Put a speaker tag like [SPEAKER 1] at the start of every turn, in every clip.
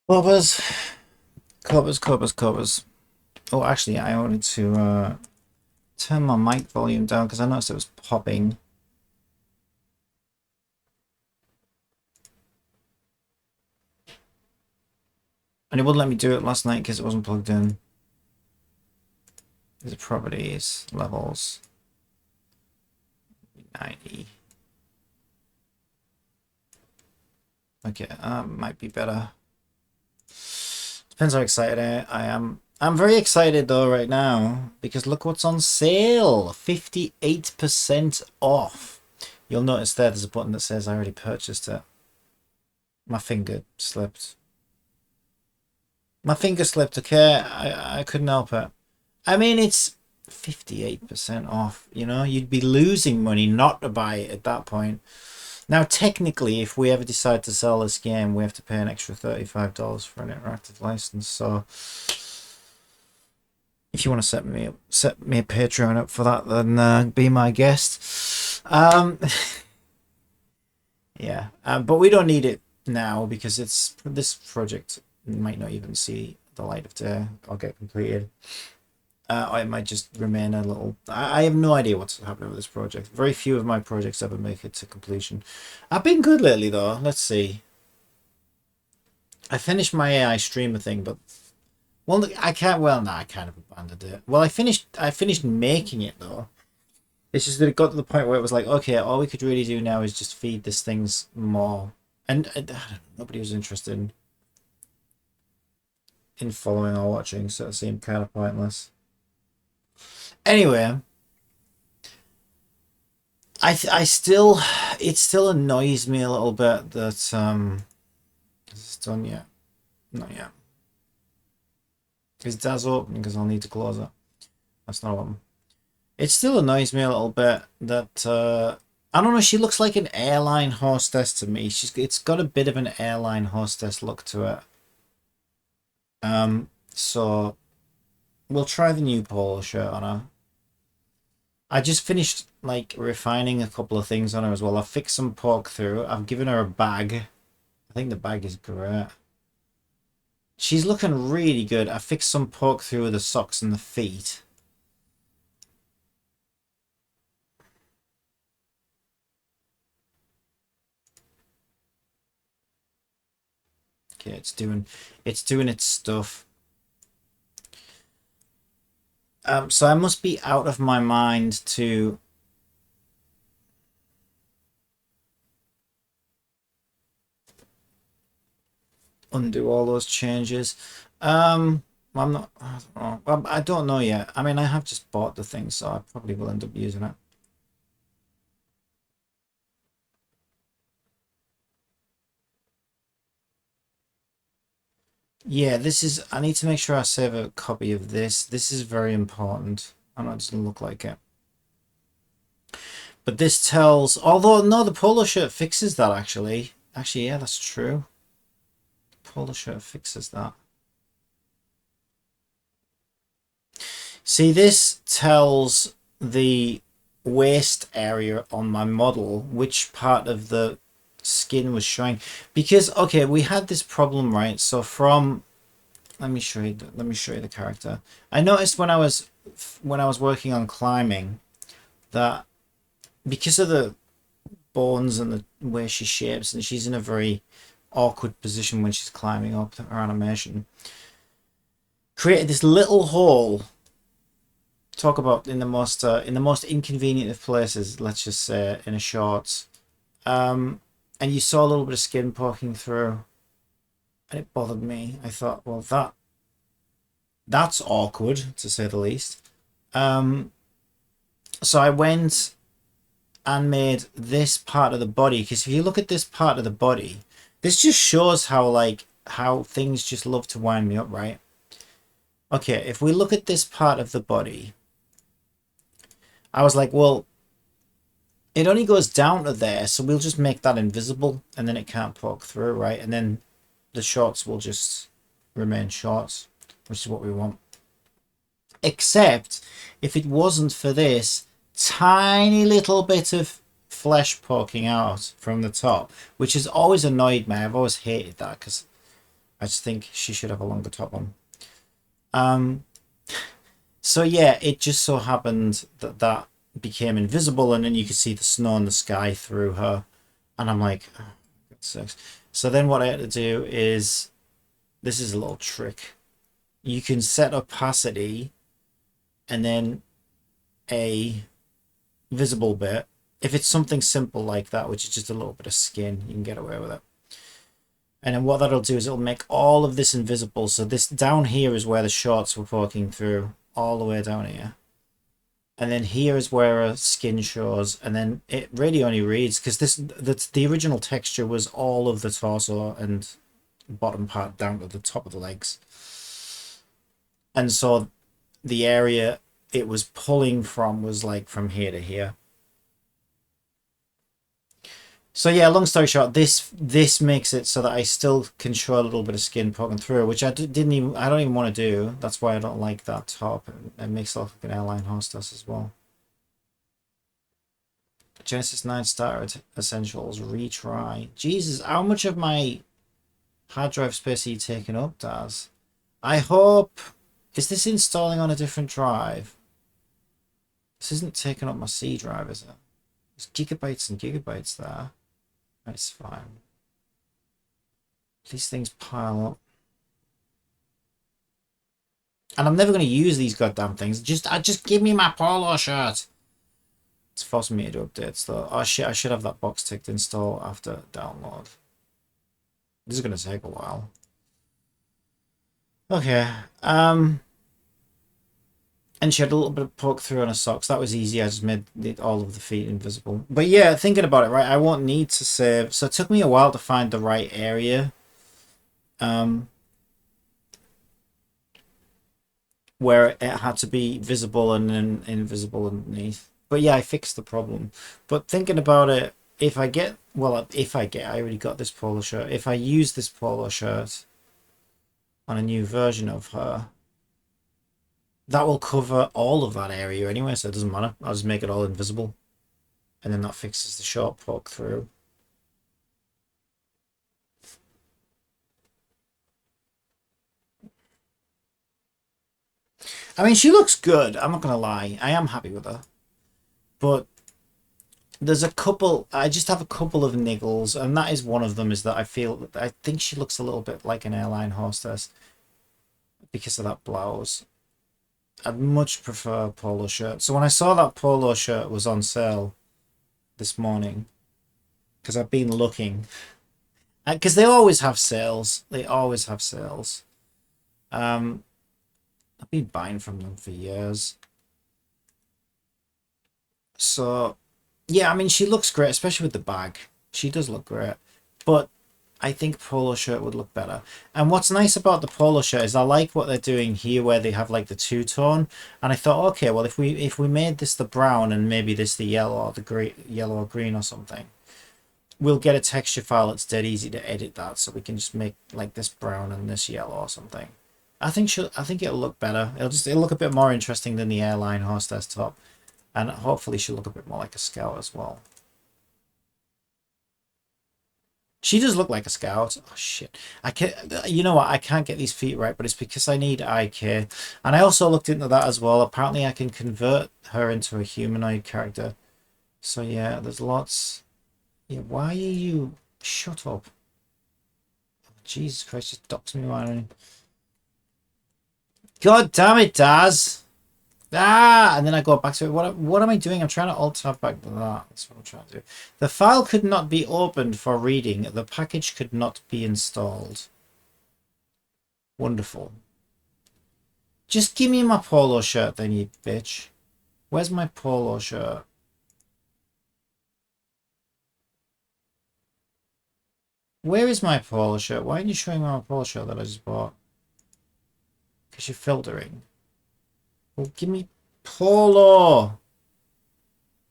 [SPEAKER 1] Covers, covers. Oh, actually, I wanted to turn my mic volume down because I noticed it was popping. And it wouldn't let me do it last night because it wasn't plugged in. There's properties, levels, 90. Okay, might be better. Depends how excited I am. I'm very excited though right now because look what's on sale. 58% off. You'll notice there's a button that says I already purchased it. My finger slipped. My finger slipped, okay? I couldn't help it. I mean, it's 58% off, you know? You'd be losing money not to buy it at that point. Now, technically, if we ever decide to sell this game, we have to pay an extra $35 for an interactive license. So, if you want to set me a Patreon up for that, then be my guest. Yeah, but we don't need it now because this project might not even see the light of day or get completed. Or it might just remain a little. I have no idea what's happening with this project. Very few of my projects ever make it to completion. I've been good lately though. Let's see. I finished my AI streamer thing, but well, I can't. Well, no, I kind of abandoned it. Well, I finished making it though. It's just that it got to the point where it was like, okay, all we could really do now is just feed this things more, and I don't know, nobody was interested in following or watching, so it seemed kind of pointless. Anyway, I still it still annoys me a little bit that is this done yet? Not yet. Is Daz open? Because I'll need to close it. That's not open. It still annoys me a little bit that I don't know. She looks like an airline hostess to me. It's got a bit of an airline hostess look to it. So we'll try the new polo shirt on her. I just finished like refining a couple of things on her as well. I fixed some pork through. I've given her a bag. I think the bag is great. She's looking really good. I fixed some pork through with the socks and the feet. Okay, it's doing its stuff. So I must be out of my mind to undo all those changes. I'm not. I don't know. Well, I don't know yet. I mean, I have just bought the thing, so I probably will end up using it. Yeah, this is. I need to make sure I save a copy of this. This is very important. I know it doesn't look like it. But this tells. Although, no, the polo shirt fixes that actually. Actually, yeah, that's true. Polo shirt fixes that. See, this tells the waist area on my model which part of the skin was showing, because okay, we had this problem, right? So from let me show you the character. I noticed when I was working on climbing that because of the bones and the way she shapes, and she's in a very awkward position when she's climbing up, her animation created this little hole. Talk about in the most inconvenient of places, let's just say in a shorts, and you saw a little bit of skin poking through, and it bothered me. I thought, well, that's awkward to say the least. So I went and made this part of the body, because if you look at this part of the body, this just shows how things just love to wind me up, right? Okay, if we look at this part of the body, I was like, well, it only goes down to there, so we'll just make that invisible, and then it can't poke through, right? And then the shorts will just remain shorts, which is what we want. Except if it wasn't for this tiny little bit of flesh poking out from the top, which has always annoyed me. I've always hated that because I just think she should have a longer top on. Um, so yeah, it just so happened that that became invisible, and then you could see the snow in the sky through her. And I'm like, oh, that sucks. So then what I had to do is, this is a little trick. You can set opacity and then a visible bit. If it's something simple like that, which is just a little bit of skin, you can get away with it. And then what that'll do is it'll make all of this invisible. So this down here is where the shorts were poking through, all the way down here. And then here is where a skin shows, and then it really only reads because the original texture was all of the torso and bottom part down to the top of the legs. And so the area it was pulling from was like from here to here. So yeah, long story short, this makes it so that I still can show a little bit of skin poking through, which I don't even want to do. That's why I don't like that top. It makes it look like an airline hostess as well. Genesis 9 starter essentials retry. Jesus, how much of my hard drive space are you taking up, Daz? I hope. Is this installing on a different drive? This isn't taking up my C drive, is it? There's gigabytes and gigabytes there. That's fine. These things pile up. And I'm never going to use these goddamn things. Just give me my polo shirt. It's forcing me to do updates though. Oh shit, I should have that box ticked install after download. This is going to take a while. Okay. And she had a little bit of poke through on her socks. That was easy. I just made all of the feet invisible. But yeah, thinking about it, right, I won't need to save. So it took me a while to find the right area. Where it had to be visible and then invisible underneath. But yeah, I fixed the problem. But thinking about it, if I get, well, I already got this polo shirt. If I use this polo shirt on a new version of her, that will cover all of that area anyway, so it doesn't matter. I'll just make it all invisible. And then that fixes the short poke through. I mean, she looks good. I'm not going to lie. I am happy with her. But there's a couple, I just have a couple of niggles, and that is one of them, is that I think she looks a little bit like an airline hostess because of that blouse. I'd much prefer a polo shirt. So when I saw that polo shirt was on sale this morning, because I've been looking, because they always have sales. They always have sales. I've been buying from them for years. So, yeah, I mean, she looks great, especially with the bag. She does look great. But I think polo shirt would look better. And what's nice about the polo shirt is I like what they're doing here, where they have like the two-tone. And I thought, okay, well, if we made this the brown and maybe this the yellow or the green, yellow or green or something, we'll get a texture file that's dead easy to edit that, so we can just make like this brown and this yellow or something. I think it'll look better. It'll look a bit more interesting than the airline hostess top, and hopefully she'll look a bit more like a scout as well. She does look like a scout. Oh shit! I can't. You know what? I can't get these feet right, but it's because I need IK. And I also looked into that as well. Apparently, I can convert her into a humanoid character. So yeah, there's lots. Yeah, why are you? Shut up! Jesus Christ! Just dox me whining. God damn it, Daz! Ah, and then I go back to it. What am I doing? I'm trying to alt tab back to that. That's what I'm trying to do. The file could not be opened for reading. The package could not be installed. Wonderful. Just give me my polo shirt then, you bitch. Where's my polo shirt? Where is my polo shirt? Why aren't you showing me my polo shirt that I just bought? Because you're filtering. Well, give me polo.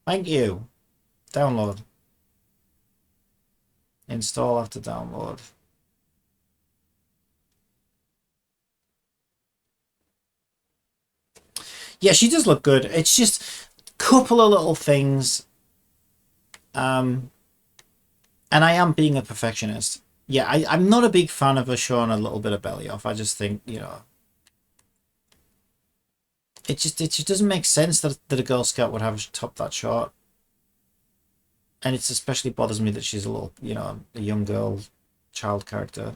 [SPEAKER 1] Thank you. Download. Install after download. Yeah, she does look good. It's just a couple of little things. And I am being a perfectionist. yeah, I'm not a big fan of her showing a little bit of belly off. I just think, it just doesn't make sense that a Girl Scout would have a top that short. And it's especially bothers me that she's a little, a young girl child character.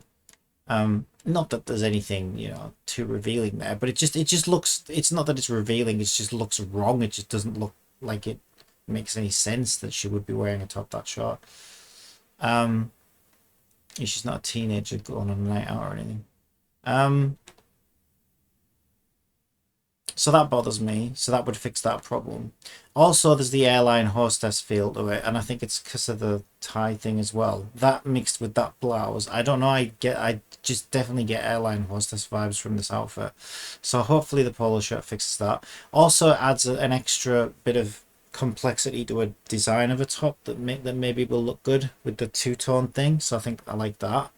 [SPEAKER 1] Not that there's anything, too revealing there, but it just looks, it's not that it's revealing, it just looks wrong. It just doesn't look like it makes any sense that she would be wearing a top that short. Um, she's not a teenager going on a night out or anything. Um, So that bothers me. So that would fix that problem. Also, there's the airline hostess feel to it, and I think it's because of the tie thing as well. That mixed with that blouse, I don't know. I just definitely get airline hostess vibes from this outfit. So hopefully the polo shirt fixes that. Also adds an extra bit of complexity to a design of a top that maybe will look good with the two-tone thing. So I think I like that.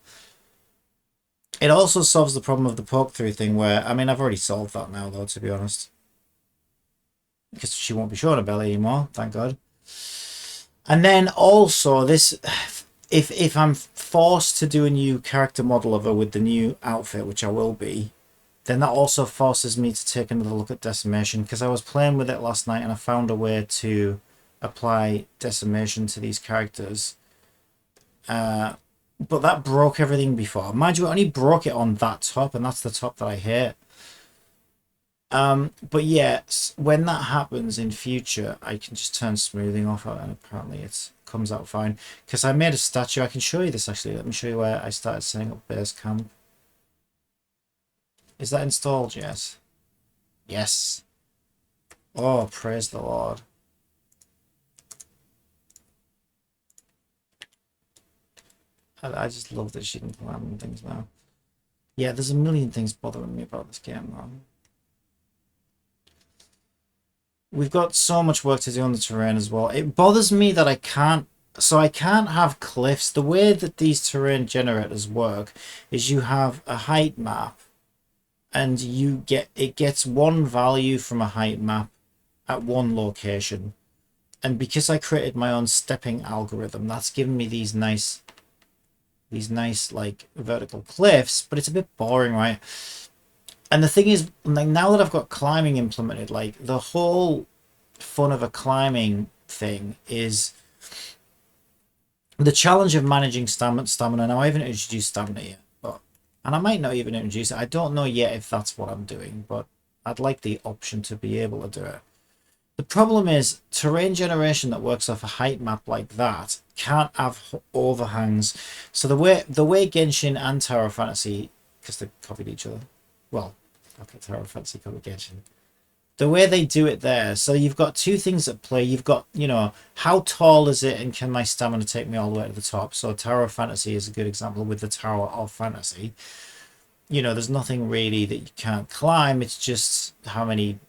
[SPEAKER 1] It also solves the problem of the poke through thing where, I mean, I've already solved that now though, to be honest. Because she won't be showing her belly anymore, thank God. And then also this, if I'm forced to do a new character model of her with the new outfit, which I will be, then that also forces me to take another look at decimation, because I was playing with it last night and I found a way to apply decimation to these characters. But that broke everything before. Mind you, it only broke it on that top, and that's the top that I hate. But yeah, when that happens in future, I can just turn smoothing off, and apparently it comes out fine. Because I made a statue. I can show you this actually. Let me show you where I started setting up base camp. Is that installed yet? Yes. Oh, praise the Lord. I just love that she can plan things now. Yeah, there's a million things bothering me about this game now. We've got so much work to do on the terrain as well. It bothers me that I can't have cliffs. The way that these terrain generators work is you have a height map and it gets one value from a height map at one location. And because I created my own stepping algorithm, that's given me these nice like vertical cliffs, but it's a bit boring, right? And the thing is, like, now that I've got climbing implemented, like the whole fun of a climbing thing is the challenge of managing stamina. Now I haven't introduced stamina yet, and I might not even introduce it. I don't know yet if that's what I'm doing, but I'd like the option to be able to do it. The problem is terrain generation that works off a height map like that can't have overhangs. So the way Genshin and Tower Fantasy, because they copied each other. Well, okay, Tower Fantasy copied Genshin. The way they do it there, so you've got two things at play. You've got, how tall is it and can my stamina take me all the way to the top? So Tower of Fantasy is a good example with the Tower of Fantasy. There's nothing really that you can't climb. It's just how many,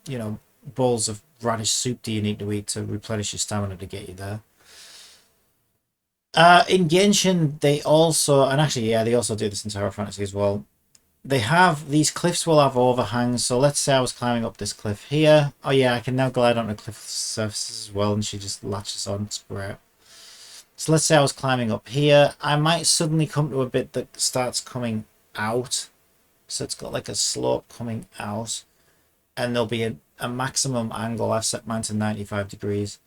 [SPEAKER 1] bowls of radish soup do you need to eat to replenish your stamina to get you there. In Genshin, they also, and actually, yeah, they also do this in Tower of Fantasy as well. They have, these cliffs will have overhangs. So let's say I was climbing up this cliff here. Oh yeah, I can now glide onto cliff surfaces as well, and she just latches on. It's great. So let's say I was climbing up here. I might suddenly come to a bit that starts coming out. So it's got like a slope coming out, and there'll be a maximum angle. I've set mine to 95 degrees.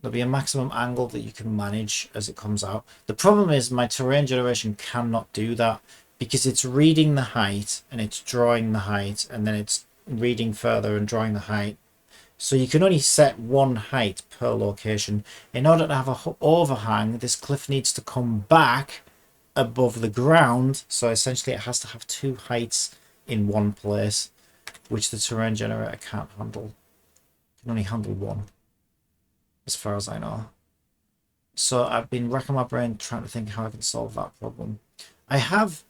[SPEAKER 1] There'll be a maximum angle that you can manage as it comes out. The problem is my terrain generation cannot do that because it's reading the height and it's drawing the height, and then it's reading further and drawing the height. So you can only set one height per location. In order to have a overhang, this cliff needs to come back above the ground. So essentially it has to have two heights in one place, which the terrain generator can't handle. It can only handle one, as far as I know. So I've been racking my brain trying to think how I can solve that problem. I've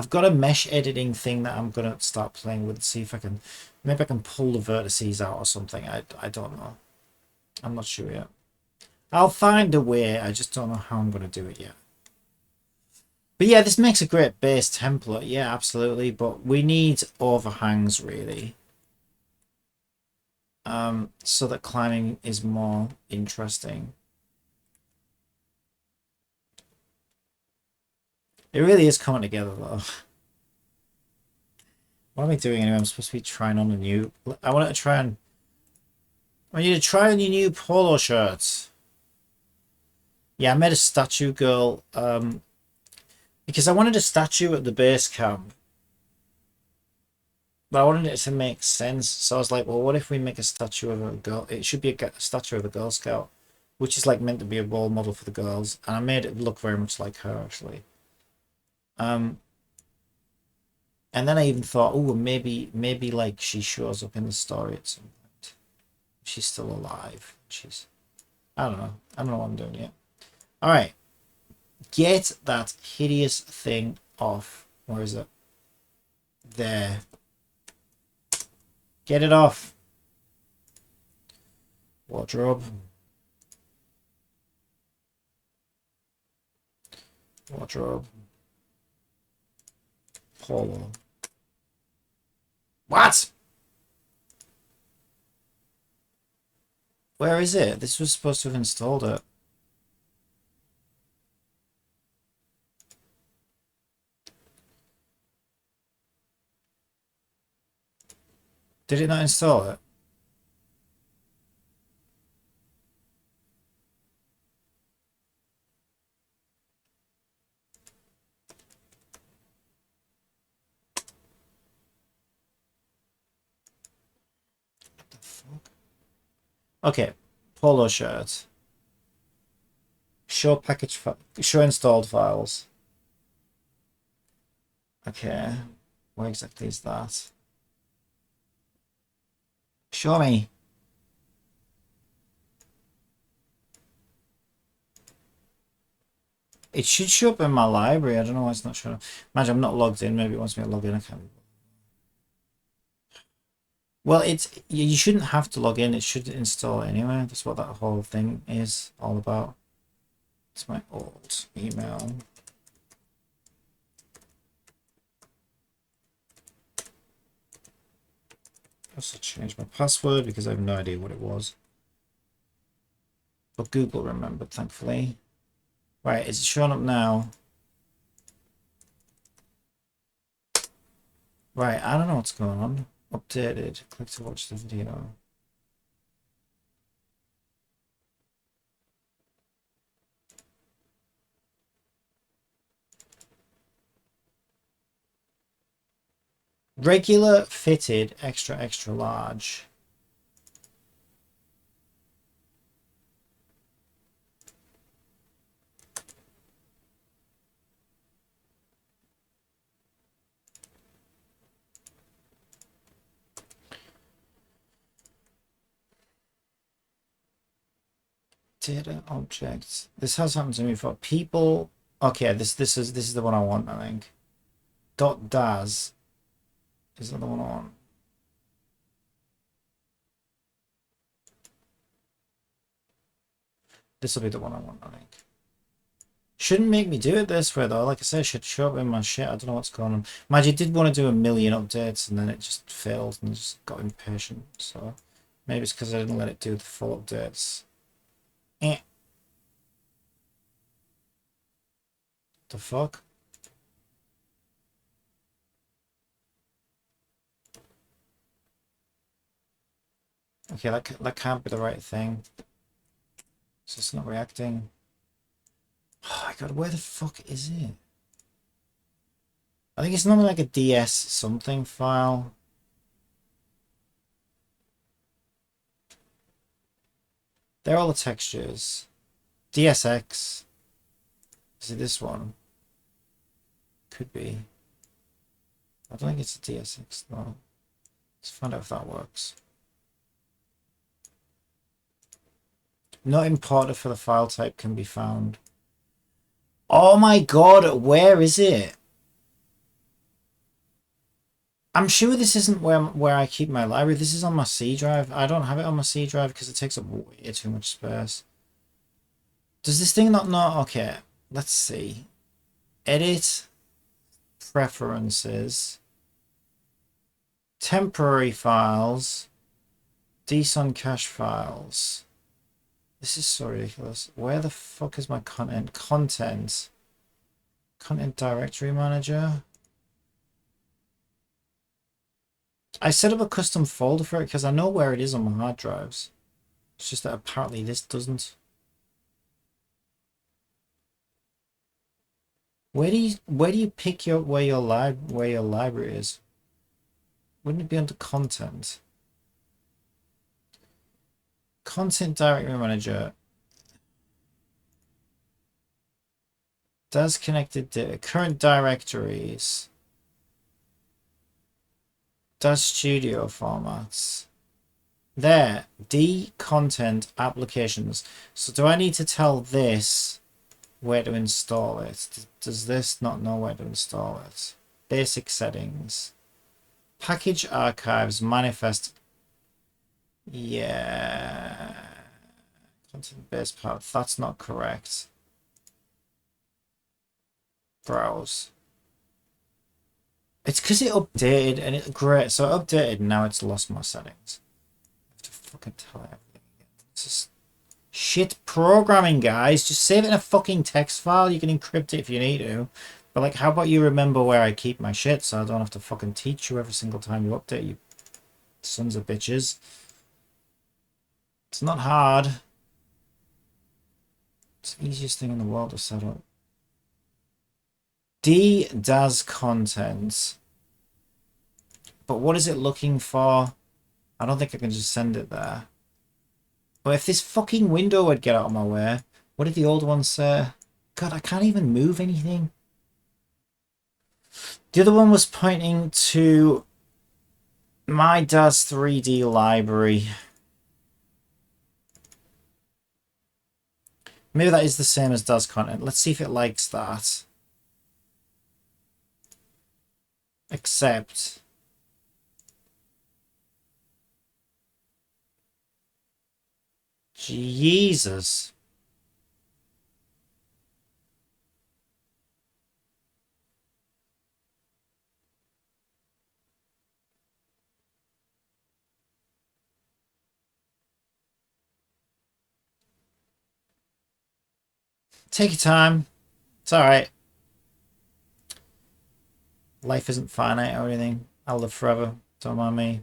[SPEAKER 1] got a mesh editing thing that I'm gonna start playing with, see if I can, maybe I can pull the vertices out or something. I don't know. I'm not sure yet. I'll find a way. I just don't know how I'm gonna do it yet. But yeah, this makes a great base template. Yeah, absolutely. But we need overhangs really. So that climbing is more interesting. It really is coming together though. What am I doing anyway? I'm supposed to be trying on a new... I want to try on... I need to try on your new polo shirts. Yeah, I made a statue girl, because I wanted a statue at the base camp. But I wanted it to make sense. So I was like, well, what if we make a statue of a girl? It should be a statue of a Girl Scout, which is like meant to be a role model for the girls. And I made it look very much like her, actually. And then I even thought, oh, maybe like she shows up in the story at some point. She's still alive. I don't know. I don't know what I'm doing yet. All right. Get that hideous thing off. Where is it? There. Get it off. Wardrobe. Wardrobe. Polo. What? Where is it? This was supposed to have installed it. Did it not install it? What the fuck? Okay, polo shirt. Show package show installed files. Okay, where exactly is that? Show me. It should show up in my library. I don't know why it's not showing up. Imagine I'm not logged in. Maybe it wants me to log in. I can't. Well, you shouldn't have to log in. It should install it anyway. That's what that whole thing is all about. It's my old email. I also changed my password because I have no idea what it was. But Google remembered, thankfully. Right, is it showing up now? Right, I don't know what's going on. Updated. Click to watch the video. Regular, fitted, extra, extra large. Data objects. This has happened to me before. People. Okay, this is the one I want, I think. .daz is the one I want. This will be the one I want, I think. Shouldn't make me do it this way though. Like I said, it should show up in my shit. I don't know what's going on. Mind you, did want to do 1,000,000 updates and then it just failed and just got impatient. So maybe it's because I didn't let it do the full updates. Eh. The fuck? Okay, that can't be the right thing. So it's not reacting. Oh my god, where the fuck is it? I think it's normally like a DS something file. They're all the textures. DSX. Is it this one? Could be. I don't think it's a DSX though. Let's find out if that works. Not imported for the file type can be found. Oh my god, where is it? I'm sure this isn't where I keep my library. This is on my C drive. I don't have it on my C drive because it takes up way too much space. Does this thing not know? Okay, let's see. Edit preferences. Temporary files. DSON cache files. This is so ridiculous. Where the fuck is my content? Content. Content directory manager. I set up a custom folder for it because I know where it is on my hard drives. It's just that apparently this doesn't. Where do you pick where your library is? Wouldn't it be under content? Content directory manager. Does connected to current directories. Does studio formats. There, D content applications. So do I need to tell this where to install it? Does this not know where to install it? Basic settings. Package archives, manifest. Yeah. Content based part. That's not correct. Browse. It's because it updated and it's great. So it updated and now it's lost my settings. I have to fucking tell it everything again. This is shit programming, guys. Just save it in a fucking text file. You can encrypt it if you need to. But like, how about you remember where I keep my shit so I don't have to fucking teach you every single time you update, you sons of bitches. It's not hard. It's the easiest thing in the world to set up. D does content. But what is it looking for? I don't think I can just send it there. But if this fucking window would get out of my way, what did the old one say? God, I can't even move anything. The other one was pointing to my DAS 3D library. Maybe that is the same as DAS content. Let's see if it likes that. Accept. Jesus. Take your time. It's alright. Life isn't finite or anything. I'll live forever. Don't mind me.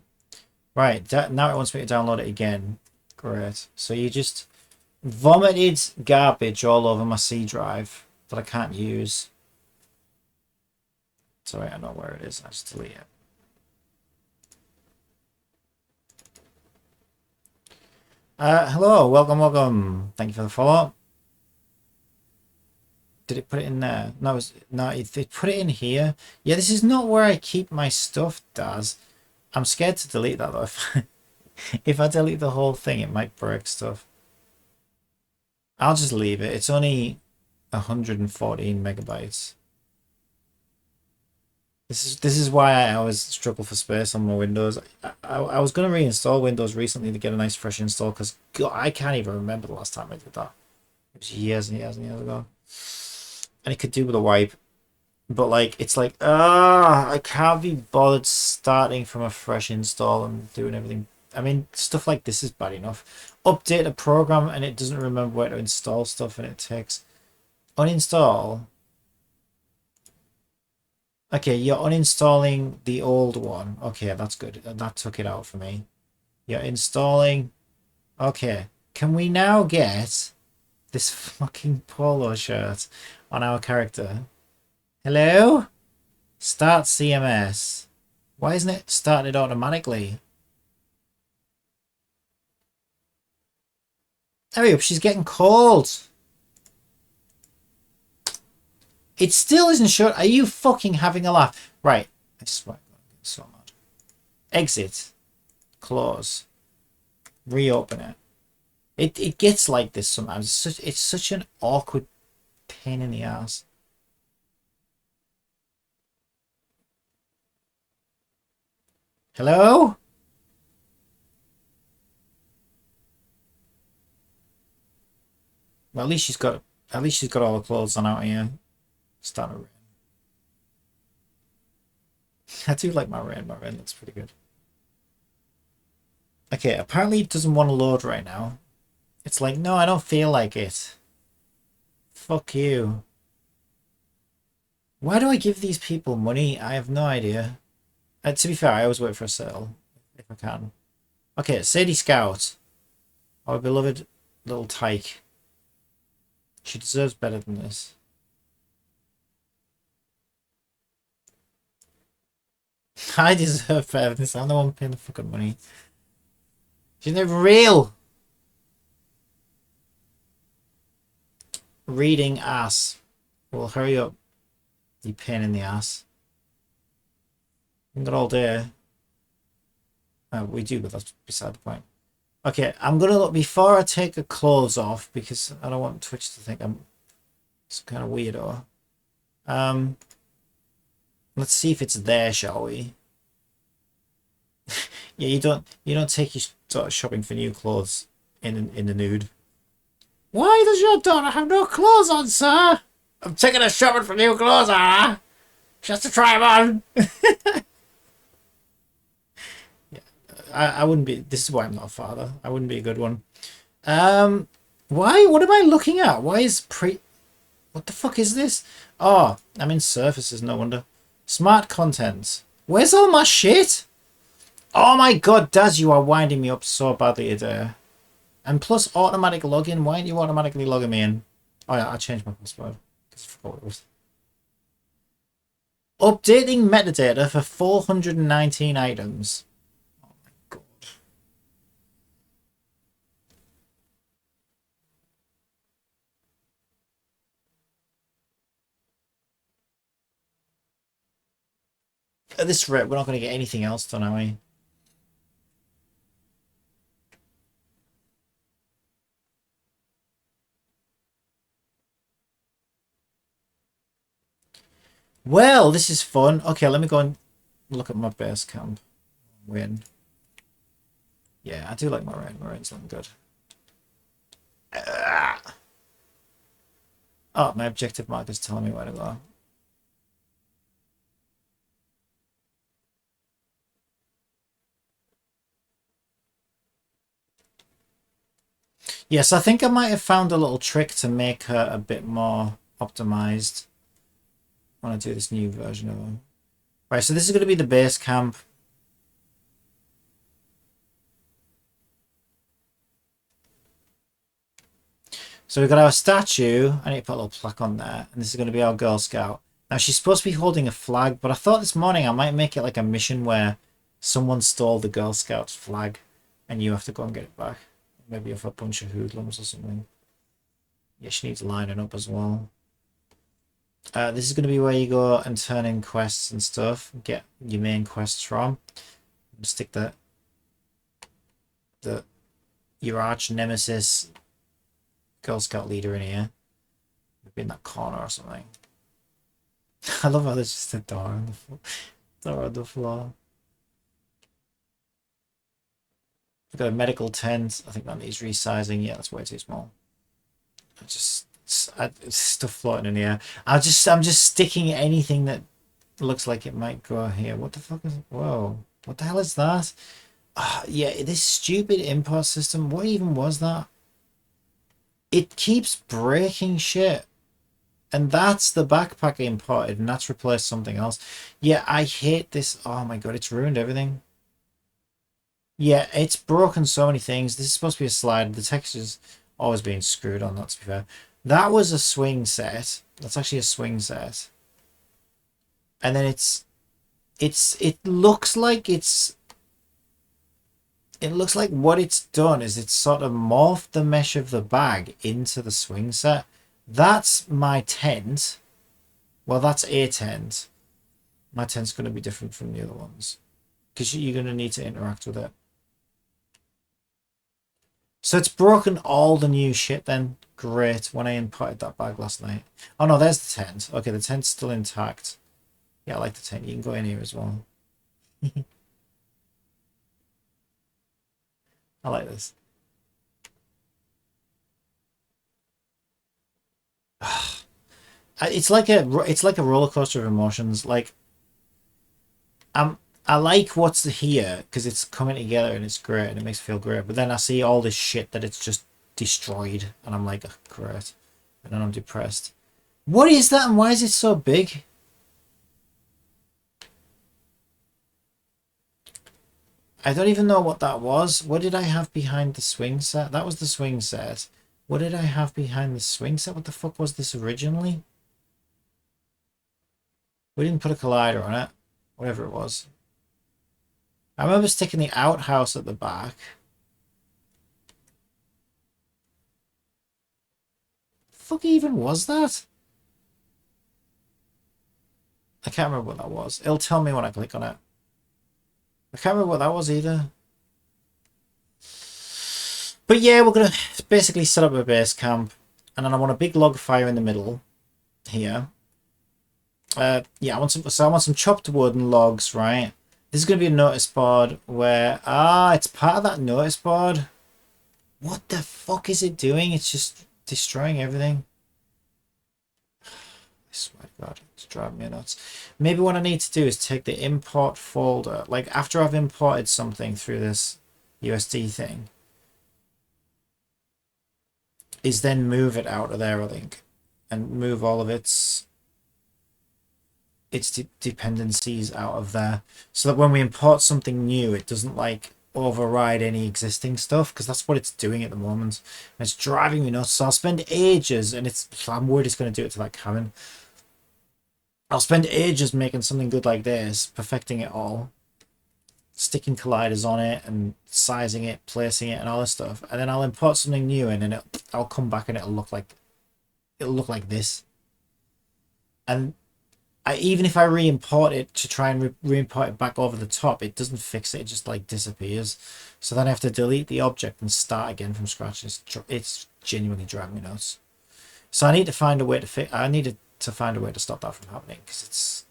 [SPEAKER 1] Right, now it wants me to download it again. Great. So you just vomited garbage all over my C drive that I can't use. Sorry, I know where it is. I just delete it. Hello, welcome. Thank you for the follow. Did it put it in there? No, it put it in here. Yeah, this is not where I keep my stuff, Daz. I'm scared to delete that though. If I delete the whole thing, it might break stuff. I'll just leave it. It's only 114 megabytes. This is why I always struggle for space on my Windows. I was going to reinstall Windows recently to get a nice fresh install because I can't even remember the last time I did that. It was years and years and years ago. And it could do with a wipe. But like, it's like, I can't be bothered starting from a fresh install and doing everything. I mean, stuff like this is bad enough. Update a program and it doesn't remember where to install stuff and it takes uninstall. Okay, you're uninstalling the old one. Okay, that's good. That took it out for me. You're installing. Okay, can we now get this fucking polo shirt on our character? Hello? Start CMS. Why isn't it started automatically? Hurry up, she's getting cold. It still isn't sure. Are you fucking having a laugh? Right. I swear I'm gonna get so mad. Exit. Close. Reopen it. It gets like this sometimes. It's such an awkward pain in the ass. Hello? Well, at least she's got all the clothes on out here. Starting to rain. I do like my rain. My rain looks pretty good. Okay, apparently it doesn't want to load right now. It's like, no, I don't feel like it. Fuck you. Why do I give these people money? I have no idea. To be fair, I always wait for a sale if I can. Okay, Sadie Scout, our beloved little tyke. She deserves better than this. I deserve better than this. I'm the one paying the fucking money. She's never real. Reading ass. Well, hurry up. You pain in the ass. We've got all day. We do, but that's beside the point. Okay, I'm gonna look before I take the clothes off because I don't want Twitch to think I'm some kind of weirdo. Let's see if it's there, shall we? Yeah, you don't take your sort of shopping for new clothes in the nude. Why does your daughter have no clothes on, sir? I'm taking her shopping for new clothes, Anna. She has to try them on. Yeah, I wouldn't be. This is why I'm not a father. I wouldn't be a good one. Why? What am I looking at? Why is pre? What the fuck is this? Oh, I'm in Surfaces. No wonder. Smart content. Where's all my shit? Oh my god, Daz, you are winding me up so badly today. And plus automatic login. Why aren't you automatically logging me in? Oh yeah, I changed my password because I forgot what it was. Updating metadata for 419 items. Oh my god. At this rate, we're not going to get anything else done, are we? Well, this is fun. Okay, let me go and look at my base camp. Win. Yeah, I do like my rain. My rain's looking good. Oh, my objective marker's telling me where to go. Yes, I think I might have found a little trick to make her a bit more optimized. I want to do this new version of her. Right, so this is going to be the base camp. So we've got our statue. I need to put a little plaque on there. And this is going to be our Girl Scout. Now, she's supposed to be holding a flag, but I thought this morning I might make it like a mission where someone stole the Girl Scouts flag and you have to go and get it back. Maybe of a bunch of hoodlums or something. Yeah, she needs lining up as well. This is going to be where you go and turn in quests and stuff. Get your main quests from. Stick your arch nemesis Girl Scout leader in here. Maybe in that corner or something. I love how there's just a door on the floor. We've got a medical tent. I think that needs resizing. Yeah, that's way too small. It's stuff floating in the air. I'm just sticking anything that looks like it might go here. What the fuck is it? Whoa. What the hell is that? Yeah, this stupid import system. What even was that? It keeps breaking shit. And that's the backpack I imported, and that's replaced something else. Yeah, I hate this. Oh my god, it's ruined everything. Yeah, it's broken so many things. This is supposed to be a slide. The texture's always being screwed on, not to be fair. That was a swing set. That's actually a swing set. And then it looks like what it's done is it's sort of morphed the mesh of the bag into the swing set. That's my tent. Well, that's a tent. My tent's going to be different from the other ones because you're going to need to interact with it. So it's broken all the new shit then. Great. When I imported that bag last night. Oh no, there's the tent. Okay, the tent's still intact. Yeah, I like the tent. You can go in here as well. I like this. It's like a roller coaster of emotions. Like I like what's here because it's coming together and it's great and it makes me feel great. But then I see all this shit that it's just destroyed and I'm like, oh, great. And then I'm depressed. What is that and why is it so big? I don't even know what that was. What did I have behind the swing set? That was the swing set. What did I have behind the swing set? What the fuck was this originally? We didn't put a collider on it. Whatever it was. I remember sticking the outhouse at the back. The fuck even was that? I can't remember what that was. It'll tell me when I click on it. I can't remember what that was either. But yeah, we're going to basically set up a base camp. And then I want a big log fire in the middle here. Yeah, I want some chopped wood and logs, right? This is going to be a notice board where... it's part of that notice board. What the fuck is it doing? It's just destroying everything. I swear to God, it's driving me nuts. Maybe what I need to do is take the import folder. Like, after I've imported something through this USD thing, is then move it out of there, I think. And move all of its dependencies out of there. So that when we import something new, it doesn't, like, override any existing stuff, because that's what it's doing at the moment. And it's driving me nuts. So I'll spend ages, and I'm worried it's going to do it to that cabin. I'll spend ages making something good like this, perfecting it all, sticking colliders on it and sizing it, placing it, and all this stuff. And then I'll import something new in, and I'll come back and it'll look like this. And even if I re-import it to try and re-import it back over the top, it doesn't fix it. It just like disappears. So then I have to delete the object and start again from scratch. It's genuinely driving me nuts. So I need to find a way to fix. I need to find a way to stop that from happening, because it's...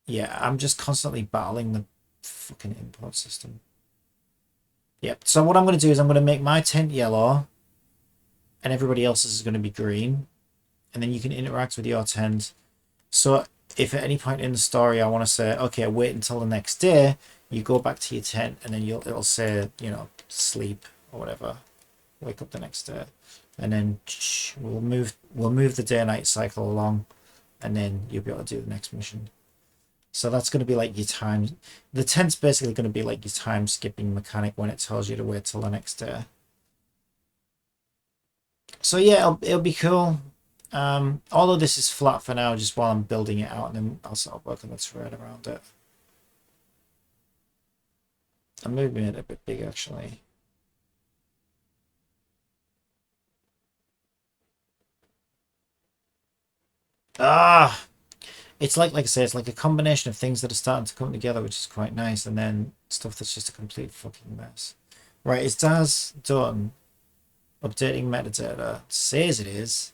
[SPEAKER 1] Yeah, I'm just constantly battling the fucking import system. Yep. So what I'm going to do is I'm going to make my tent yellow, and everybody else's is going to be green, and then you can interact with your tent. So if at any point in the story I want to say, okay, wait until the next day, you go back to your tent, and then it'll say, you know, sleep or whatever, wake up the next day, and then we'll move the day-night cycle along, and then you'll be able to do the next mission. So that's going to be like your time. The tent's basically going to be like your time skipping mechanic when it tells you to wait till the next day. So yeah, it'll be cool. Although this is flat for now, just while I'm building it out, and then I'll start working the terrain around it. I'm moving it a bit big, actually. It's like I say, it's like a combination of things that are starting to come together, which is quite nice, and then stuff that's just a complete fucking mess. Right, it's Daz done updating metadata. It says it is.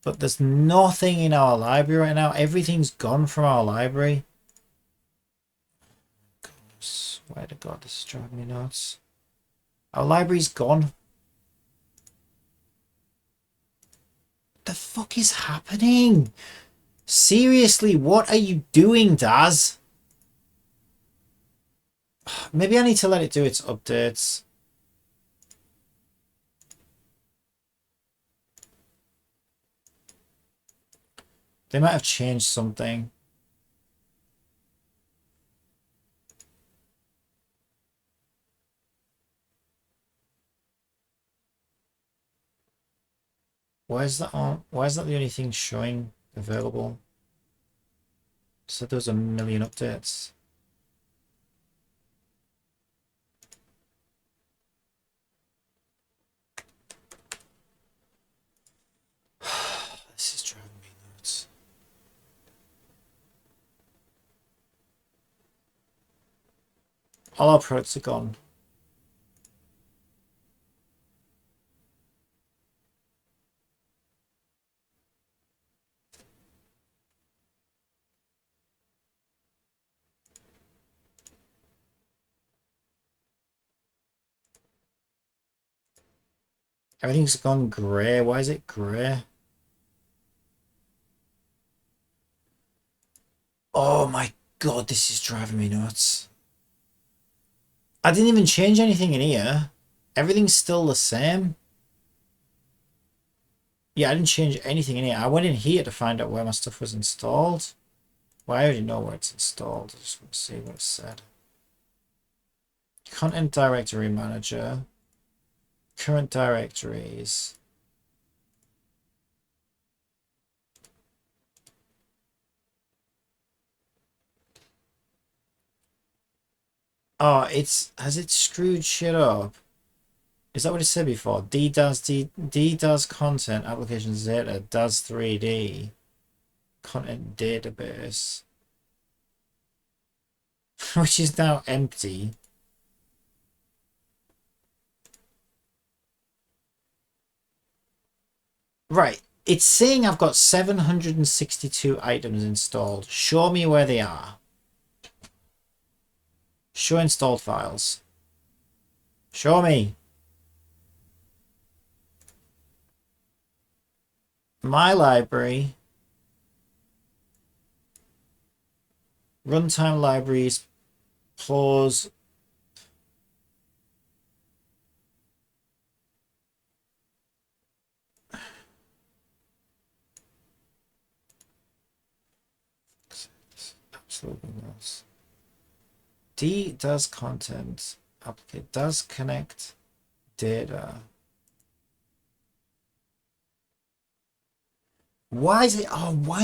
[SPEAKER 1] But there's nothing in our library right now. Everything's gone from our library. God, I swear to God, this is driving me nuts. Our library's gone. What the fuck is happening? Seriously, what are you doing, Daz? Maybe I need to let it do its updates. They might have changed something. Why is that on? Why is that the only thing showing available? So there's a million updates. This is driving me nuts. All our products are gone. Everything's gone grey. Why is it grey? Oh my God, this is driving me nuts. I didn't even change anything in here. Everything's still the same. Yeah, I didn't change anything in here. I went in here to find out where my stuff was installed. Well, I already know where it's installed. I just want to see what it said. Content directory manager. Current directories. Oh, has it screwed shit up? Is that what it said before? D does content applications data does 3D content database, which is now empty. Right. It's saying I've got 762 items installed. Show me where they are. Show installed files. Show me. My library. Runtime libraries. Pause. Absolutely else. D does content. Applicate does connect data. Why is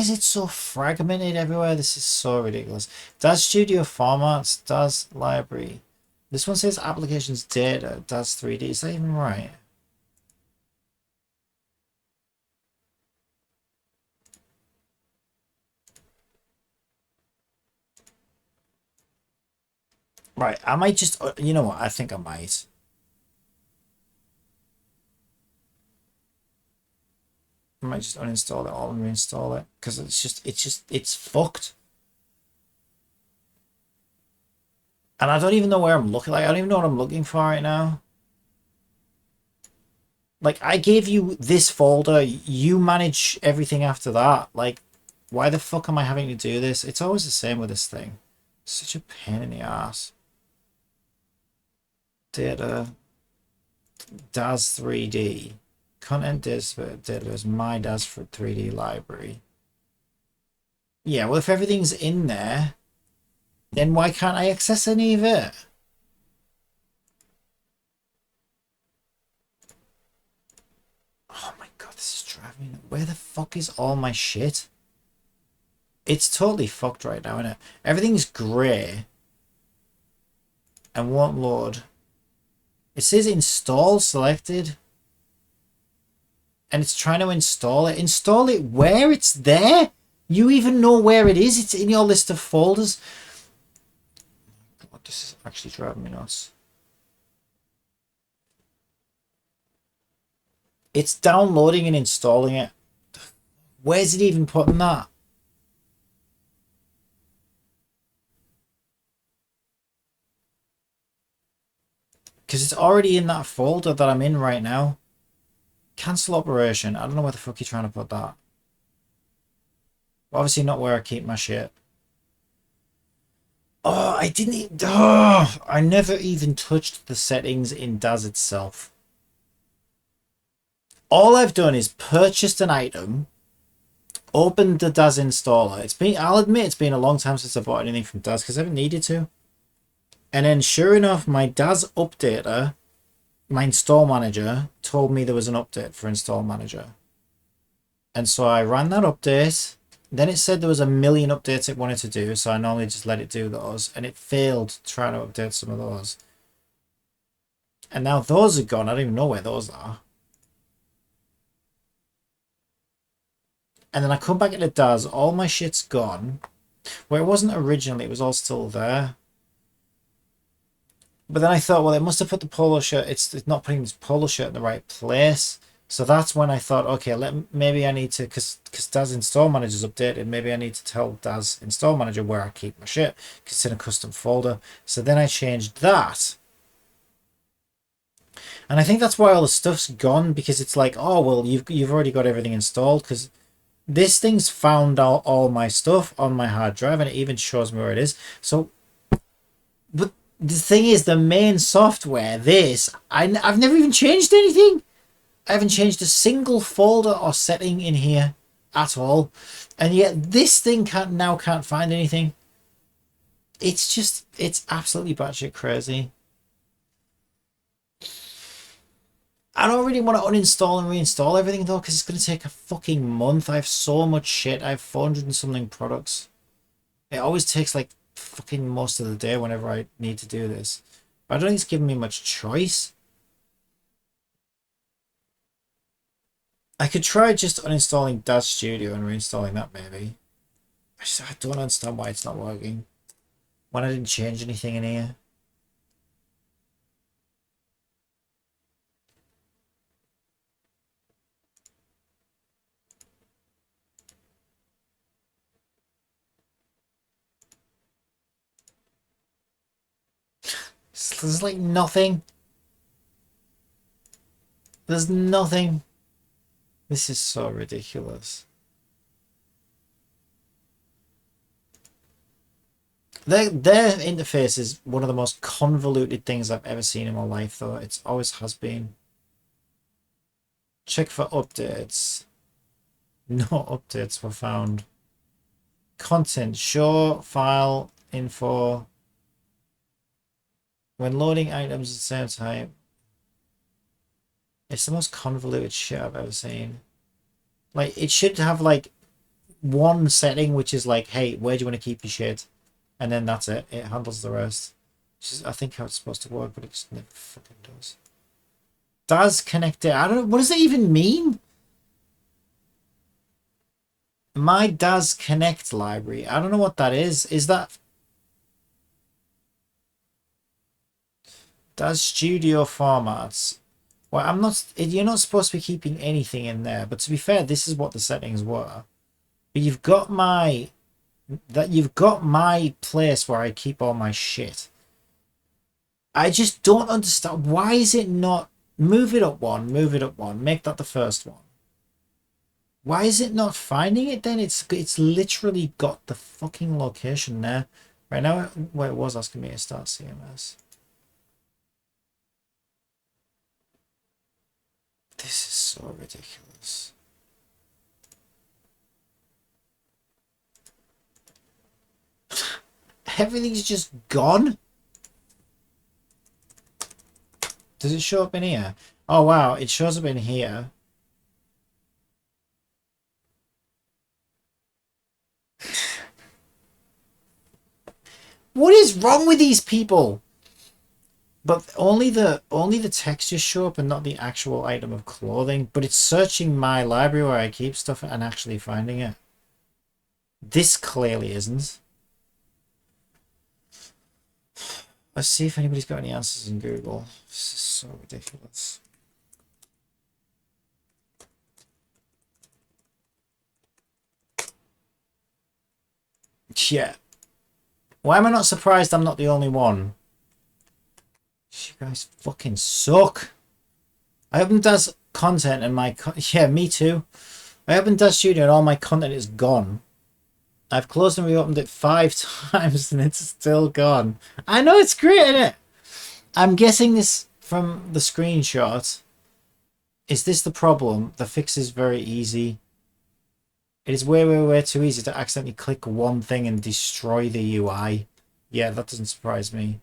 [SPEAKER 1] it so fragmented everywhere? This is so ridiculous. Does studio formats, does library. This one says applications data, does 3D. Is that even right? Right, I might just, you know what, I think I might. I might just uninstall it all and reinstall it, because it's fucked. And I don't even know where I'm looking, like, I don't even know what I'm looking for right now. Like, I gave you this folder, you manage everything after that. Like, why the fuck am I having to do this? It's always the same with this thing. Such a pain in the ass. Data DAS 3D. Content data is my DAS for 3D library. Yeah, well, if everything's in there, then why can't I access any of it? Oh my god, this is driving me. Where the fuck is all my shit? It's totally fucked right now, isn't it? Everything's grey and won't load. It says install selected. And it's trying to install it. Install it where? It's there. You even know where it is. It's in your list of folders. God, this is actually driving me nuts. It's downloading and installing it. Where's it even putting that? Because it's already in that folder that I'm in right now. Cancel operation. I don't know where the fuck you're trying to put that. Obviously not where I keep my shit. Oh, I didn't even... Oh, I never even touched the settings in DAS itself. All I've done is purchased an item, opened the DAS installer. I'll admit it's been a long time since I bought anything from DAS because I haven't needed to. And then sure enough, my DAS updater, my install manager, told me there was an update for install manager. And so I ran that update. Then it said there was a million updates it wanted to do, so I normally just let it do those. And it failed trying to update some of those. And now those are gone. I don't even know where those are. And then I come back into DAS. All my shit's gone. Where it wasn't originally, it was all still there. But then I thought, well, it must have put the polo shirt. It's not putting this polo shirt in the right place. So that's when I thought, okay, maybe I need to, because DAS install manager is updated, maybe I need to tell DAS install manager where I keep my shit, because it's in a custom folder. So then I changed that. And I think that's why all the stuff's gone, because it's like, oh, well, you've already got everything installed, because this thing's found out all my stuff on my hard drive, and it even shows me where it is. So, but the thing is, the main software, I've never even changed anything. I haven't changed a single folder or setting in here at all. And yet this thing can't find anything. It's absolutely batshit crazy. I don't really want to uninstall and reinstall everything though, because it's going to take a fucking month. I have so much shit. I have 400 and something products. It always takes like fucking most of the day whenever I need to do this. But I don't think it's giving me much choice. I could try just uninstalling Daz Studio and reinstalling that maybe. I don't understand why it's not working. When I didn't change anything in here. There's like nothing. There's nothing. This is so ridiculous. Their interface is one of the most convoluted things I've ever seen in my life, though. It's always has been. Check for updates. No updates were found. Content, show, file, info. When loading items at the same time. It's the most convoluted shit I've ever seen. Like, it should have, like, one setting, which is like, hey, where do you want to keep your shit? And then that's it. It handles the rest. Which is, I think, how it's supposed to work, but it just never fucking does. Does connect it. I don't know. What does it even mean? My does connect library. I don't know what that is. Is that does studio formats? Well, I'm not. You're not supposed to be keeping anything in there. But to be fair, this is what the settings were. But you've got my place where I keep all my shit. I just don't understand. Why is it not? Move it up one. Move it up one. Make that the first one. Why is it not finding it then? It's literally got the fucking location there. Right now, where it was asking me to start CMS. This is so ridiculous. Everything's just gone. Does it show up in here? Oh wow, it shows up in here. What is wrong with these people? But only the textures show up and not the actual item of clothing. But it's searching my library where I keep stuff and actually finding it. This clearly isn't. Let's see if anybody's got any answers in Google. This is so ridiculous. Yeah. Why am I not surprised I'm not the only one? You guys fucking suck. I opened Daz content and my... Yeah, me too. I opened Daz Studio and all my content is gone. I've closed and reopened it 5 times and it's still gone. I know, it's great, isn't it? I'm guessing this from the screenshot. Is this the problem? The fix is very easy. It is way, way, way too easy to accidentally click one thing and destroy the UI. Yeah, that doesn't surprise me.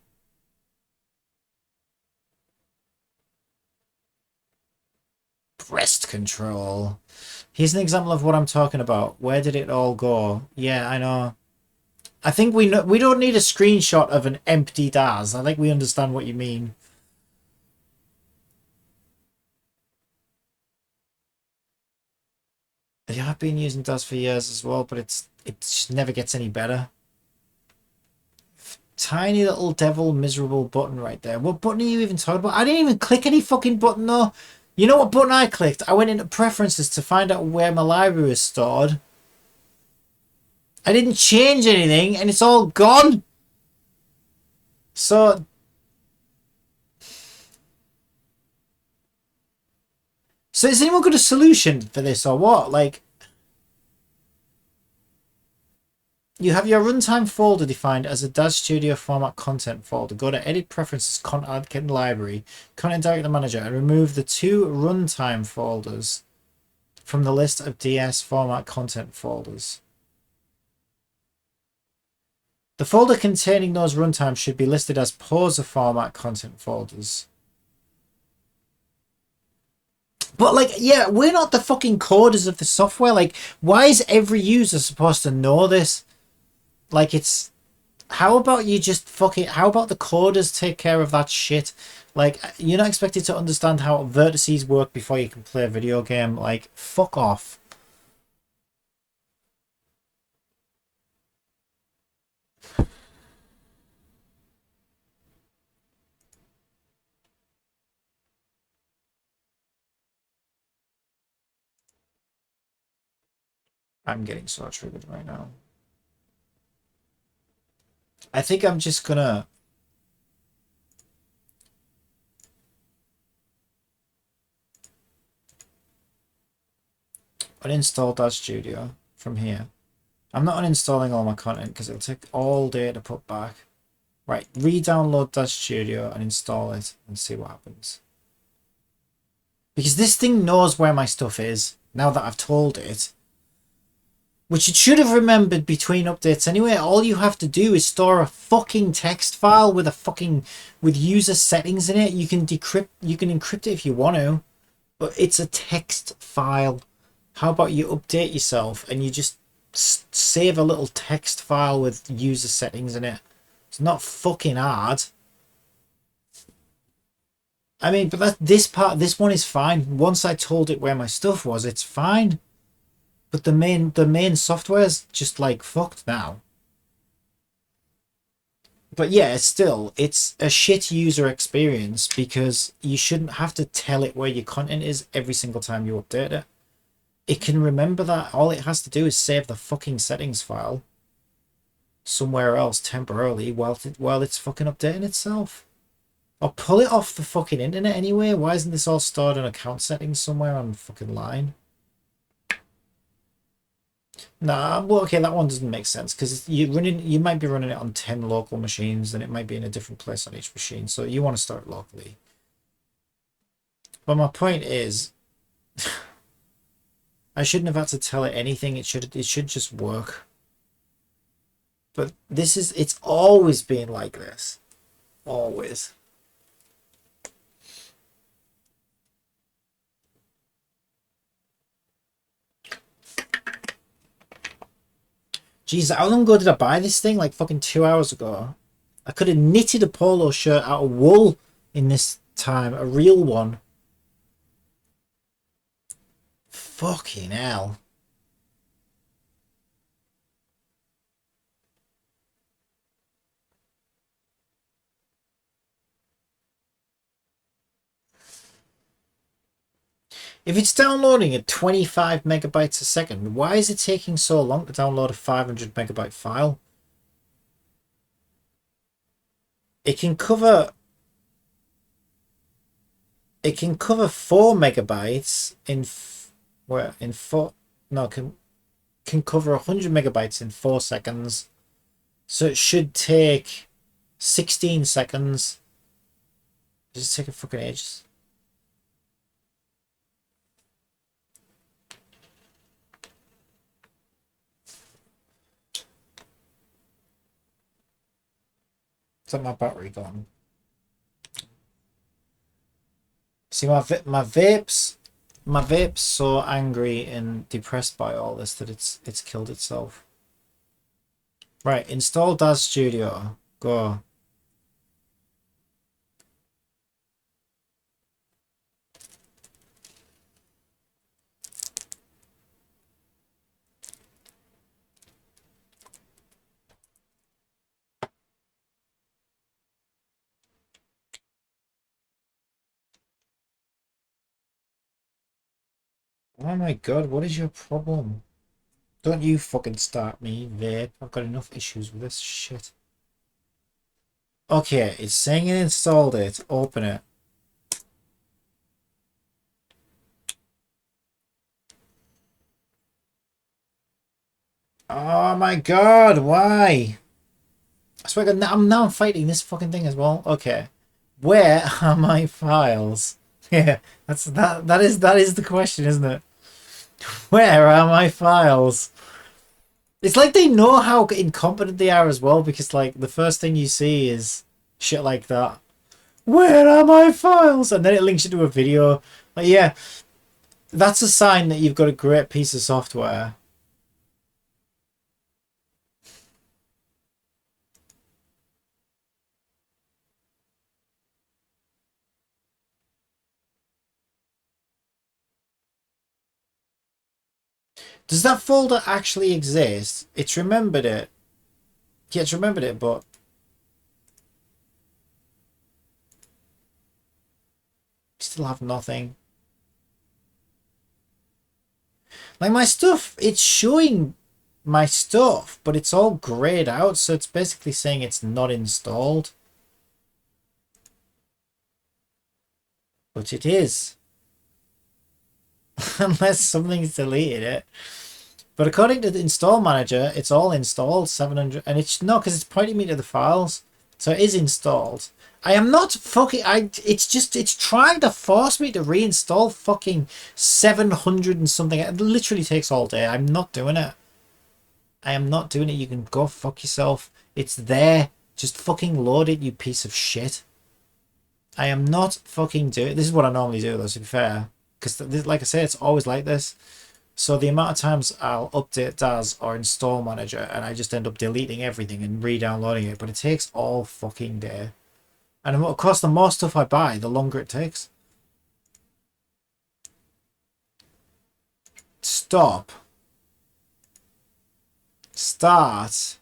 [SPEAKER 1] Rest control. Here's an example of what I'm talking about. Where did it all go? Yeah, I know. I think we don't need a screenshot of an empty Daz. I think we understand what you mean. Yeah, I've been using Daz for years as well, but it just never gets any better. Tiny little devil miserable button right there. What button are you even talking about? I didn't even click any fucking button though. You know what button I clicked? I went into preferences to find out where my library is stored. I didn't change anything and it's all gone. So has anyone got a solution for this or what? Like, you have your runtime folder defined as a Daz Studio format content folder. Go to Edit Preferences, Content Library, Content Directory Manager, and remove the 2 runtime folders from the list of DS format content folders. The folder containing those runtimes should be listed as poser format content folders. But like, yeah, we're not the fucking coders of the software. Like, why is every user supposed to know this? Like, it's how about you just fucking how about the coders take care of that shit? Like, you're not expected to understand how vertices work before you can play a video game. Like, fuck off. I'm getting so triggered right now. I think I'm just gonna uninstall that studio from here. I'm not uninstalling all my content because it'll take all day to put back. Right, re-download that studio and install it and see what happens. Because this thing knows where my stuff is now that I've told it. Which it should have remembered between updates anyway. All you have to do is store a fucking text file with a fucking with user settings in it. You can encrypt it if you want to, but it's a text file. How about you update yourself and you just save a little text file with user settings in it? It's not fucking hard. I mean, but this one is fine. Once I told it where my stuff was, it's fine. But the main software's just like fucked now. But yeah, it's a shit user experience because you shouldn't have to tell it where your content is every single time you update it. It can remember that. All it has to do is save the fucking settings file somewhere else temporarily while it's fucking updating itself. Or pull it off the fucking internet anyway. Why isn't this all stored in account settings somewhere on fucking line? Nah, well, okay, that one doesn't make sense because you might be running it on 10 local machines and it might be in a different place on each machine. So you want to start locally. But my point is, I shouldn't have had to tell it anything. It should just work. But it's always been like this. Always. Jeez, how long ago did I buy this thing? Like fucking 2 hours ago. I could have knitted a polo shirt out of wool in this time. A real one. Fucking hell. If it's downloading at 25 megabytes a second, why is it taking so long to download a 500 megabyte file? It can cover 4 megabytes in can cover 100 megabytes in 4 seconds. So it should take 16 seconds. Does it take a fucking ages? Is that my battery gone? See, my vape's so angry and depressed by all this that it's killed itself. Right, install DAZ Studio. Go. Oh my god, what is your problem? Don't you fucking start me, vape. I've got enough issues with this shit. Okay, it's saying it installed it. Open it. Oh my god, why? I swear to God, I'm fighting this fucking thing as well. Okay. Where are my files? Yeah, that is the question, isn't it? Where are my files? It's like they know how incompetent they are as well, because like the first thing you see is shit like that. Where are my files? And then it links you to a video. Like, yeah, That's a sign that you've got a great piece of software. Does that folder actually exist? It's remembered it. Yeah, it's remembered it, but still have nothing. Like my stuff, it's showing my stuff, but it's all grayed out, so it's basically saying it's not installed. But it is. Unless something's deleted it. But according to the install manager, it's all installed, 700, and it's not because it's pointing me to the files. So it is installed. I am not fucking, it's trying to force me to reinstall fucking 700 and something. It literally takes all day. I'm not doing it. I am not doing it. You can go fuck yourself. It's there. Just fucking load it, you piece of shit. I am not fucking doing it. This is what I normally do, though, to be fair. Because, like I say, it's always like this. So the amount of times I'll update DAS or install manager and I just end up deleting everything and re-downloading it. But it takes all fucking day. And of course, the more stuff I buy, the longer it takes. Stop. Start.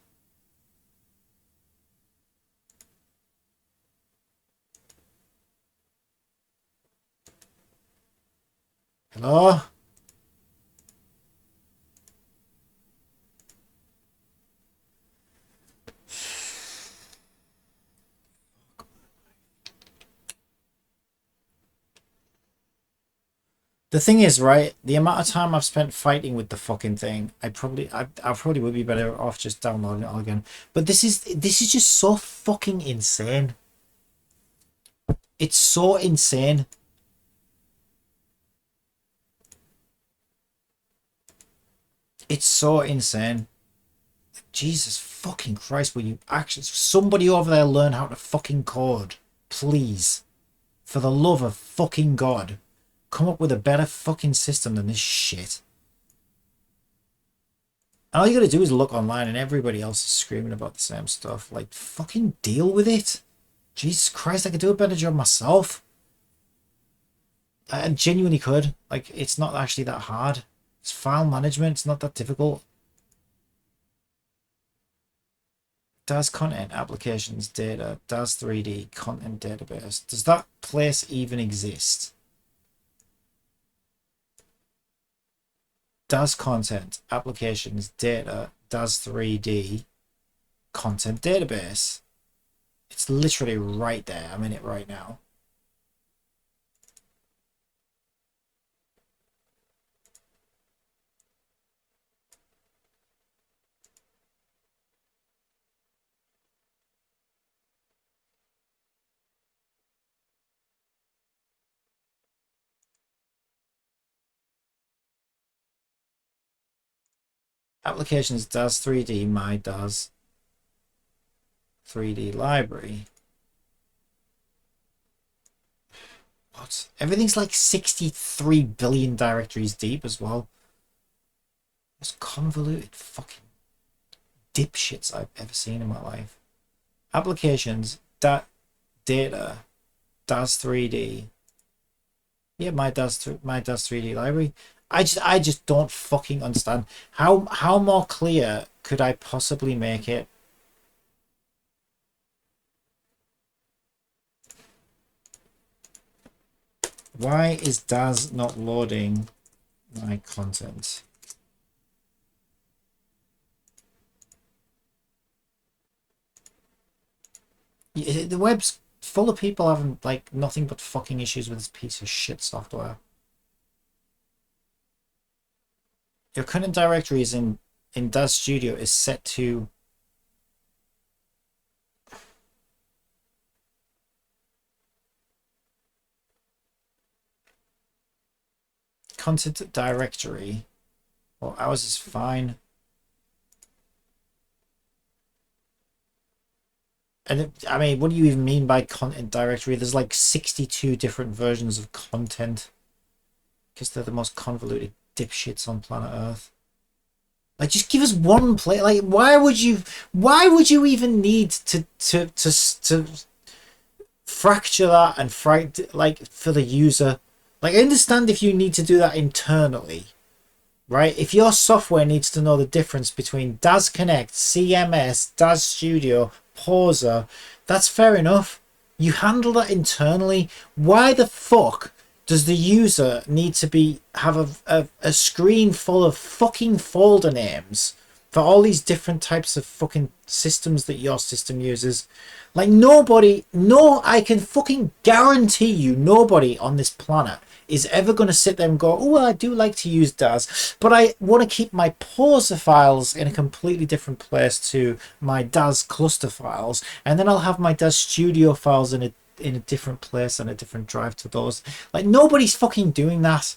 [SPEAKER 1] Hello? The thing is, right, the amount of time I've spent fighting with the fucking thing, I probably would be better off just downloading it all again. But this is just so fucking insane. It's so insane. It's so insane. Jesus fucking Christ, will you actually somebody over there learn how to fucking code? Please. For the love of fucking God. Come up with a better fucking system than this shit. And all you gotta do is look online and everybody else is screaming about the same stuff. Like, fucking deal with it. Jesus Christ, I could do a better job myself. I genuinely could. Like, it's not actually that hard. It's file management, it's not that difficult. DAS content, applications, data, DAS 3D, content database. Does that place even exist? DAS content, applications, data, DAS 3D, content database. It's literally right there. I'm in it right now. Applications, DAS 3D, my DAS 3D library. What? Everything's like 63 billion directories deep as well. Most convoluted fucking dipshits I've ever seen in my life. Applications, data, DAS 3D. Yeah, my DAS 3D library. I just don't fucking understand. How more clear could I possibly make it? Why is DAS not loading my content? The web's full of people having like nothing but fucking issues with this piece of shit software. Your current directory is in DAS Studio is set to content directory. Well, ours is fine. And I mean, what do you even mean by content directory? There's like 62 different versions of content. because they're the most convoluted dipshits on planet Earth. Like, just give us one play. Like, why would you? Why would you even need to fracture that and like for the user? Like, I understand if you need to do that internally, right? If your software needs to know the difference between DAS Connect, CMS, DAS Studio, Pauser, that's fair enough. You handle that internally. Why the fuck does the user need to have a screen full of fucking folder names for all these different types of fucking systems that your system uses? Like, nobody, no, I can fucking guarantee you nobody on this planet is ever going to sit there and go, oh, well, I do like to use DAS, but I want to keep my Pauser files in a completely different place to my DAS cluster files, and then I'll have my DAS Studio files in a different place and a different drive to those. Like, nobody's fucking doing that.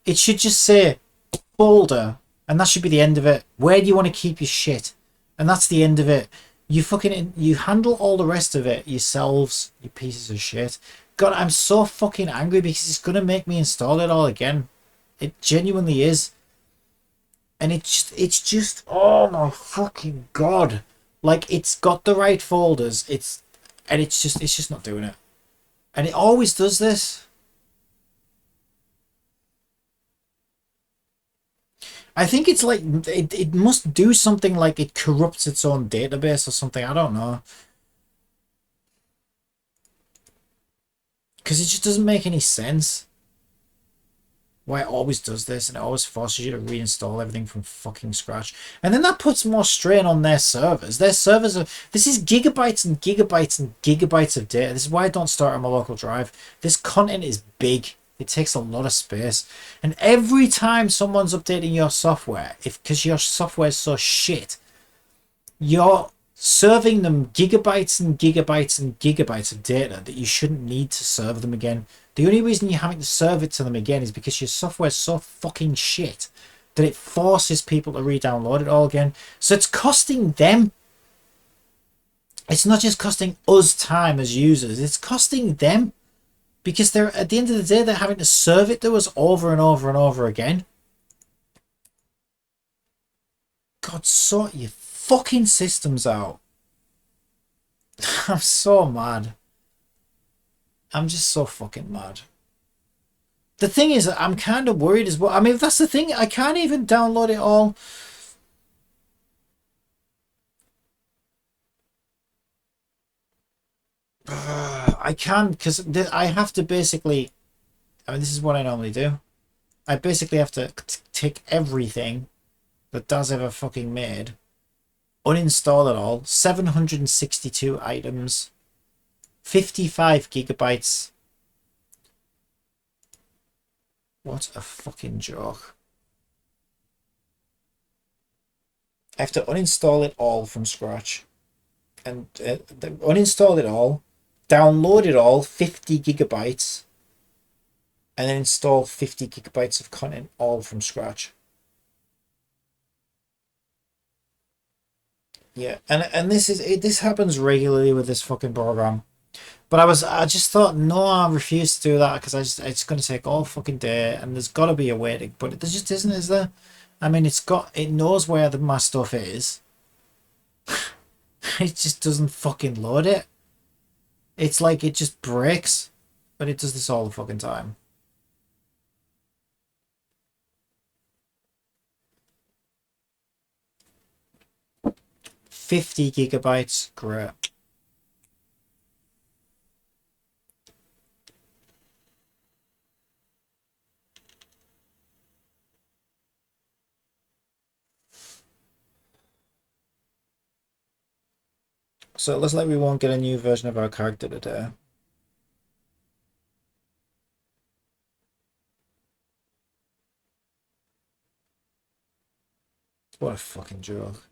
[SPEAKER 1] It should just say folder, and that should be the end of it. Where do you want to keep your shit? And that's the end of it. You handle all the rest of it yourselves, you pieces of shit. God, I'm so fucking angry because it's gonna make me install it all again. It genuinely is. And it's just oh my fucking god. Like, it's got the right folders, it's just not doing it. And it always does this. I think it's like it must do something, like it corrupts its own database or something. I don't know. Because it just doesn't make any sense why it always does this, and it always forces you to reinstall everything from fucking scratch. And then that puts more strain on their servers. Their servers are... This is gigabytes and gigabytes and gigabytes of data. This is why I don't start on my local drive. This content is big. It takes a lot of space. And every time someone's updating your software, because your software is so shit, you're serving them gigabytes and gigabytes and gigabytes of data that you shouldn't need to serve them again. The only reason you're having to serve it to them again is because your software is so fucking shit that it forces people to re-download it all again. So it's costing them. It's not just costing us time as users, it's costing them, because they're, at the end of the day, they're having to serve it to us over and over and over again. God, sort your fucking systems out. I'm so mad. I'm just so fucking mad. The thing is, I'm kind of worried as well. I mean, that's the thing. I can't even download it all. I can, because I have to basically... I mean, this is what I normally do. I basically have to take everything that DAS ever fucking made, uninstall it all, 762 items, 55 gigabytes. What a fucking joke. I have to uninstall it all from scratch. And uninstall it all, download it all, 50 gigabytes, and then install 50 gigabytes of content all from scratch. Yeah, and this happens regularly with this fucking program. But I just thought, no, I refuse to do that, because it's going to take all fucking day, and there's got to be a way to, but there just isn't, is there? I mean, it knows where my stuff is. It just doesn't fucking load it. It's like it just breaks, but it does this all the fucking time. $50 gigabytes, great. So it looks like we won't get a new version of our character today. What a fucking joke.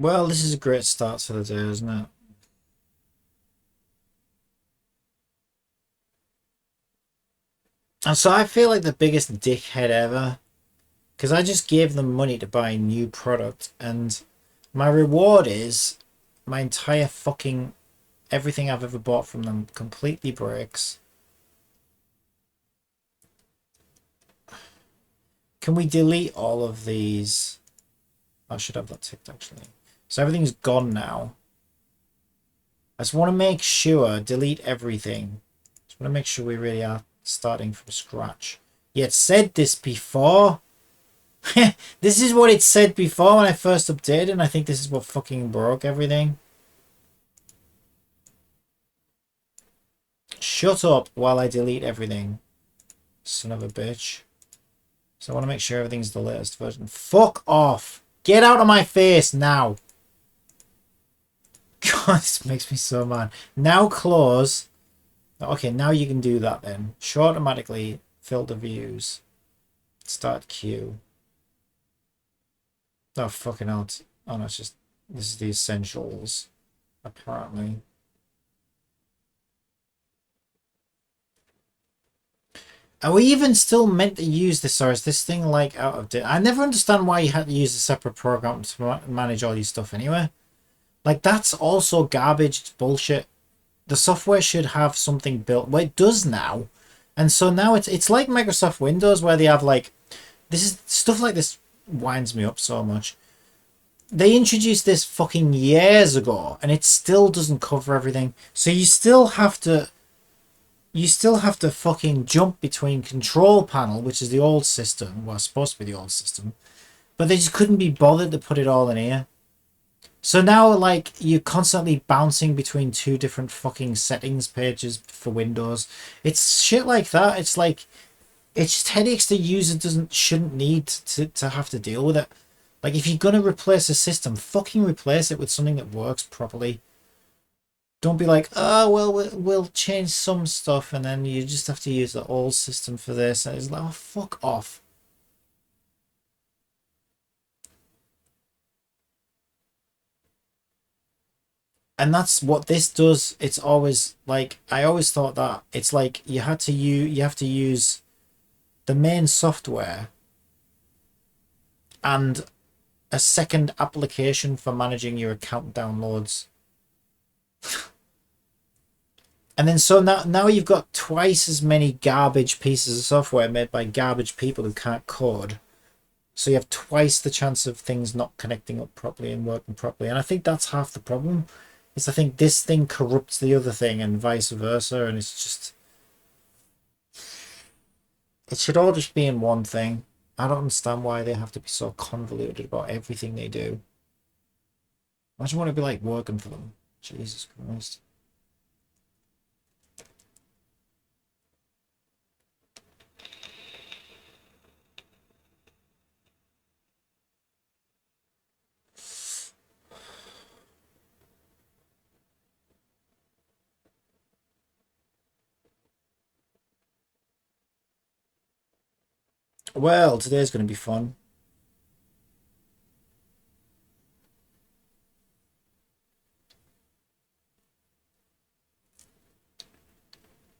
[SPEAKER 1] Well, this is a great start to the day, isn't it? And so I feel like the biggest dickhead ever because I just gave them money to buy a new product, and my reward is my entire fucking everything I've ever bought from them completely breaks. Can we delete all of these? I should have that ticked actually. So everything's gone now. I just want to make sure, delete everything. Just want to make sure we really are starting from scratch. Yeah, it said this before. This is what it said before when I first updated, and I think this is what fucking broke everything. Shut up while I delete everything. Son of a bitch. So I want to make sure everything's the latest version. Fuck off! Get out of my face now! God, this makes me so mad. Now close. Okay, now you can do that then. Show automatically. Filter views. Start queue. Oh, fucking hell. Oh, no, it's just... This is the essentials. Apparently. Are we even still meant to use this, or is this thing like out of date? I never understand why you had to use a separate program to manage all your stuff anyway. Like, that's also garbage. It's bullshit. The software should have something built. Well, it does now. And so now it's like Microsoft Windows where they have like... This is stuff like this winds me up so much. They introduced this fucking years ago, and it still doesn't cover everything. So you still have to fucking jump between control panel, which is the old system, well, supposed to be the old system, but they just couldn't be bothered to put it all in here. So now, like, you're constantly bouncing between two different fucking settings pages for Windows. It's shit like that. It's like, it's just headaches the user shouldn't need to have to deal with it. Like, if you're gonna replace a system, fucking replace it with something that works properly. Don't be like, oh, well, we'll change some stuff and then you just have to use the old system for this. And it's like, oh, fuck off. And that's what this does. It's always like, I always thought that it's like you have to use the main software and a second application for managing your account downloads. And then so now you've got twice as many garbage pieces of software made by garbage people who can't code. So you have twice the chance of things not connecting up properly and working properly. And I think that's half the problem. Is I think this thing corrupts the other thing and vice versa. And it's just... It should all just be in one thing. I don't understand why they have to be so convoluted about everything they do. I just want to be like working for them. Jesus Christ. Well, today's going to be fun.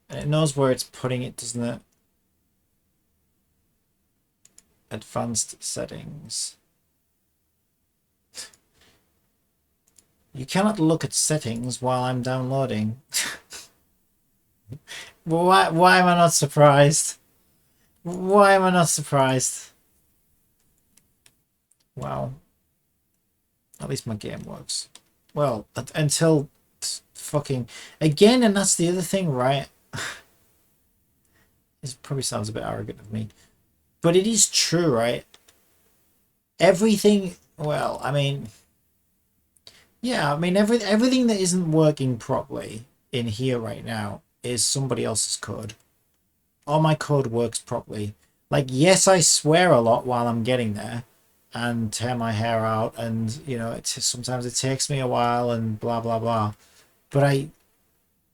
[SPEAKER 1] And it knows where it's putting it, doesn't it? Advanced settings. You cannot look at settings while I'm downloading. Why am I not surprised? Why am I not surprised? Wow. At least my game works. Well, until fucking... Again, and that's the other thing, right? This probably sounds a bit arrogant of me. But it is true, right? Everything... Well, I mean... Yeah, I mean, everything that isn't working properly in here right now is somebody else's code. All my code works properly. Like, yes, I swear a lot while I'm getting there and tear my hair out, and, you know, sometimes it takes me a while and blah, blah, blah. But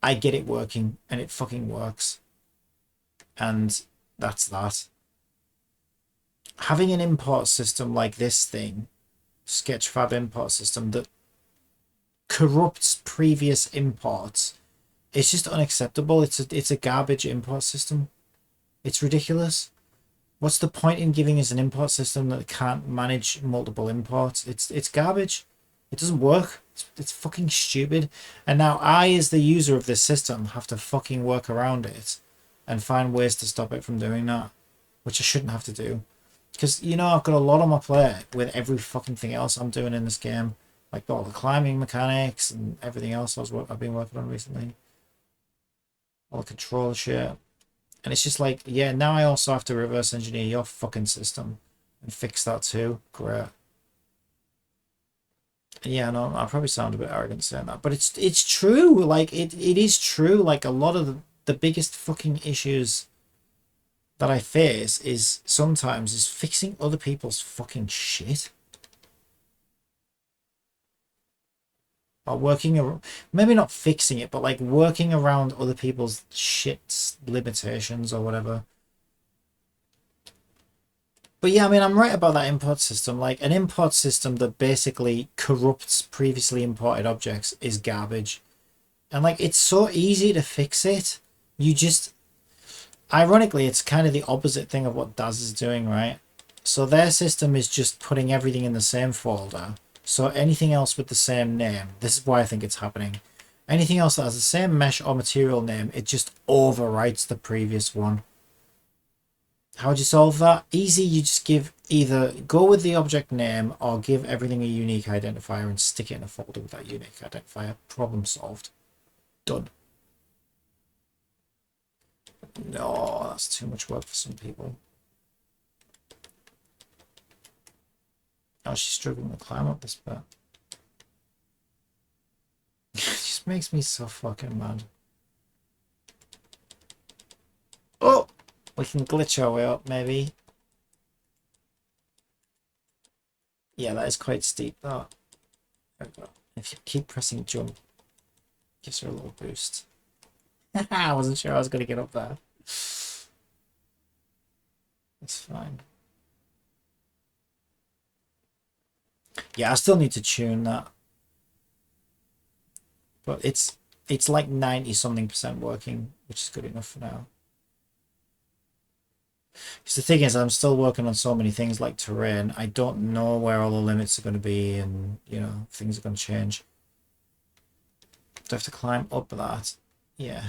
[SPEAKER 1] I get it working, and it fucking works. And that's that. Having an import system like this thing Sketchfab import system that corrupts previous imports. It's just unacceptable. It's a garbage import system. It's ridiculous. What's the point in giving us an import system that can't manage multiple imports? It's garbage. It doesn't work. It's fucking stupid. And now I, as the user of this system, have to fucking work around it and find ways to stop it from doing that, which I shouldn't have to do. Because, you know, I've got a lot on my plate with every fucking thing else I'm doing in this game. Like all the climbing mechanics and everything else I've been working on recently. All the control shit. And it's just like, yeah, now I also have to reverse engineer your fucking system and fix that too. Great. Yeah, no, I probably sound a bit arrogant saying that, but it's true. Like it is true. Like a lot of the biggest fucking issues that I face is sometimes is fixing other people's fucking shit. Or working, maybe not fixing it, but like working around other people's shit's limitations or whatever. But yeah, I mean, I'm right about that import system. Like an import system that basically corrupts previously imported objects is garbage. And like, it's so easy to fix it. You just, ironically, it's kind of the opposite thing of what Daz is doing, right? So their system is just putting everything in the same folder. So anything else with the same name, this is why I think it's happening. Anything else that has the same mesh or material name, it just overwrites the previous one. How would you solve that? Easy, you just give either go with the object name or give everything a unique identifier and stick it in a folder with that unique identifier. Problem solved. Done. No, that's too much work for some people. Oh, she's struggling to climb up this bit. It just makes me so fucking mad. Oh! We can glitch our way up, maybe. Yeah, that is quite steep, though. There we go. If you keep pressing jump, gives her a little boost. I wasn't sure I was going to get up there. It's fine. Yeah, I still need to tune that. But it's like 90-something% working, which is good enough for now. Because the thing is, I'm still working on so many things like terrain. I don't know where all the limits are going to be and, you know, things are going to change. Do I have to climb up that? Yeah.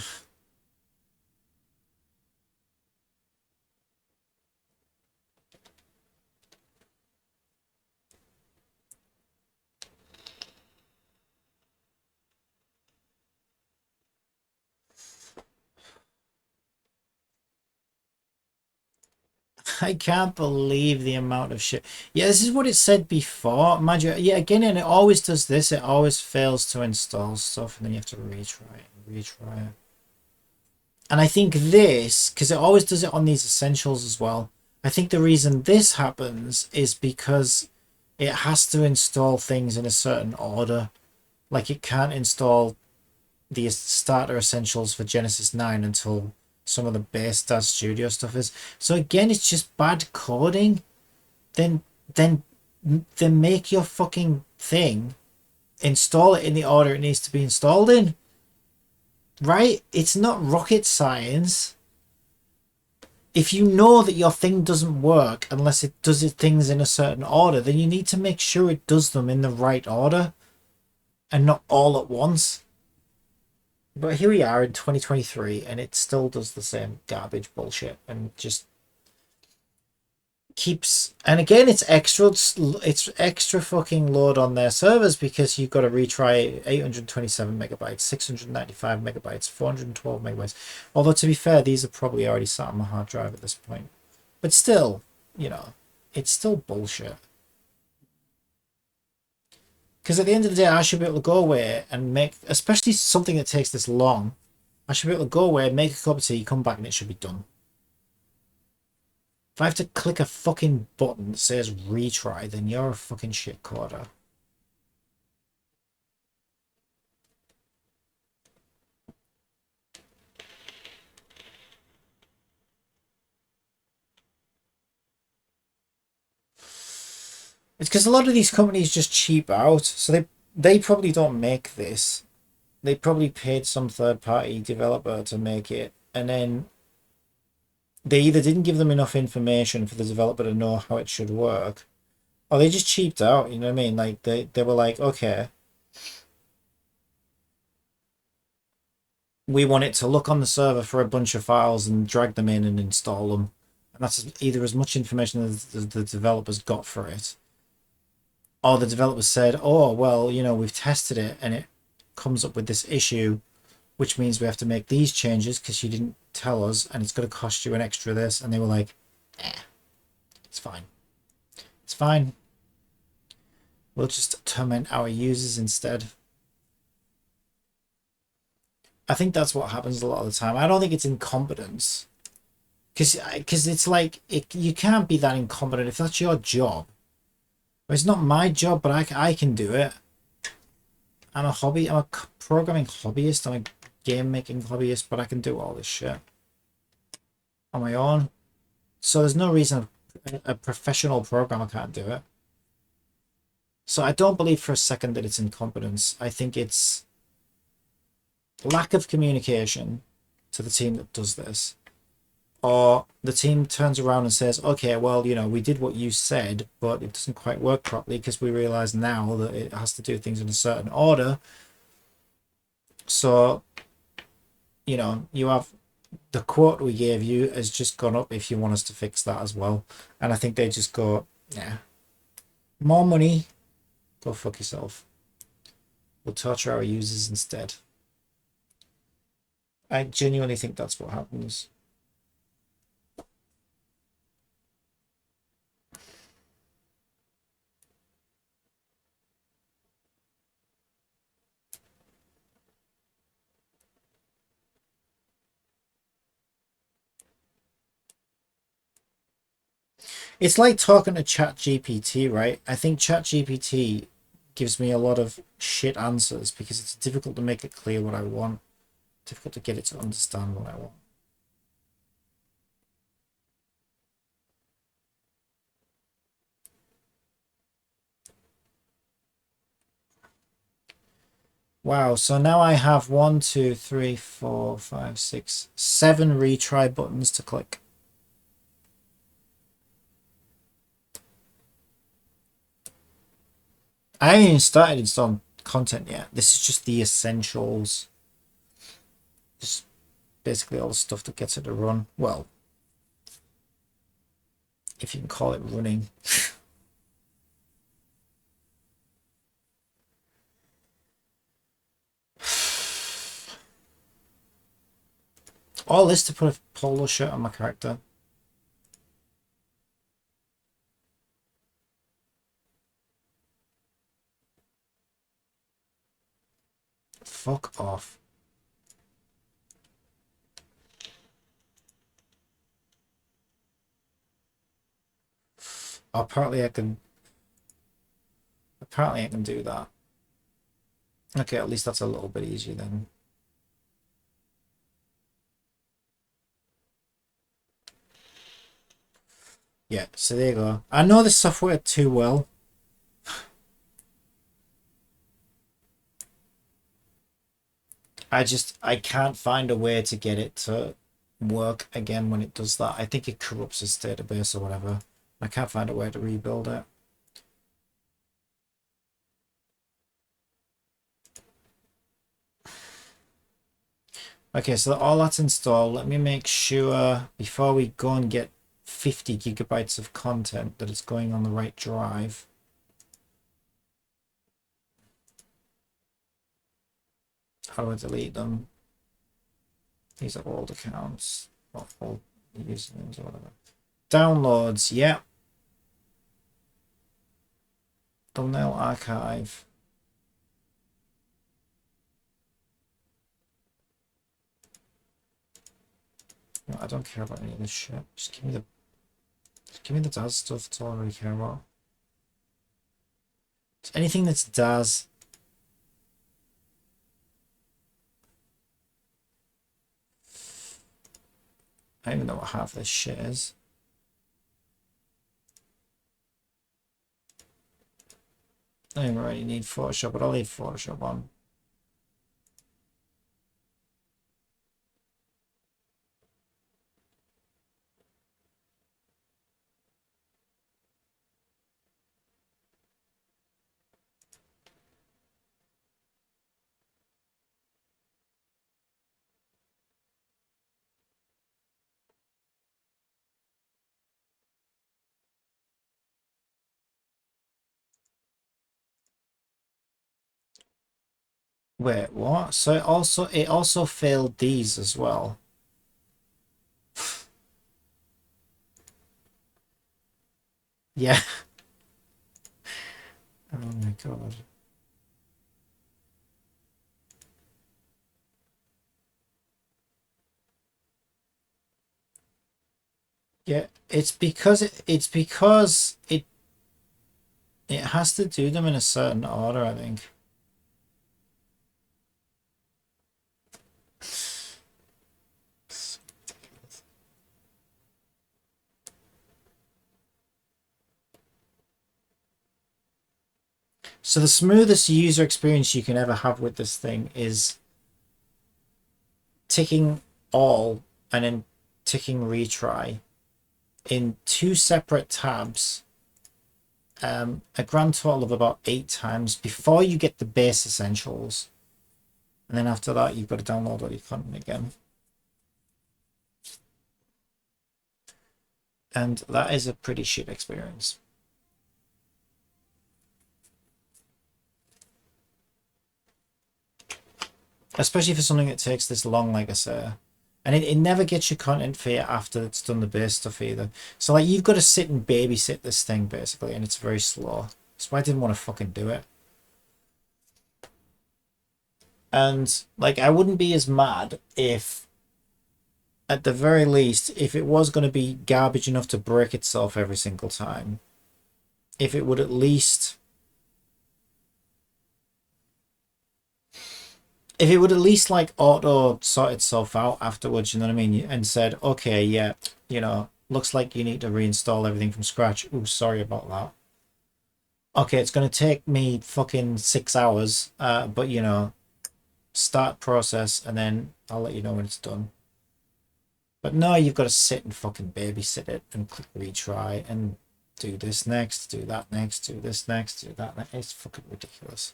[SPEAKER 1] I can't believe the amount of shit. Yeah, this is what it said before. Imagine, yeah, again, and it always does this. It always fails to install stuff, and then you have to retry it and retry it. And I think this, because it always does it on these essentials as well. I think the reason this happens is because it has to install things in a certain order. Like it can't install the starter essentials for Genesis 9 until some of the base Daz Studio stuff is. So again, it's just bad coding. Then make your fucking thing, install it in the order it needs to be installed in. Right? It's not rocket science. If you know that your thing doesn't work unless it does it things in a certain order, then you need to make sure it does them in the right order and not all at once. But here we are in 2023 and it still does the same garbage bullshit and just keeps, and again it's extra fucking load on their servers because you've got to retry 827 megabytes, 695 megabytes, 412 megabytes. Although to be fair, these are probably already sat on my hard drive at this point. But still, you know, it's still bullshit. Because at the end of the day, I should be able to go away and make, especially something that takes this long, I should be able to go away, make a cup of tea, come back, and it should be done. If I have to click a fucking button that says retry, then you're a fucking shit coder. It's because a lot of these companies just cheap out, so they probably don't make this. They probably paid some third party developer to make it, and then they either didn't give them enough information for the developer to know how it should work, or they just cheaped out. You know what I mean? Like they were like, okay, we want it to look on the server for a bunch of files and drag them in and install them, and that's either as much information as the developers got for it, or the developers said, oh well, you know, we've tested it and it comes up with this issue, which means we have to make these changes because you didn't tell us, and it's going to cost you an extra this. And they were like, eh, it's fine. It's fine. We'll just torment our users instead. I think that's what happens a lot of the time. I don't think it's incompetence. Because it's like, you can't be that incompetent if that's your job. It's not my job, but I can do it. I'm a programming hobbyist. I'm a game making hobbyist, but I can do all this shit on my own. So there's no reason a professional programmer can't do it. So I don't believe for a second that it's incompetence. I think it's lack of communication to the team that does this. Or the team turns around and says, okay, well, you know, we did what you said, but it doesn't quite work properly because we realize now that it has to do things in a certain order. So, you know, you have the quote we gave you has just gone up if you want us to fix that as well. And I think they just go, yeah, more money, go fuck yourself. We'll torture our users instead. I genuinely think that's what happens. It's like talking to ChatGPT, right? I think ChatGPT gives me a lot of shit answers because it's difficult to make it clear what I want, difficult to get it to understand what I want. Wow, so now I have 1, 2, 3, 4, 5, 6, 7 retry buttons to click. I haven't even started installing content yet. This is just the essentials. Just basically all the stuff that gets it to run. Well, if you can call it running. All this to put a polo shirt on my character. Fuck off. Apparently I can do that. Okay, at least that's a little bit easier then. Yeah, so there you go. I know this software too well. I can't find a way to get it to work again when it does that. I think it corrupts its database or whatever. I can't find a way to rebuild it. Okay, so all that's installed. Let me make sure before we go and get 50 gigabytes of content that it's going on the right drive. How do I delete them? These are old accounts, not old usernames or whatever. Downloads, yeah. Thumbnail archive. No, I don't care about any of this shit. Just give me the DAS stuff. That's all I really care about. Anything that's DAS. I don't even know what half this shit is. I don't really need Photoshop, but I'll leave Photoshop on. Wait, what? So it also failed these as well. Yeah. Oh my god. Yeah, it's because it has to do them in a certain order, I think. So the smoothest user experience you can ever have with this thing is ticking all and then ticking retry in two separate tabs, a grand total of about 8 times before you get the base essentials. And then after that, you've got to download all your content again. And that is a pretty shit experience. Especially for something that takes this long, like I say. And it never gets your content for you after it's done the base stuff either. So like you've got to sit and babysit this thing basically, and it's very slow. That's why I didn't want to fucking do it. And like I wouldn't be as mad if at the very least, if it was going to be garbage enough to break itself every single time, if it would at least like auto sort itself out afterwards, you know what I mean? And said, okay, yeah, looks like you need to reinstall everything from scratch. Ooh, sorry about that. Okay, it's going to take me fucking 6 hours, but start process and then I'll let you know when it's done. But no, you've got to sit and fucking babysit it and click retry and do this next, do that next, do this next, do that next. It's fucking ridiculous.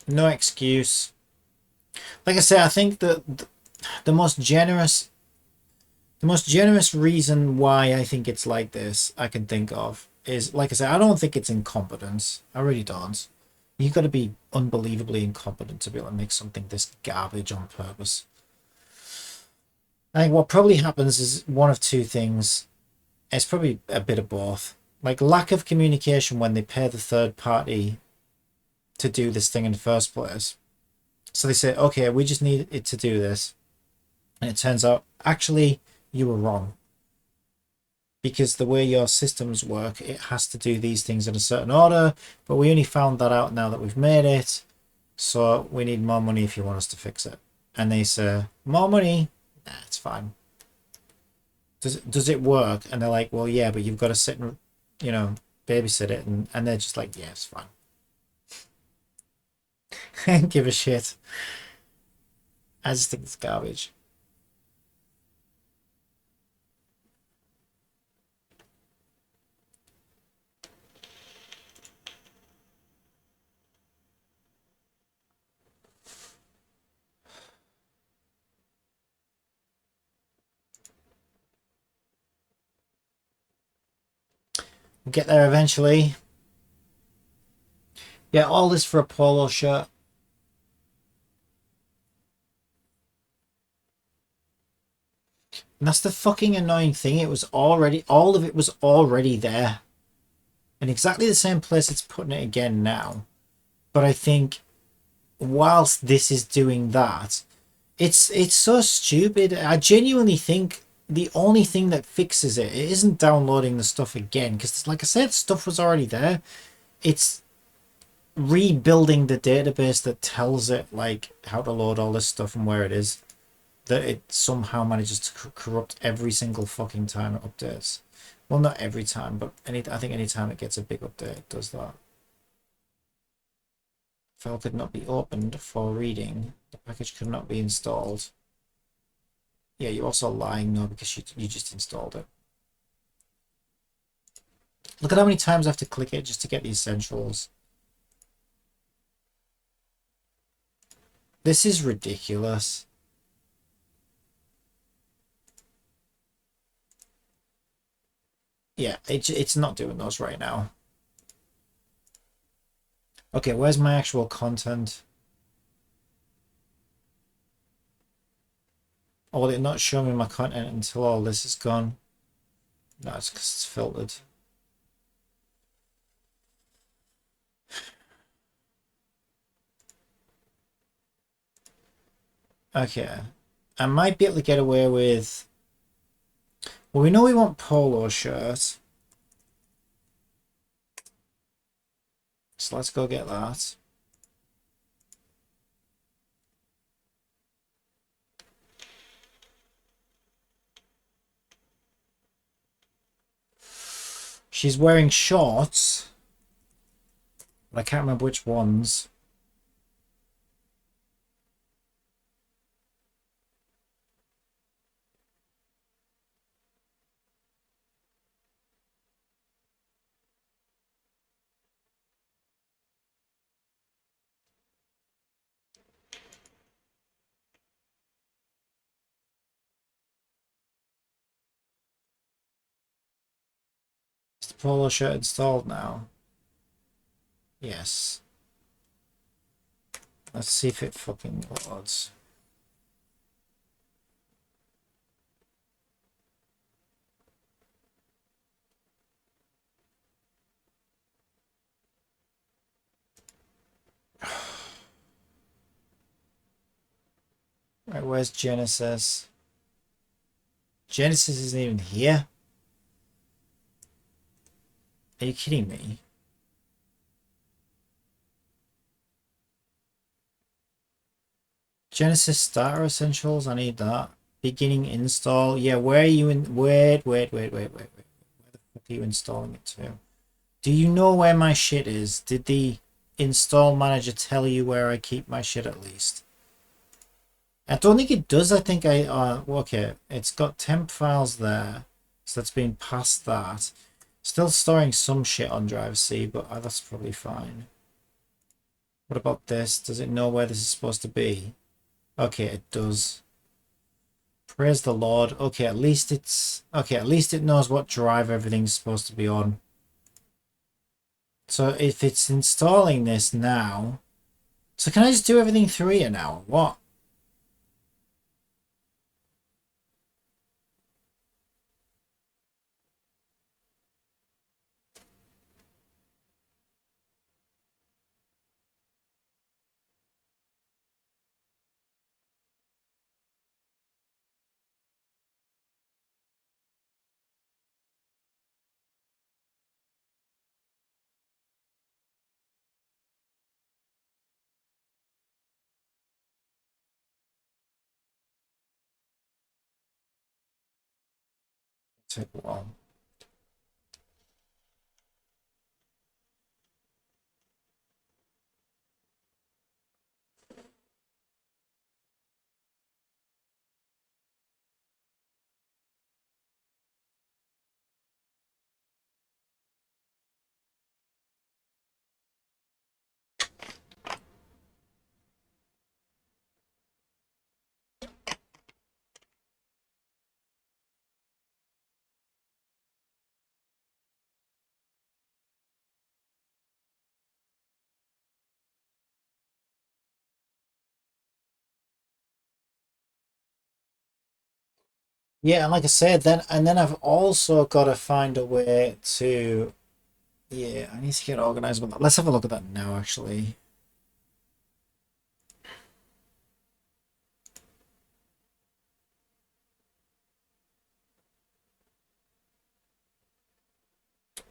[SPEAKER 1] No excuse. Like I say, I think that the most generous reason why I think it's like this I can think of is, like I said, I don't think it's incompetence. I really don't. You've got to be unbelievably incompetent to be able to make something this garbage on purpose. I think what probably happens is one of two things. It's probably a bit of both. Like lack of communication when they pay the third party to do this thing in the first place. So they say, okay, we just need it to do this. And it turns out, actually, you were wrong. Because the way your systems work, it has to do these things in a certain order, but we only found that out now that we've made it, so we need more money if you want us to fix it. And they say, more money? Nah, it's fine. Does it work? And they're like, well, yeah, but you've got to sit and, babysit it. And they're just like, yeah, it's fine. I don't give a shit. I just think it's garbage. We'll get there eventually. Yeah, all this for a polo shirt. And that's the fucking annoying thing. All of it was already there. In exactly the same place it's putting it again now. But I think whilst this is doing that, it's so stupid. I genuinely think the only thing that fixes it isn't downloading the stuff again, because like I said, stuff was already there. It's rebuilding the database that tells it like how to load all this stuff and where it is. that it somehow manages to corrupt every single fucking time it updates. Well, not every time, but I think any time it gets a big update, it does that. File could not be opened for reading. The package could not be installed. Yeah, you're also lying now because you just installed it. Look at how many times I have to click it just to get the essentials. This is ridiculous. Yeah, it's not doing those right now. Okay, where's my actual content? Oh, will it not show me my content until all this is gone? No, it's because it's filtered. Okay. I might be able to get away with... Well, we know we want polo shirt. So let's go get that. She's wearing shorts. But I can't remember which ones. Is the polo shirt installed now? Yes. Let's see if it fucking loads. Right, where's Genesis? Genesis isn't even here. Are you kidding me? Genesis starter essentials, I need that. Beginning install. Yeah, where are you in? Wait. Where the fuck are you installing it to? Do you know where my shit is? Did the install manager tell you where I keep my shit at least? I don't think it does. I think okay, it's got temp files there. So that's been past that. Still storing some shit on drive C, but that's probably fine. What about this? Does it know where this is supposed to be? Okay, it does. Praise the Lord. Okay, at least it knows what drive everything's supposed to be on. So if it's installing this now, so can I just do everything through here now? What? Take a while. Yeah, and like I said, then I've also got to find a way to. Yeah, I need to get organized with that. Let's have a look at that now, actually.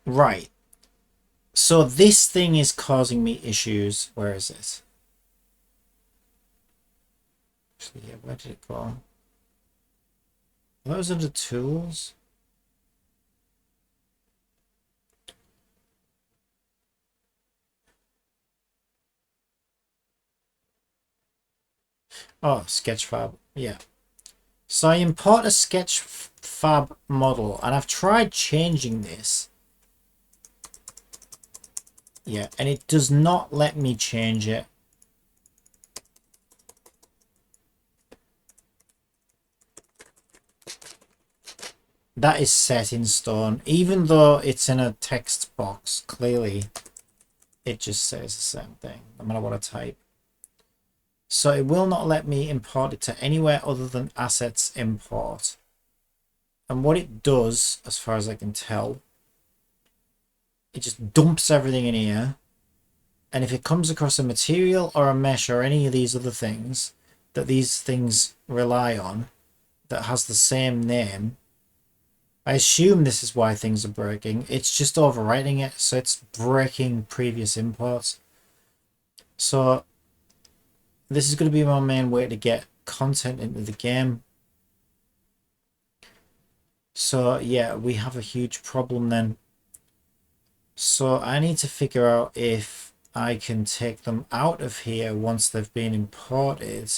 [SPEAKER 1] Right. So this thing is causing me issues. Where is it? Actually, yeah, where did it go? Are those under tools? Oh, Sketchfab. Yeah. So I import a Sketchfab model, and I've tried changing this. Yeah, and it does not let me change it. That is set in stone. Even though it's in a text box, clearly it just says the same thing, no matter what I type. So it will not let me import it to anywhere other than assets import. And what it does, as far as I can tell, it just dumps everything in here. And if it comes across a material or a mesh or any of these other things that these things rely on that has the same name, I assume this is why things are breaking. It's just overwriting it, so it's breaking previous imports. So this is going to be my main way to get content into the game. So yeah, we have a huge problem then. So I need to figure out if I can take them out of here once they've been imported.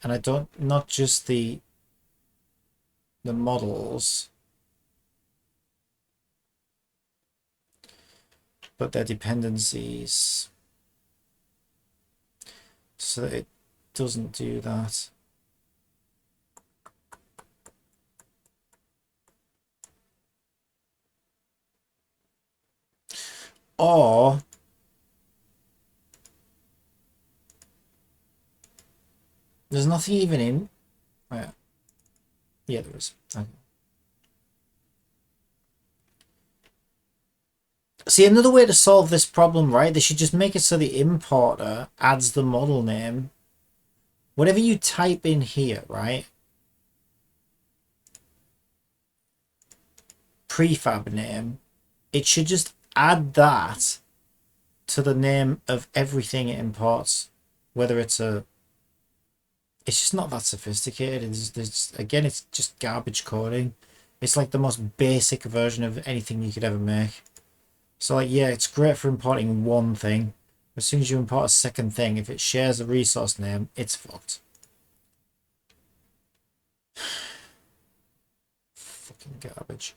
[SPEAKER 1] And I don't, not just the models, but their dependencies. So that it doesn't do that. Or there's nothing even in. Yeah, yeah, there is. Okay. See, another way to solve this problem, right? They should just make it so the importer adds the model name. Whatever you type in here, right? Prefab name, it should just add that to the name of everything it imports, whether it's a. It's just not that sophisticated. Again, it's just garbage coding. It's like the most basic version of anything you could ever make. So like, yeah, it's great for importing one thing. As soon as you import a second thing, if it shares a resource name, it's fucked. Fucking garbage.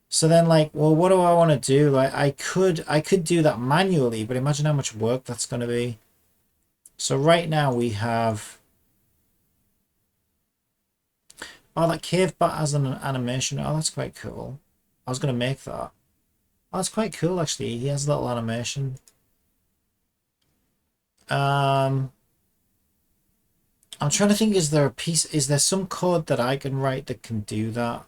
[SPEAKER 1] So then like, well, what do I want to do? Like I could do that manually, but imagine how much work that's going to be. So right now we have, oh, that cave bat has an animation. Oh, that's quite cool. I was going to make that. Oh, that's quite cool actually. He has a little animation. I'm trying to think, is there some code that I can write that can do that?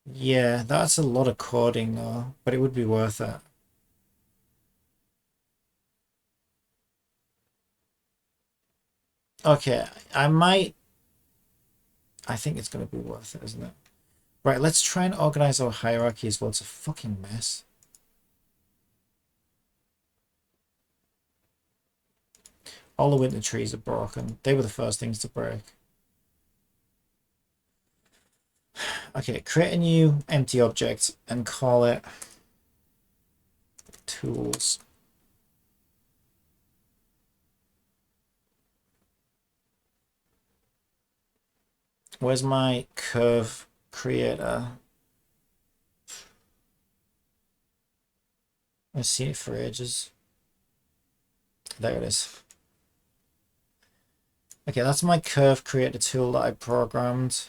[SPEAKER 1] Yeah, that's a lot of coding though, but it would be worth it. Okay, I think it's going to be worth it, isn't it? Right, let's try and organize our hierarchy as well. It's a fucking mess. All the winter trees are broken. They were the first things to break. Okay, create a new empty object and call it tools. Where's my curve creator? I've seen it for ages. There it is. Okay, that's my curve creator tool that I programmed.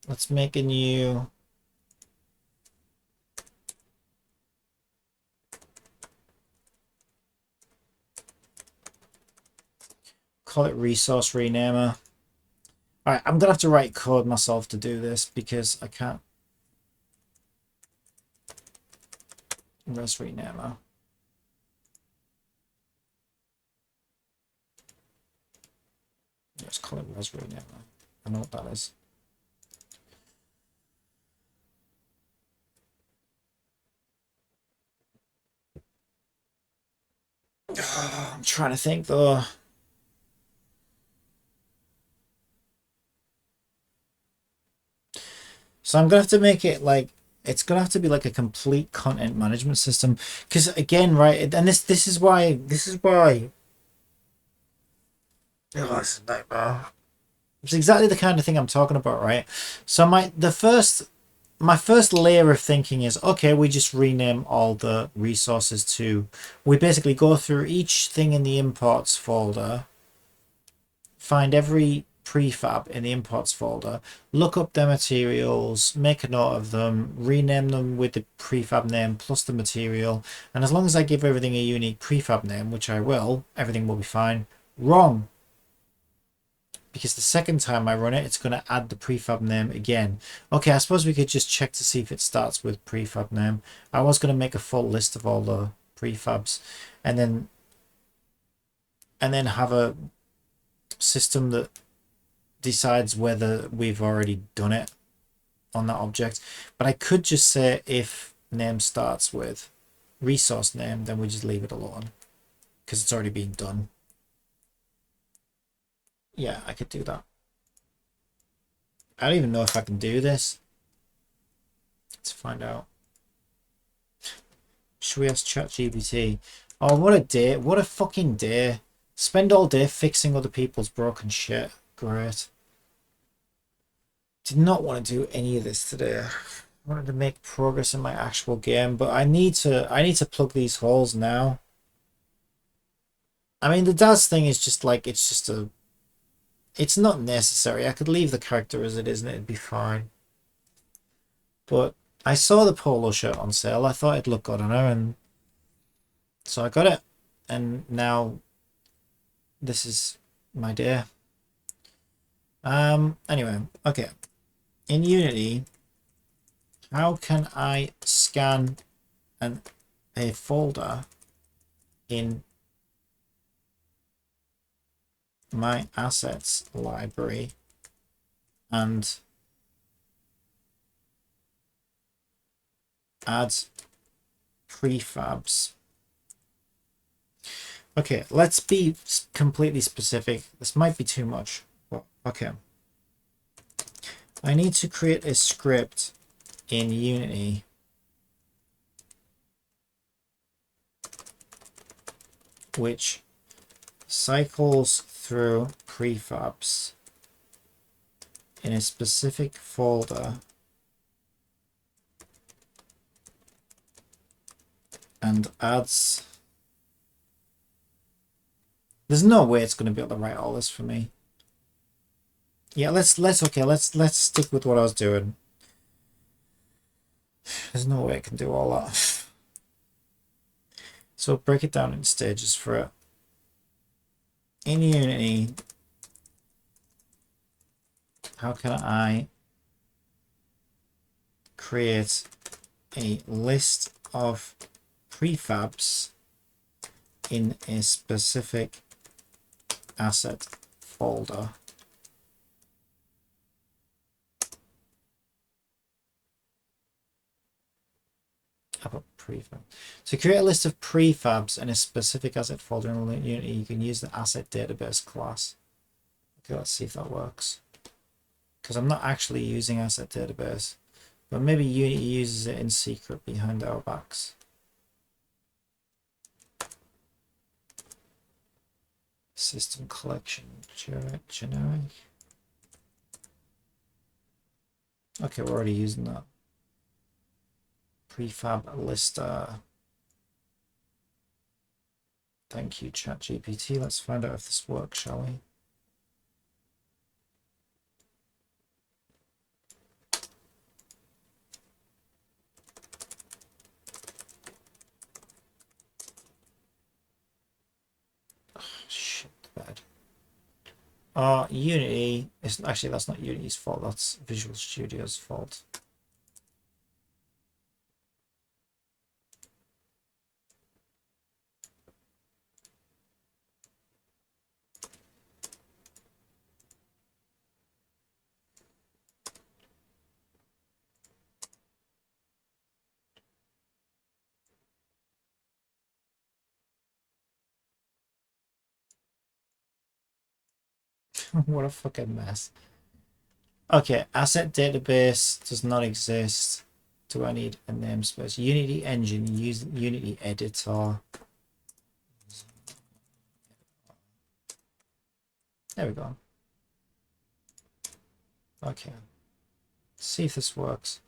[SPEAKER 1] Let's make a new. Call it resource renamer. Alright, I'm gonna have to write code myself to do this because I can't. Res renamer. Let's call it res renamer. I know what that is. I'm trying to think though. So I'm gonna have to make it like it's gonna have to be like a complete content management system. Because again, right, and this is why oh, it's a nightmare. It's exactly the kind of thing I'm talking about, right? So my first layer of thinking is okay, we just rename all the resources to we basically go through each thing in the imports folder, find every prefab in the imports folder, look up their materials, make a note of them, rename them with the prefab name plus the material, and as long as I give everything a unique prefab name, which I will, everything will be fine. Wrong. Because the second time I run it, it's going to add the prefab name again. Okay, I suppose we could just check to see if it starts with prefab name. I was going to make a full list of all the prefabs and then have a system that decides whether we've already done it on that object. But I could just say if name starts with resource name, then we just leave it alone because it's already been done. Yeah, I could do that. I don't even know if I can do this. Let's find out. Should we ask ChatGPT? Oh, what a day. What a fucking day. Spend all day fixing other people's broken shit. Great. Did not want to do any of this today. I wanted to make progress in my actual game, but I need to plug these holes now. I mean, the DAS thing is just like, it's not necessary. I could leave the character as it is and it'd be fine. But I saw the polo shirt on sale. I thought it'd look good on her, and so I got it. And now this is my day. Anyway, okay. In Unity, how can I scan a folder in my assets library and add prefabs? Okay, let's be completely specific. This might be too much, but okay. I need to create a script in Unity which cycles through prefabs in a specific folder and adds. There's no way it's going to be able to write all this for me. Yeah, let's stick with what I was doing. There's no way I can do all that. So break it down in stages for it. In Unity, how can I create a list of prefabs in a specific asset folder? Prefab. To create a list of prefabs in a specific asset folder in Unity, you can use the asset database class. Okay, let's see if that works. Because I'm not actually using asset database, but maybe Unity uses it in secret behind our backs. System collection generic. Okay, we're already using that. Prefab lister. Thank you, ChatGPT. Let's find out if this works, shall we? Oh, shit, bad. Unity is actually, that's not Unity's fault. That's Visual Studio's fault. What a fucking mess. Okay, asset database does not exist. Do I need a namespace? Unity engine, use Unity editor. There we go. Okay. Let's see if this works.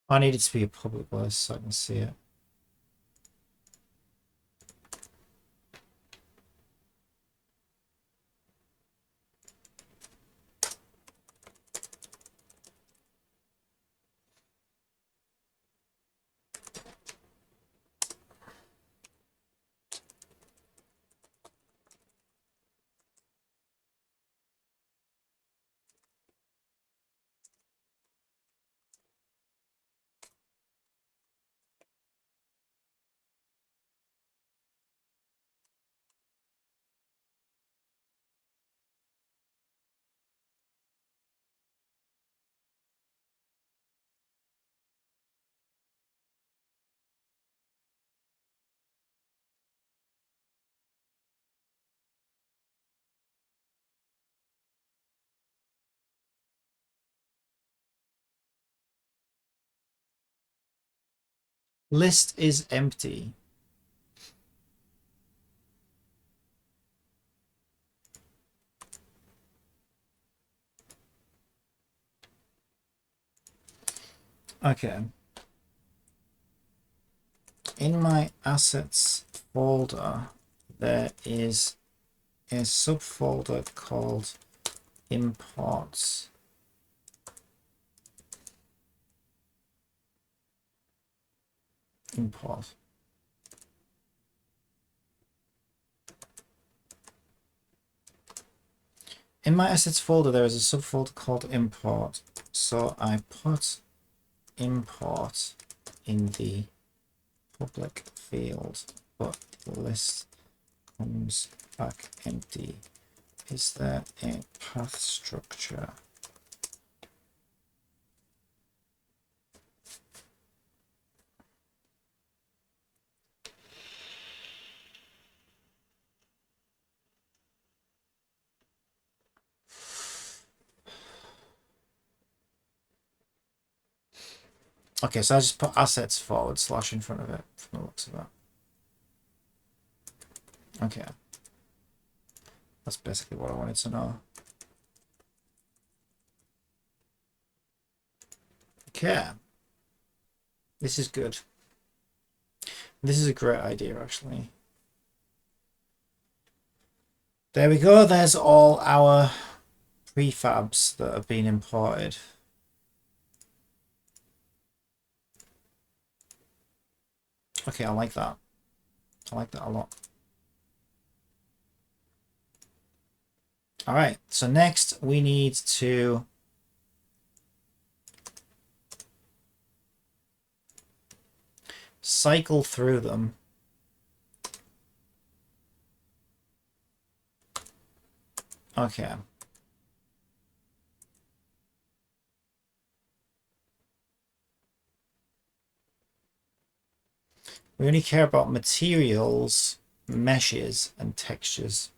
[SPEAKER 1] I need it to be a public list so I can see it. List is empty. Okay. In my assets folder, there is a subfolder called imports. Import. In my assets folder, there is a subfolder called import. So I put import in the public field, but the list comes back empty. Is there a path structure? Okay, so I just put assets forward slash in front of it from the looks of that. Okay. That's basically what I wanted to know. Okay. This is good. This is a great idea, actually. There we go. There's all our prefabs that have been imported. Okay, I like that. I like that a lot. All right, so next we need to cycle through them. Okay. We only care about materials, meshes, and textures.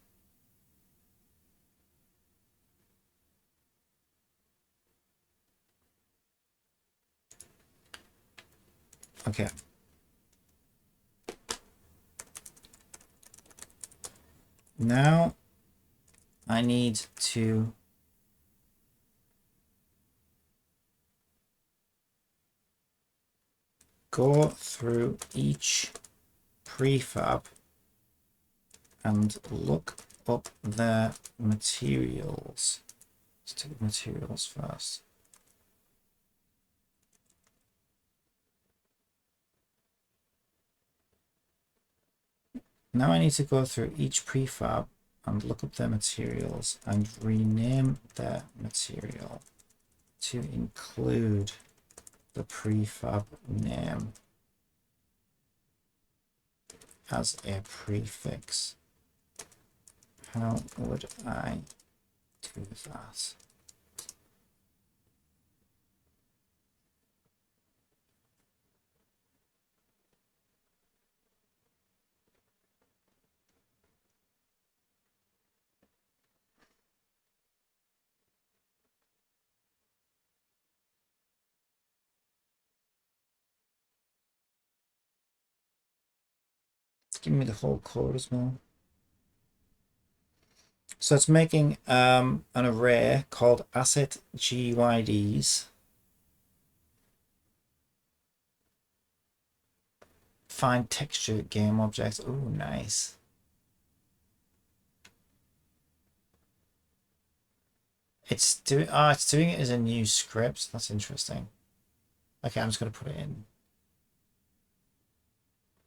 [SPEAKER 1] Okay. Now I need to go through each prefab and look up their materials. Let's take materials first. Now I need to go through each prefab and look up their materials and rename their material to include the prefab name as a prefix. How would I do that? Give me the whole code as well. So it's making an array called asset GUIDs. Find texture game objects. Oh, nice. It's doing it as a new script. That's interesting. Okay, I'm just gonna put it in.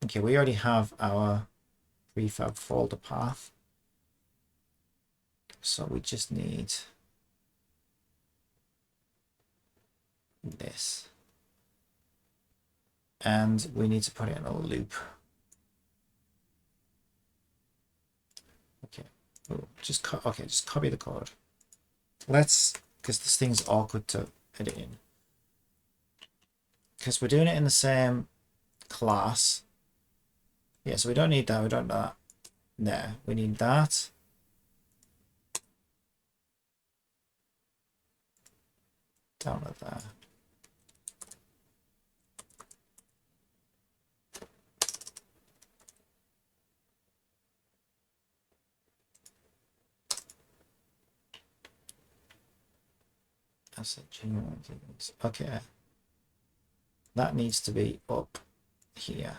[SPEAKER 1] Okay, we already have our prefab folder path. So we just need this. And we need to put it in a loop. Okay. Oh, just copy the code. Let's, because this thing's awkward to edit in. Because we're doing it in the same class. Yeah, so we don't need that. We don't need that. There. We need that. Down at there. That's a genuine thing. Okay. That needs to be up here.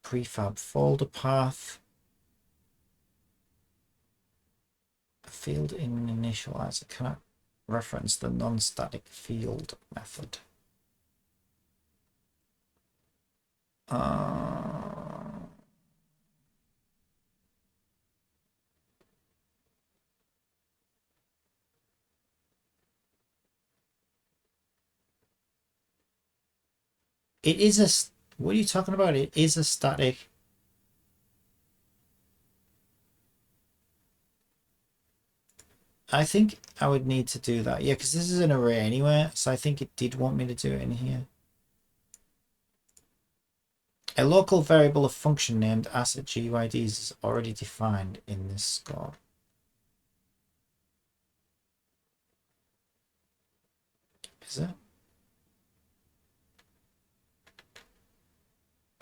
[SPEAKER 1] Prefab folder path. A field in initializer cannot reference the non-static field method. It is a. What are you talking about? It is a static. I think I would need to do that. Yeah, because this is an array anyway, so I think it did want me to do it in here. A local variable of function named asset GUIDs is already defined in this scope. Is it?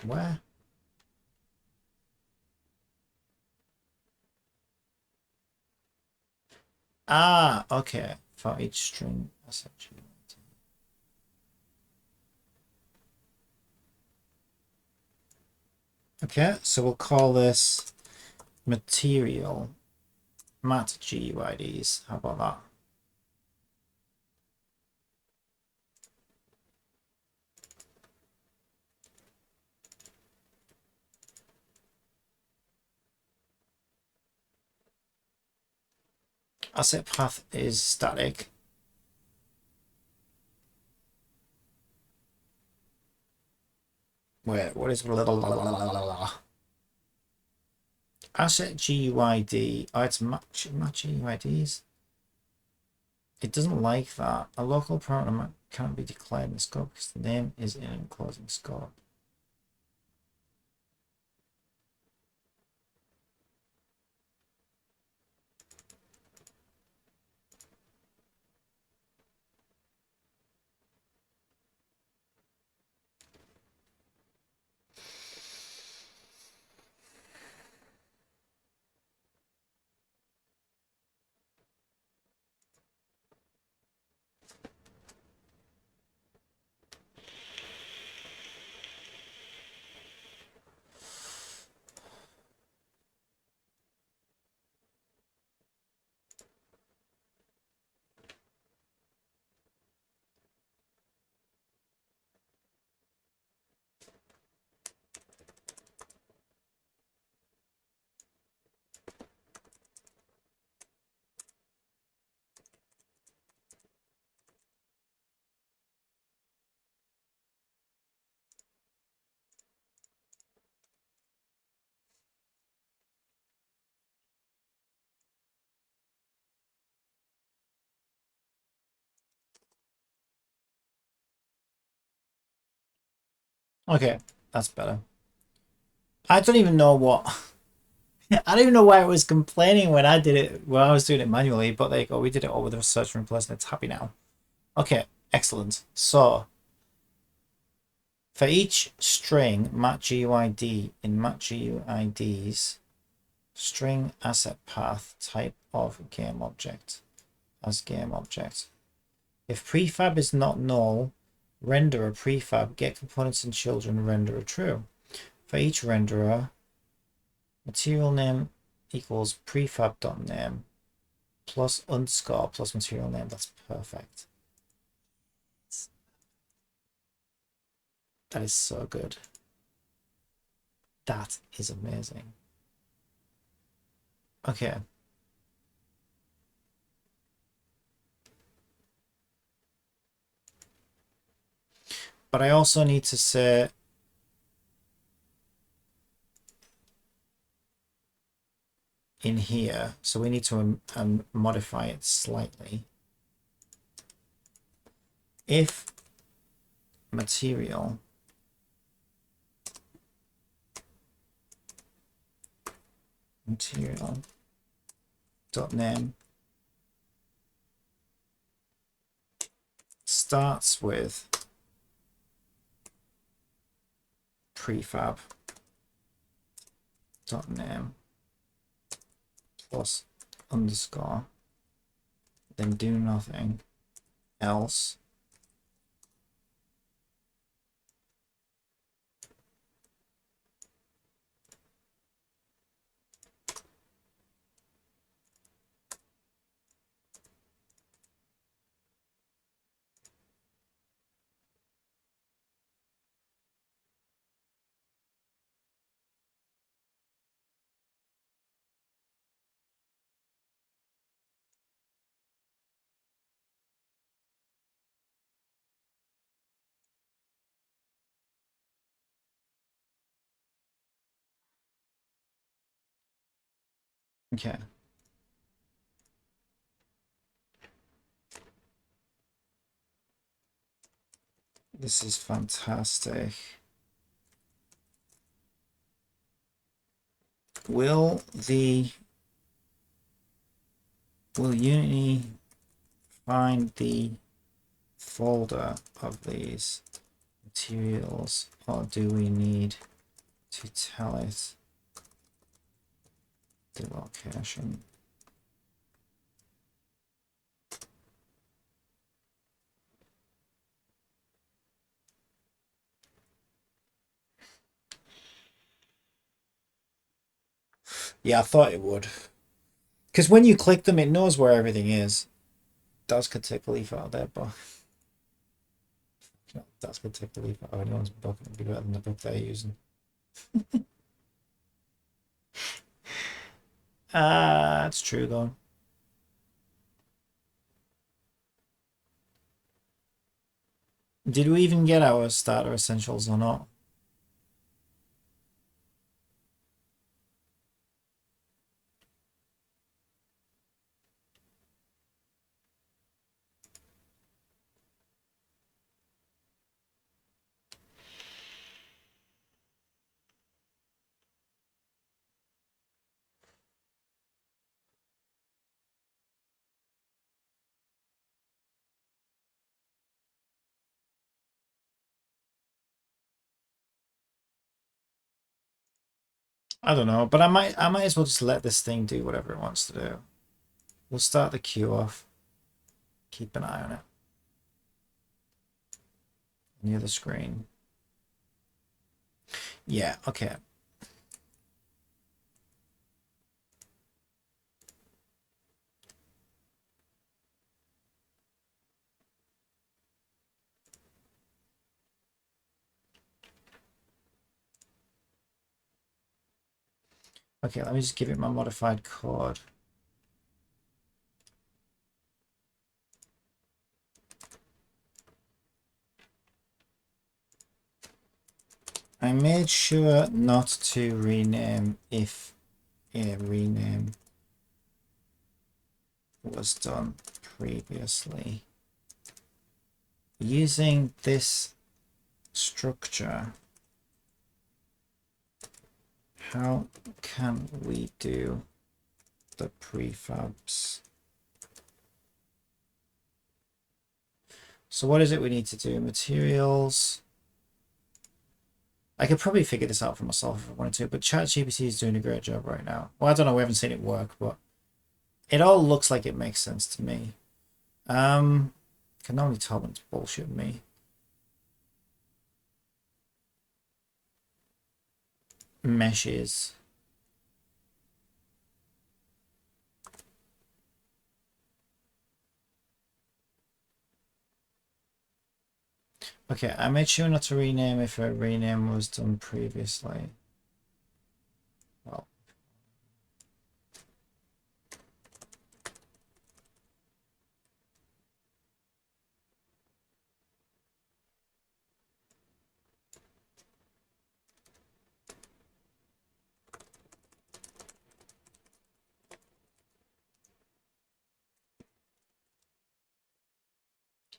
[SPEAKER 1] Where? Ah, okay. For each string asset GUID. Okay, so we'll call this material mat GUIDs. How about that? Asset path is static. Wait, what is asset GUID? Oh, it's match GUIDs. It doesn't like that. A local parameter cannot be declared in the scope because the name is in an enclosing scope. Okay, that's better. I don't even know what. I don't even know why I was complaining when I did it, when I was doing it manually, but there you go, we did it all with a search and replace and it's happy now. Okay, excellent. So, for each string, matGUID in matGUID's string asset path type of game object as game object. If prefab is not null, render a prefab, get components and children, render a true. For each renderer, material name equals prefab.name plus underscore plus material name. That's perfect. That is so good. That is amazing. Okay. But I also need to say in here, so we need to modify it slightly. If material dot name starts with prefab dot name plus underscore, then do nothing else. Okay. This is fantastic. Will Unity find the folder of these materials, or do we need to tell it the location? Yeah, I thought it would. Because when you click them, it knows where everything is. Das could take a leaf out of their book. No, Das could take a leaf out of anyone's book. It'd be better than the book they're using. That's true though. Did we even get our starter essentials or not? I don't know, but I might as well just let this thing do whatever it wants to do. We'll start the queue off. Keep an eye on it. Near the screen. Yeah, okay. Okay, let me just give it my modified code. I made sure not to rename if a rename was done previously. Using this structure, how can we do the prefabs? So what is it we need to do? Materials. I could probably figure this out for myself if I wanted to, but ChatGPT is doing a great job right now. Well, I don't know, we haven't seen it work, but it all looks like it makes sense to me. Can only tell when it's bullshit me. Meshes. Okay, I made sure not to rename if a rename was done previously. Well,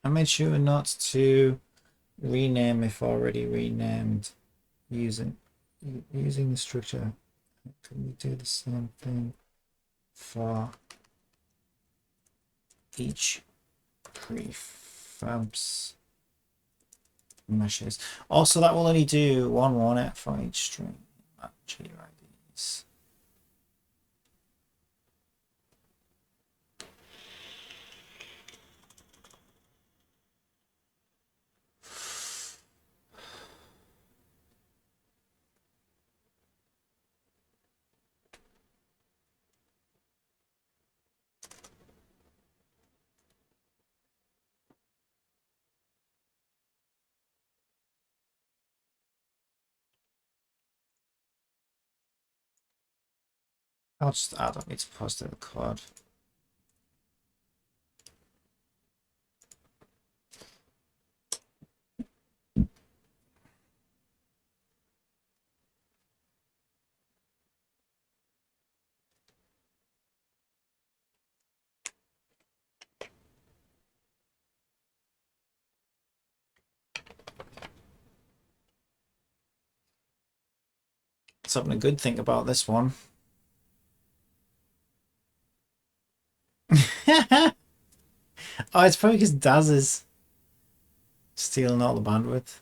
[SPEAKER 1] I made sure not to rename if already renamed using the structure. Can we do the same thing for each prefabs meshes? Also, that will only do one for each string. GUIDs. I'll just add up. It's post the code. Something good to think about this one. Oh, it's probably because Daz is stealing all the bandwidth.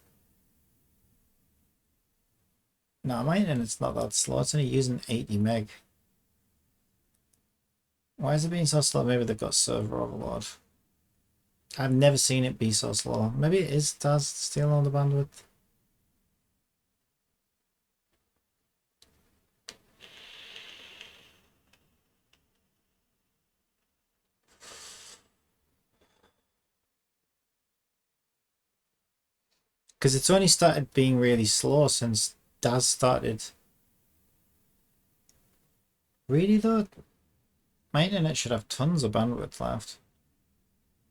[SPEAKER 1] No, my internet's not that slow. It's only using 80 meg. Why is it being so slow? Maybe they've got server overload. I've never seen it be so slow. Maybe it is Daz stealing all the bandwidth. Because it's only started being really slow since Daz started. Really though? My internet should have tons of bandwidth left.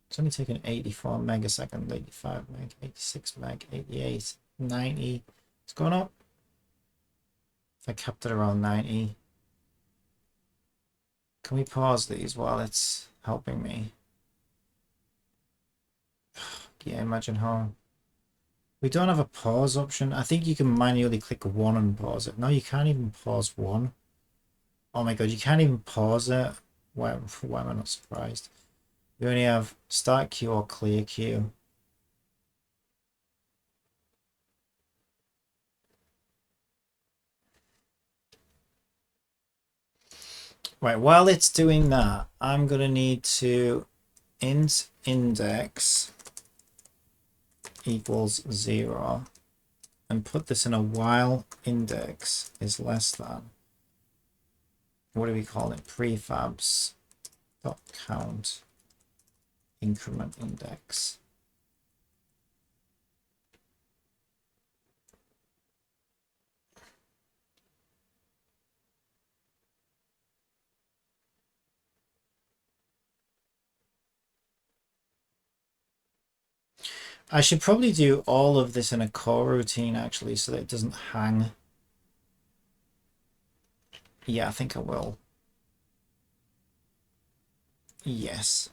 [SPEAKER 1] It's only taking 84 megasecond, 85 meg, 86 meg, 88, 90. It's going up. I kept it around 90. Can we pause these while it's helping me? Yeah, imagine how. We don't have a pause option. I think you can manually click one and pause it. No, you can't even pause one. Oh my god, you can't even pause it. Why am I not surprised? We only have start queue or clear queue. Right, while it's doing that, I'm going to need to int index equals 0 and put this in a while index is less than. What do we call it? Prefabs dot count increment index. I should probably do all of this in a coroutine actually so that it doesn't hang. Yeah, I think I will. Yes.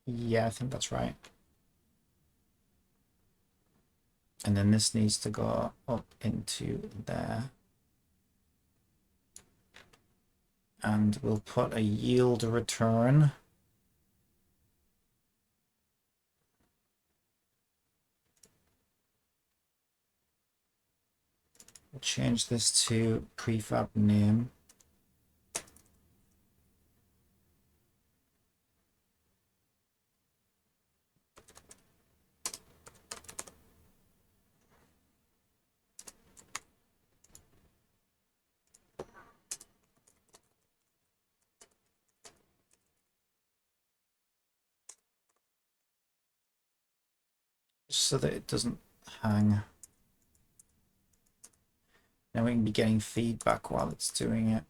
[SPEAKER 1] Yeah, I think that's right. And then this needs to go up into there. And we'll put a yield return. We'll change this to prefab name. So that it doesn't hang. Now we can be getting feedback while it's doing it.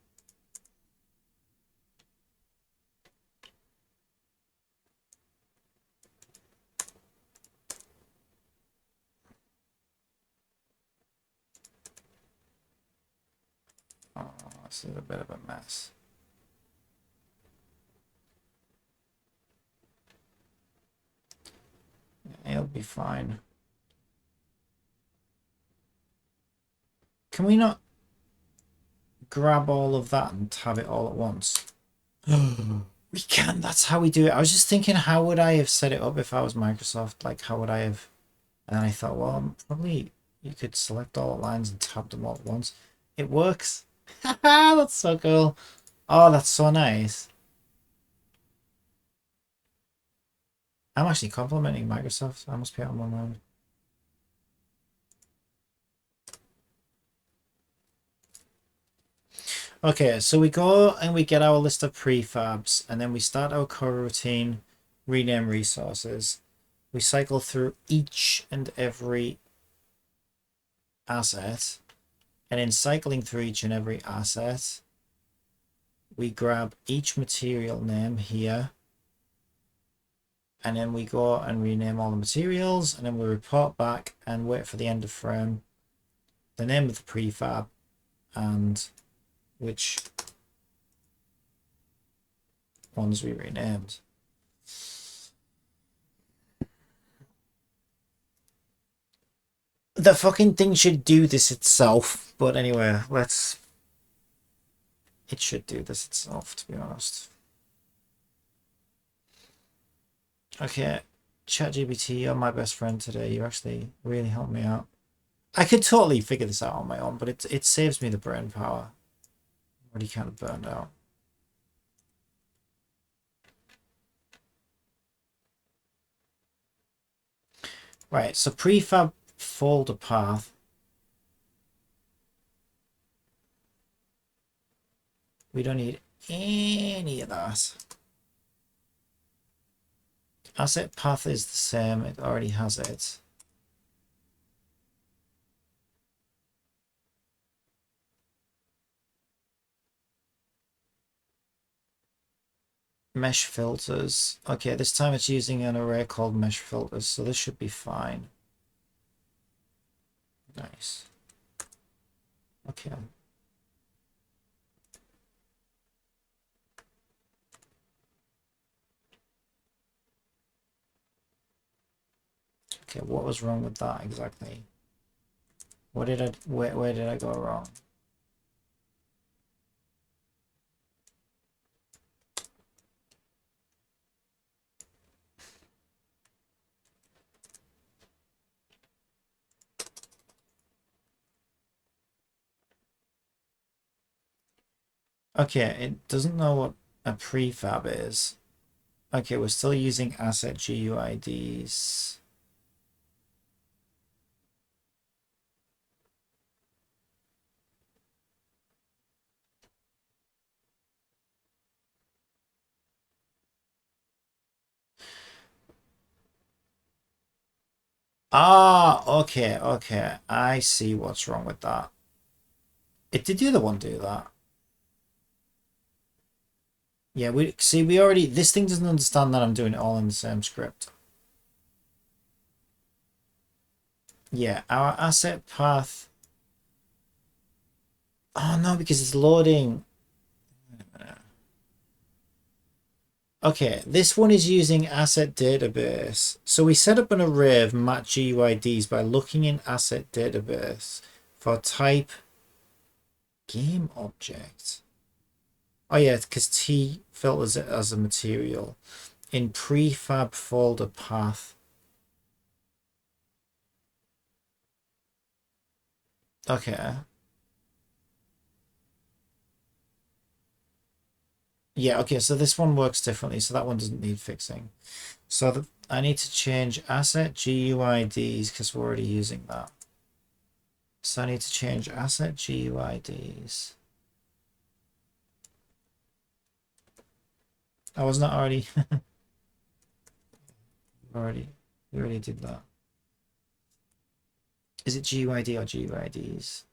[SPEAKER 1] Oh, this is a bit of a mess. Yeah, it'll be fine. Can we not grab all of that and have it all at once? We can. That's how we do it. I was just thinking, how would I have set it up if I was Microsoft? Like, how would I have? And I thought, well, probably you could select all the lines and tab them all at once. It works. That's so cool. Oh, that's so nice. I'm actually complimenting Microsoft. I must be out of my mind. Okay, so we go and we get our list of prefabs, and then we start our coroutine, rename resources. We cycle through each and every asset, and in cycling through each and every asset, we grab each material name here, and then we go and rename all the materials, and then we report back and wait for the end of frame, the name of the prefab, and which ones we renamed. The fucking thing should do this itself, but anyway, let's... It should do this itself, to be honest. Okay, ChatGPT, you're my best friend today. You actually really helped me out. I could totally figure this out on my own, but it saves me the brain power. I'm already kind of burned out. Right, so prefab folder path. We don't need any of that. Asset path is the same, it already has it. Mesh filters. Okay, this time it's using an array called mesh filters, so this should be fine. Nice. Okay. Okay, what was wrong with that exactly? What did I, where did I go wrong? Okay, it doesn't know what a prefab is. Okay, we're still using asset GUIDs. Ah, okay, okay. I see what's wrong with that. It did the other one do that? Yeah, we see we already this thing doesn't understand that I'm doing it all in the same script. Yeah, our asset path. Oh no, because it's loading. Okay, this one is using asset database. So we set up an array of mat GUIDs by looking in asset database for type game object. Oh yeah, because T filters it as a material in prefab folder path. Okay. Yeah, okay, so this one works differently, so that one doesn't need fixing. So I need to change asset GUIDs because we're already using that. So I need to change asset GUIDs. I was not already we already did that. Is it GUID or GUIDs?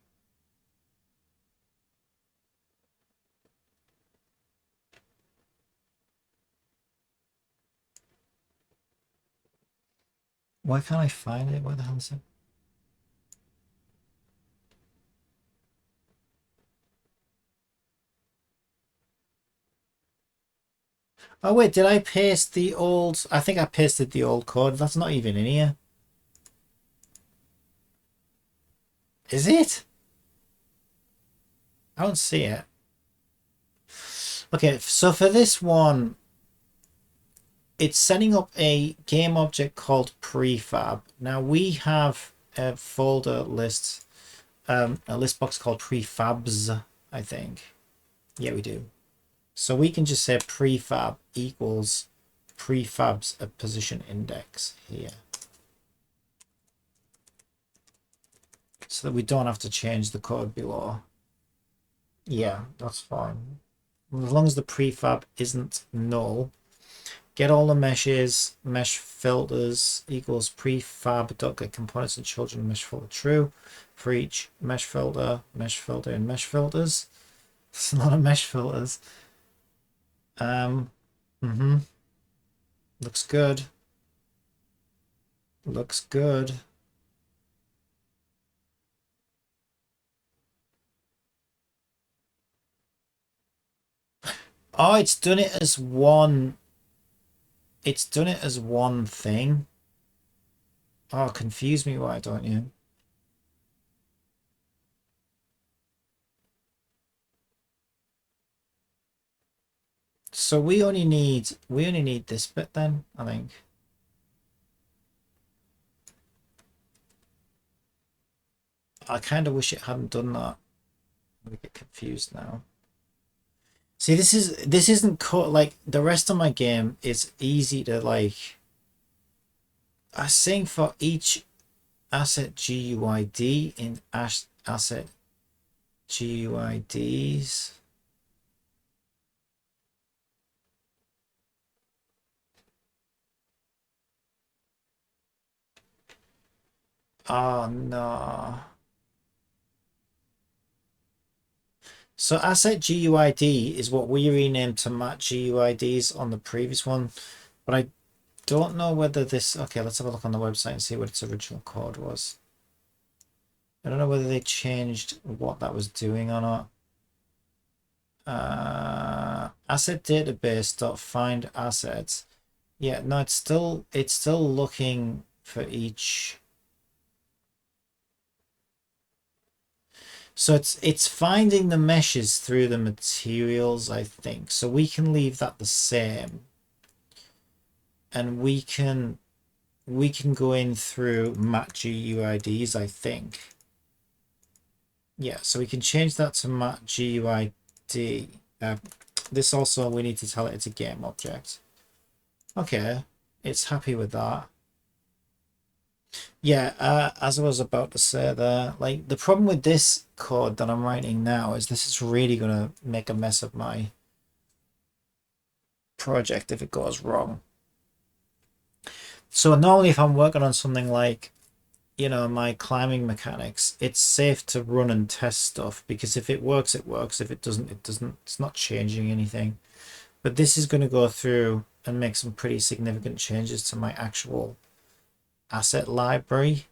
[SPEAKER 1] Why can't I find it? Where the hell is it? Oh wait, did I paste the old? I think I pasted the old code. That's not even in here. Is it? I don't see it. Okay, so for this one, it's setting up a game object called prefab. Now we have a folder list, a list box called prefabs, I think. Yeah, we do. So we can just say prefab equals prefabs a position index here. So that we don't have to change the code below. Yeah, that's fine. As long as the prefab isn't null. Get all the meshes, mesh filters equals prefab dot get components and children mesh filter true for each mesh filter, and mesh filters. There's a lot of mesh filters. Looks good. Looks good. Oh, it's done it as one. It's done it as one thing. Oh, confuse me, why don't you? So we only need this bit then, I think. I kind of wish it hadn't done that. I get confused now. See, this isn't cut like the rest of my game is easy to like. I think for each asset GUID in asset GUIDs. Oh no. So asset GUID is what we renamed to mat GUIDs on the previous one, but I don't know whether this. Okay, let's have a look on the website and see what its original code was. I don't know whether they changed what that was doing or not. Asset database dot find assets. Yeah, no, it's still looking for each. So it's finding the meshes through the materials, I think. So we can leave that the same. And we can go in through mat GUIDs, I think. Yeah, so we can change that to mat GUID. This also, we need to tell it it's a game object. Okay, it's happy with that. Yeah, as I was about to say there, like the problem with this code that I'm writing now is this is really going to make a mess of my project if it goes wrong. So normally if I'm working on something like, you know, my climbing mechanics, it's safe to run and test stuff because if it works, it works. If it doesn't, it doesn't. It's not changing anything. But this is going to go through and make some pretty significant changes to my actual asset library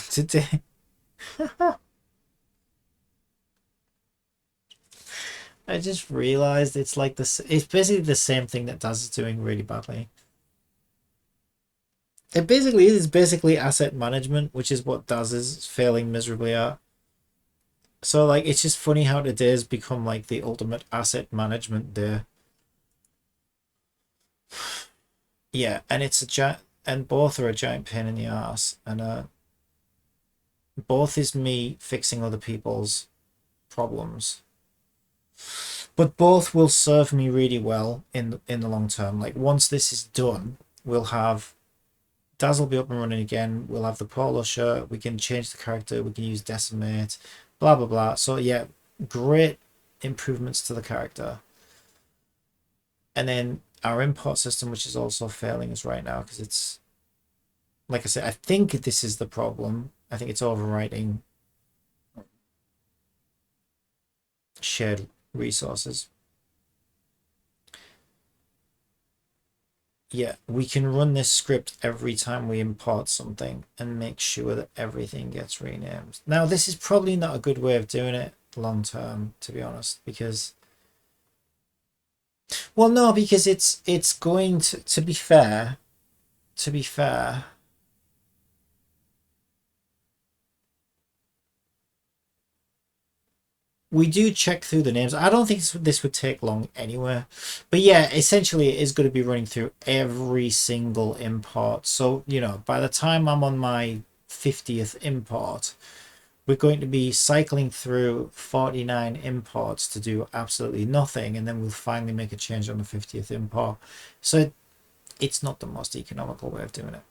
[SPEAKER 1] today. I just realized it's like this. It's basically the same thing that Daz is doing really badly. It basically is basically asset management, which is what Daz is failing miserably at. So like, it's just funny how today's become like the ultimate asset management day. Yeah, and it's a giant, and both are a giant pain in the ass, and both is me fixing other people's problems, but both will serve me really well in the long term. Like once this is done, we'll have Daz will be up and running again. We'll have the polo shirt. We can change the character. We can use decimate, blah blah blah. So yeah, great improvements to the character. And then our import system, which is also failing us right now because it's like I said, I think this is the problem. I think it's overwriting shared resources. Yeah, we can run this script every time we import something and make sure that everything gets renamed. Now, this is probably not a good way of doing it long term, to be honest, because well, no, because it's going to be fair, to be fair, we do check through the names. I don't think this would take long anyway. But yeah, essentially it is going to be running through every single import. So, you know, by the time I'm on my 50th import, we're going to be cycling through 49 imports to do absolutely nothing. And then we'll finally make a change on the 50th import. So it's not the most economical way of doing it.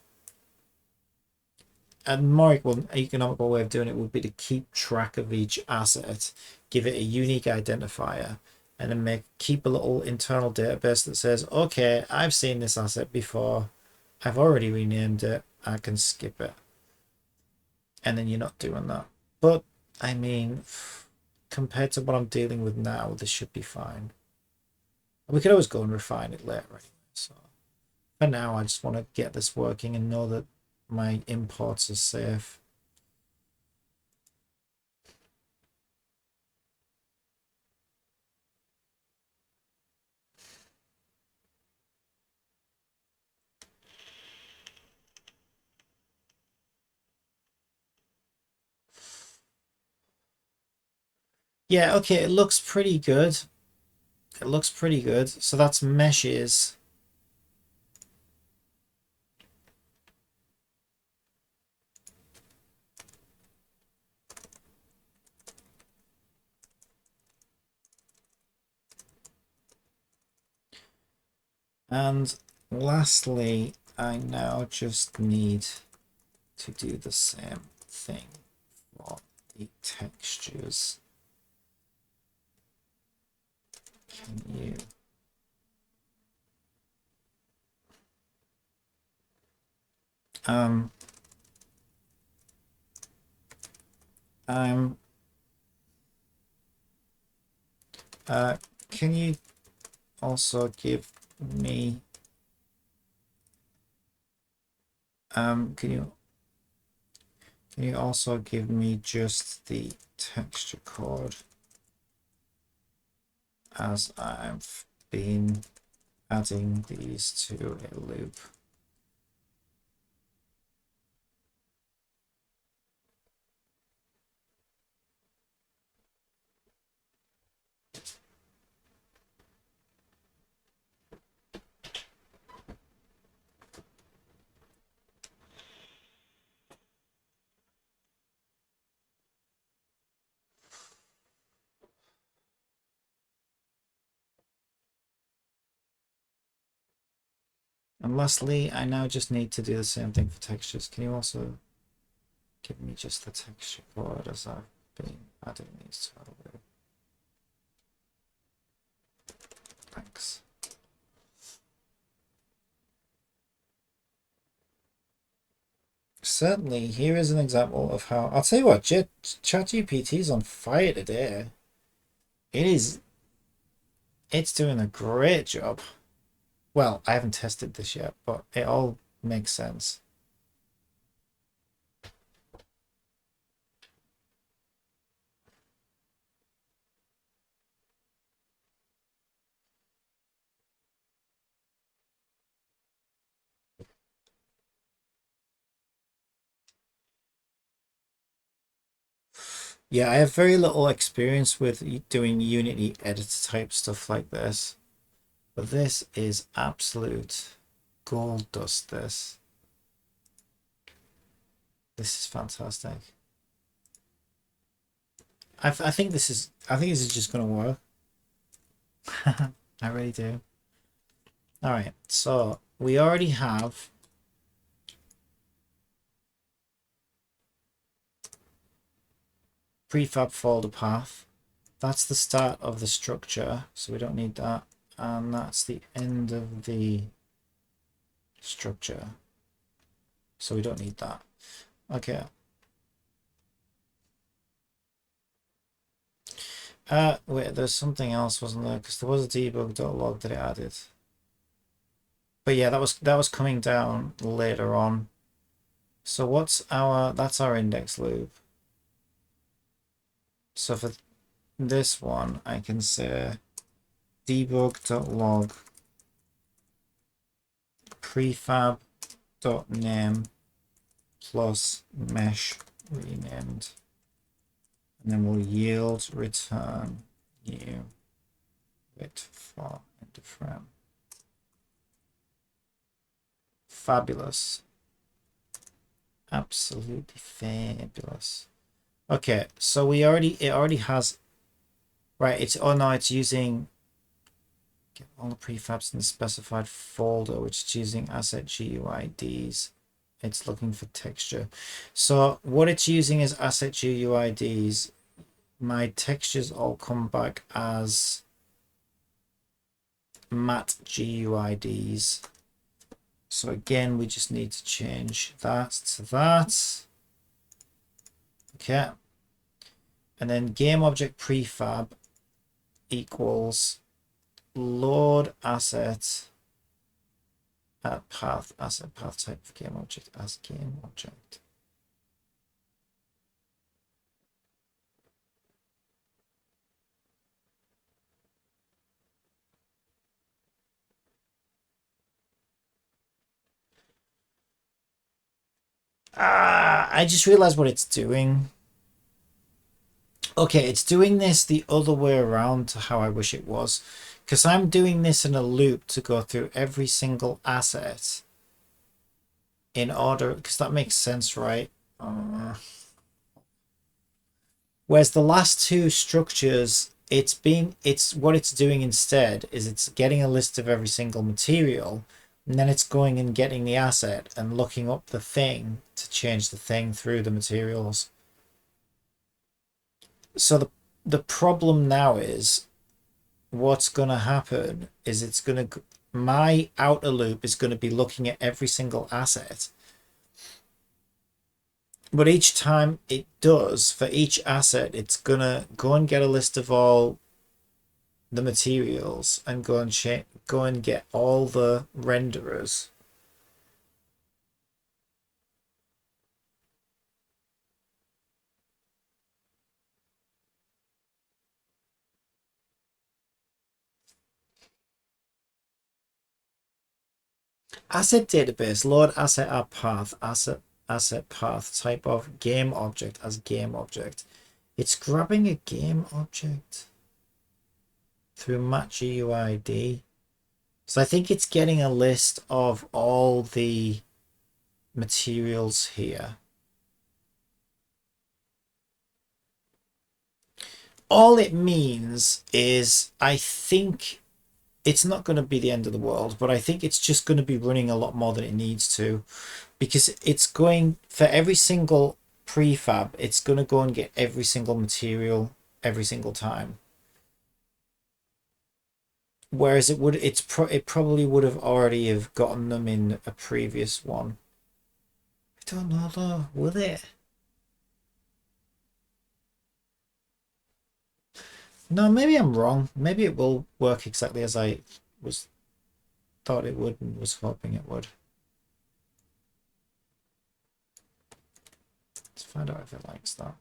[SPEAKER 1] A more economical way of doing it would be to keep track of each asset, give it a unique identifier, and then keep a little internal database that says, okay, I've seen this asset before, I've already renamed it, I can skip it. And then you're not doing that. But I mean, compared to what I'm dealing with now, this should be fine. We could always go and refine it later anyway. So for now, I just want to get this working and know that my imports are safe. Yeah, okay, it looks pretty good. It looks pretty good. So that's meshes. And lastly, I now just need to do the same thing for the textures. Can you um um can you also give me can you also give me just the texture code as I've been adding these to a loop? And lastly, I now just need to do the same thing for textures. Can you also give me just the texture code as I've been adding these to our loop? Thanks. Certainly, here is an example of how I'll tell you what, ChatGPT is on fire today. It's doing a great job. Well, I haven't tested this yet, but it all makes sense. Yeah, I have very little experience with doing Unity editor type stuff like this, but this is absolute gold dust. This is fantastic. I think this is just gonna work. I really do. All right, so we already have prefab folder path. That's the start of the structure, so we don't need that. And that's the end of the structure, so we don't need that. Okay. Wait, there's something else, wasn't there? Because there was a debug.log that it added. But yeah, that was coming down later on. So that's our index loop. So for this one, I can say debug.log prefab.name plus mesh renamed. And then we'll yield return new width for end of frame. Fabulous. Absolutely fabulous. Okay, so it already has, right, it's using get all the prefabs in the specified folder, which is using asset GUIDs. It's looking for texture. So what it's using is asset GUIDs. My textures all come back as matte GUIDs. So again, we just need to change that to that. Okay. And then game object prefab equals load asset at path, asset path type of game object as game object. I just realized what it's doing. Okay, it's doing this the other way around to how I wish it was. Because I'm doing this in a loop to go through every single asset in order, because that makes sense, right? Whereas the last two structures, it's what it's doing instead is it's getting a list of every single material, and then it's going and getting the asset and looking up the thing to change the thing through the materials. So the problem now is what's going to happen is my outer loop is going to be looking at every single asset, but each time it does for each asset, it's going to go and get a list of all the materials and go and get all the renderers. Asset database, load asset at path, asset path, type of game object as game object. It's grabbing a game object through match GUID. So I think it's getting a list of all the materials here. All it means is I think it's not going to be the end of the world, but I think it's just going to be running a lot more than it needs to, because it's going for every single prefab, it's going to go and get every single material every single time. Whereas it probably would have already have gotten them in a previous one. I don't know though, will it? No, maybe I'm wrong. Maybe it will work exactly as I was thought it would and was hoping it would. Let's find out if it likes that.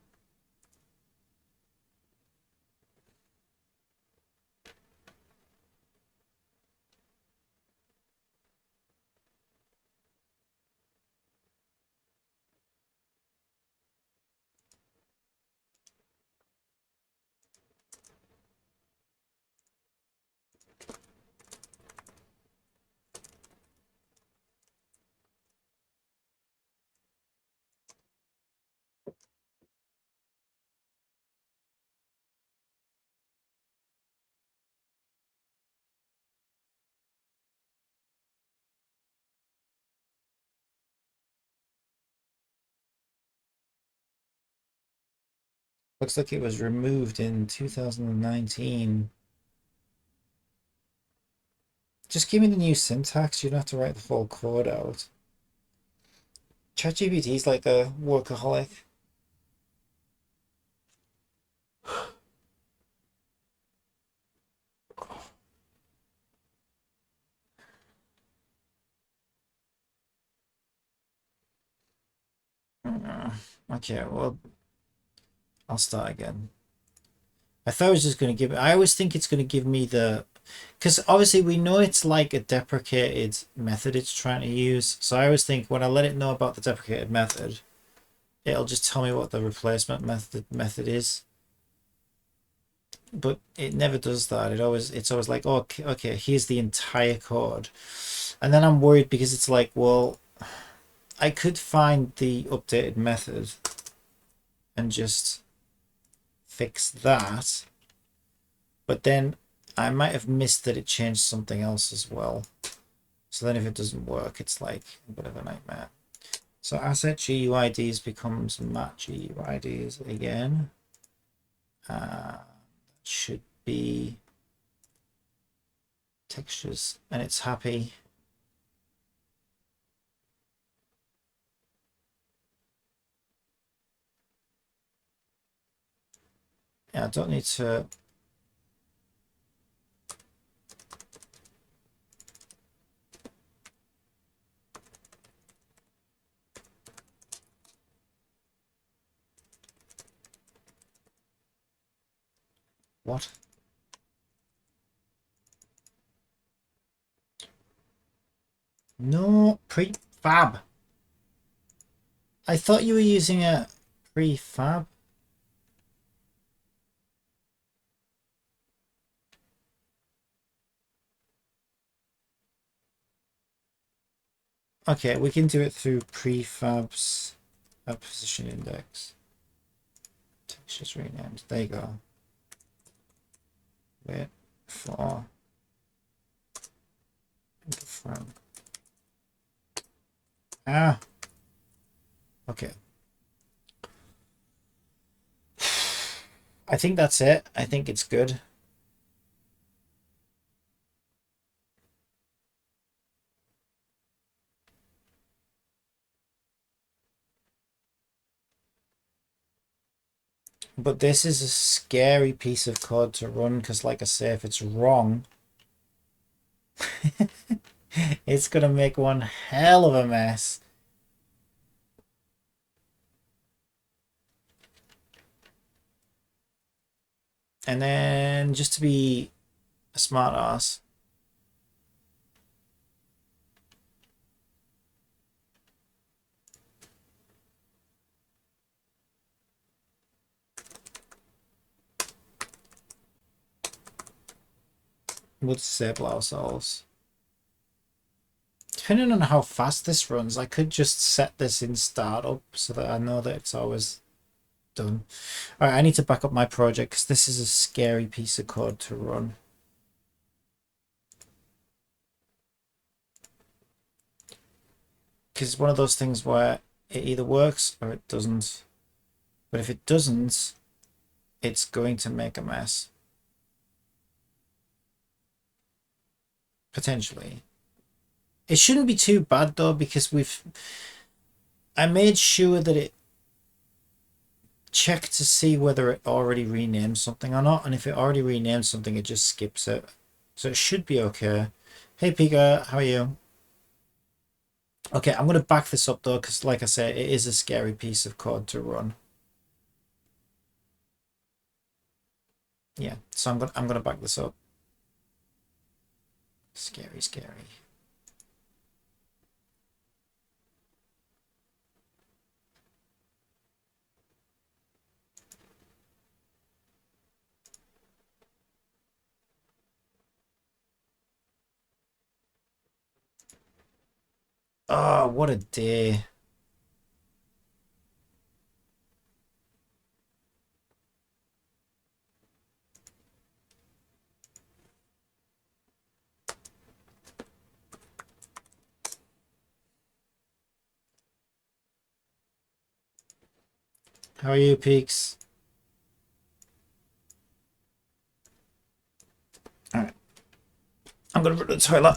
[SPEAKER 1] Looks like it was removed in 2019. Just give me the new syntax. You don't have to write the full code out. ChatGPT is like a workaholic. Okay, well, I'll start again. I thought it was just going to give. I always think it's going to give me the, because obviously we know it's like a deprecated method it's trying to use. So I always think when I let it know about the deprecated method, it'll just tell me what the replacement method is. But it never does that. It's always like, oh, okay, here's the entire code, and then I'm worried because it's like, well, I could find the updated method and just fix that, but then I might have missed that it changed something else as well. So then if it doesn't work, it's like a bit of a nightmare. So asset GUIDs becomes mat GUIDs again. Should be textures, and it's happy. Yeah, I don't need to. What? No, prefab. I thought you were using a prefab. Okay, we can do it through prefabs position index. Textures renamed. There you go. Wait for from. Ah. Okay. I think that's it. I think it's good. But this is a scary piece of code to run because, like I say, if it's wrong, it's going to make one hell of a mess. And then, just to be a smart ass, we'll disable ourselves. Depending on how fast this runs, I could just set this in startup so that I know that it's always done. All right, I need to back up my project because this is a scary piece of code to run. Because it's one of those things where it either works or it doesn't. But if it doesn't, it's going to make a mess. Potentially. It shouldn't be too bad though, because I made sure that it checked to see whether it already renamed something or not, and if it already renamed something, it just skips it. So it should be okay. Hey Pika, how are you? Okay, I'm gonna back this up though, because like I said, it is a scary piece of code to run. Yeah, so I'm gonna back this up. Scary, scary. Oh, what a day. How are you, Peaks? going to go to the toilet.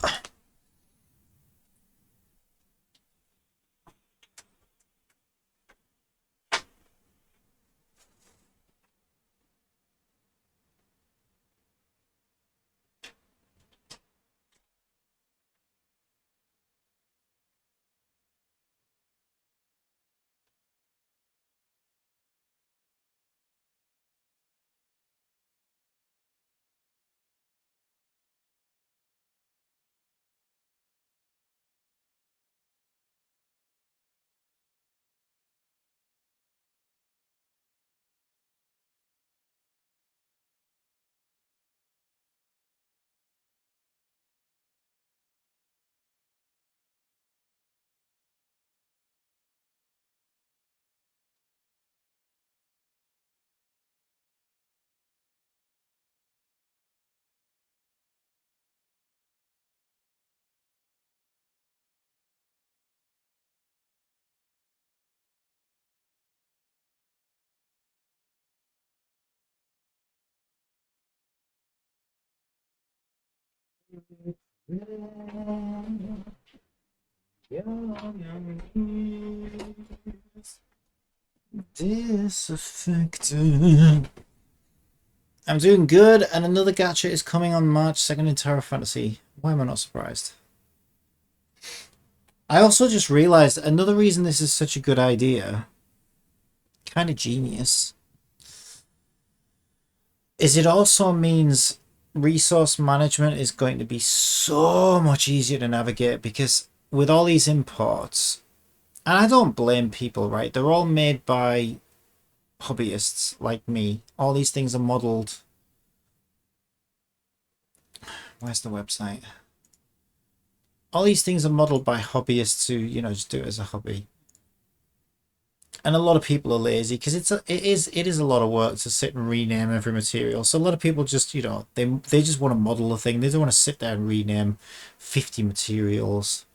[SPEAKER 1] Disaffected. I'm doing good, and another gacha is coming on March 2nd in Terra Fantasy. Why am I not surprised? I also just realized another reason this is such a good idea, kind of genius, is it also means resource management is going to be so much easier to navigate, because with all these imports, and I don't blame people, right? They're all made by hobbyists like me. All these things are modeled. Where's the website? All these things are modeled by hobbyists who, you know, just do it as a hobby. And a lot of people are lazy because it is a lot of work to sit and rename every material. So a lot of people just, you know, they just want to model a thing. They don't want to sit there and rename 50 materials.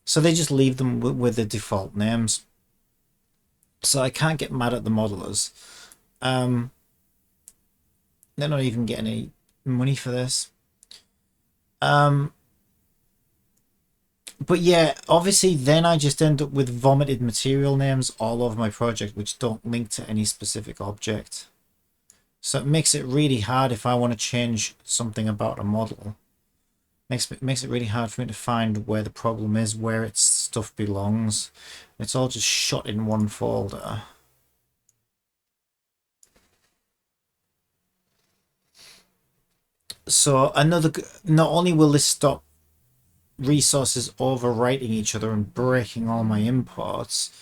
[SPEAKER 1] So they just leave them with the default names. So I can't get mad at the modelers. They're not even getting any money for this. But yeah, obviously then I just end up with vomited material names all over my project which don't link to any specific object. So it makes it really hard if I want to change something about a model. Makes it really hard for me to find where the problem is, where its stuff belongs. It's all just shot in one folder. So not only will this stop resources overwriting each other and breaking all my imports,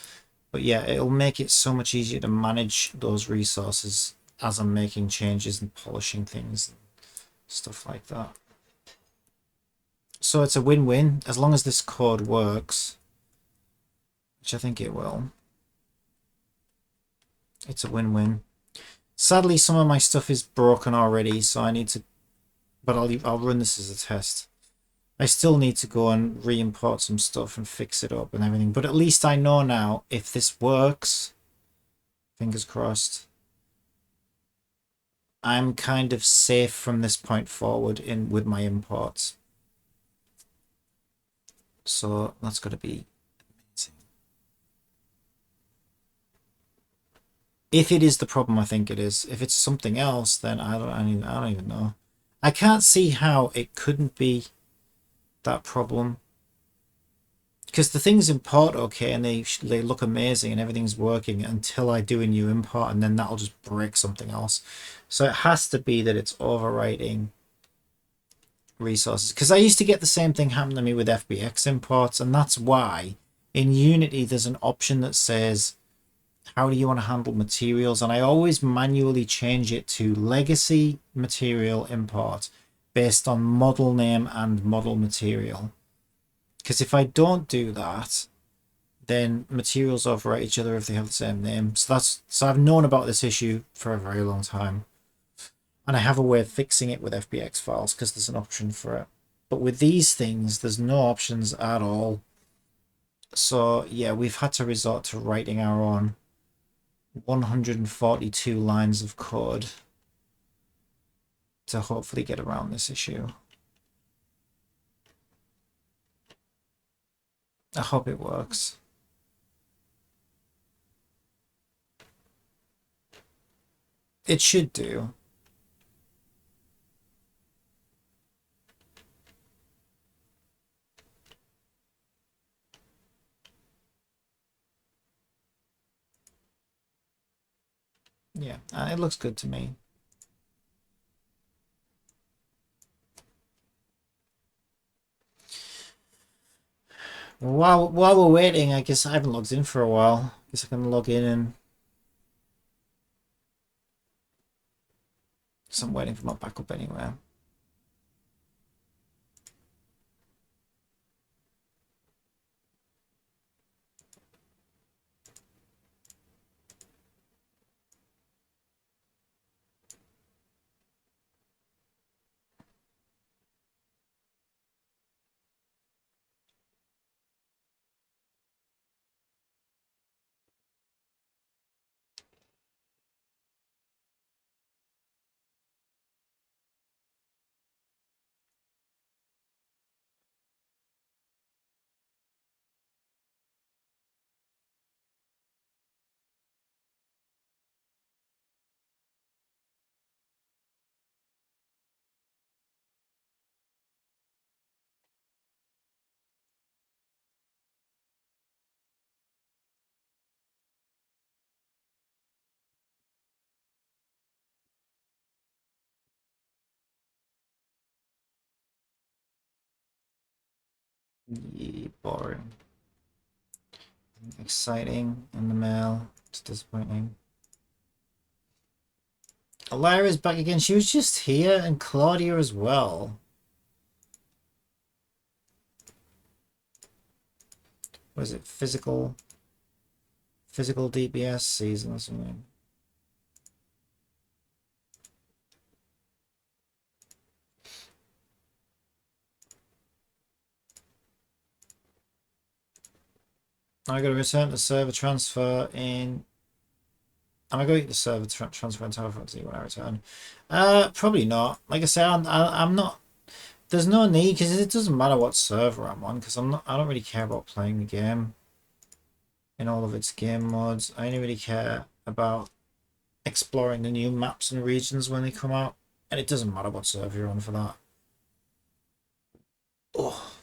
[SPEAKER 1] but yeah, it'll make it so much easier to manage those resources as I'm making changes and polishing things and stuff like that. So it's a win-win as long as this code works, which I think it will. It's a win-win. Sadly, some of my stuff is broken already, so I need to, but I'll run this as a test. I still need to go and re-import some stuff and fix it up and everything. But at least I know now if this works, fingers crossed, I'm kind of safe from this point forward with my imports. So that's got to be amazing. If it is the problem I think it is. If it's something else, then I don't even know. I can't see how it couldn't be that problem, because the things import okay and they look amazing and everything's working until I do a new import, and then that'll just break something else. So it has to be that it's overwriting resources, because I used to get the same thing happen to me with FBX imports, and that's why in Unity there's an option that says how do you want to handle materials, and I always manually change it to legacy material import based on model name and model material. Because if I don't do that, then materials overwrite each other if they have the same name. So I've known about this issue for a very long time. And I have a way of fixing it with FBX files because there's an option for it. But with these things, there's no options at all. So yeah, we've had to resort to writing our own 142 lines of code to hopefully get around this issue. I hope it works. It should do. Yeah, it looks good to me. While we're waiting, I guess I haven't logged in for a while. I guess I can log in and... So I'm waiting for my backup anyway. Yeah, boring. Exciting in the mail. It's disappointing. Lyra's back again. She was just here, and Claudia as well. What is it? Physical DPS season or something. I got to return to server transfer in. Am I going to the server transfer in Telephone when I return? Probably not. Like I said, I'm not. There's no need because it doesn't matter what server I'm on because I'm not. I don't really care about playing the game in all of its game modes. I only really care about exploring the new maps and regions when they come out, and it doesn't matter what server you're on for that. Oh.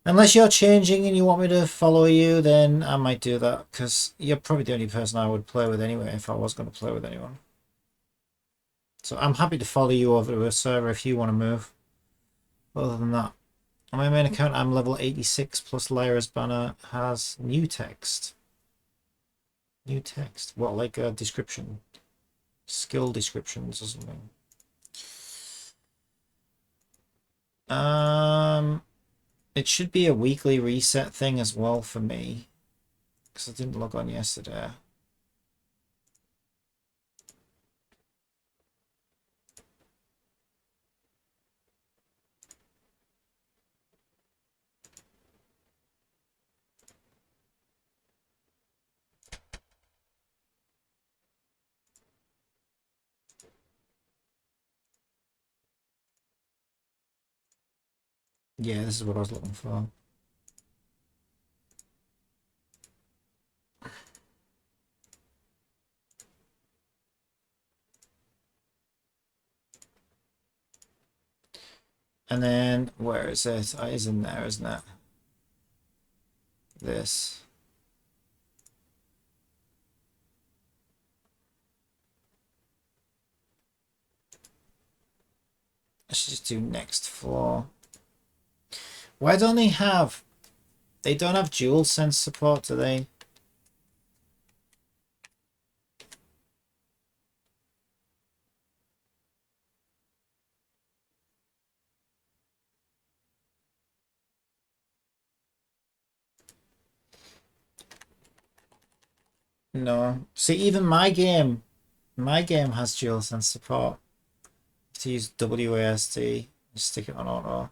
[SPEAKER 1] Unless you're changing and you want me to follow you, then I might do that, because you're probably the only person I would play with anyway if I was going to play with anyone. So I'm happy to follow you over to a server if you want to move. Other than that, on my main account, I'm level 86, plus Lyra's banner has new text. New text? What, like a description? Skill descriptions or something? It should be a weekly reset thing as well for me, because I didn't log on yesterday. Yeah, this is what I was looking for. And then, where is it? Oh, it's in there, isn't it? This. I should just do next floor. Why don't they have... They don't have dual sense support, do they? No. See, even my game has dual sense support. To use WASD, just stick it on auto.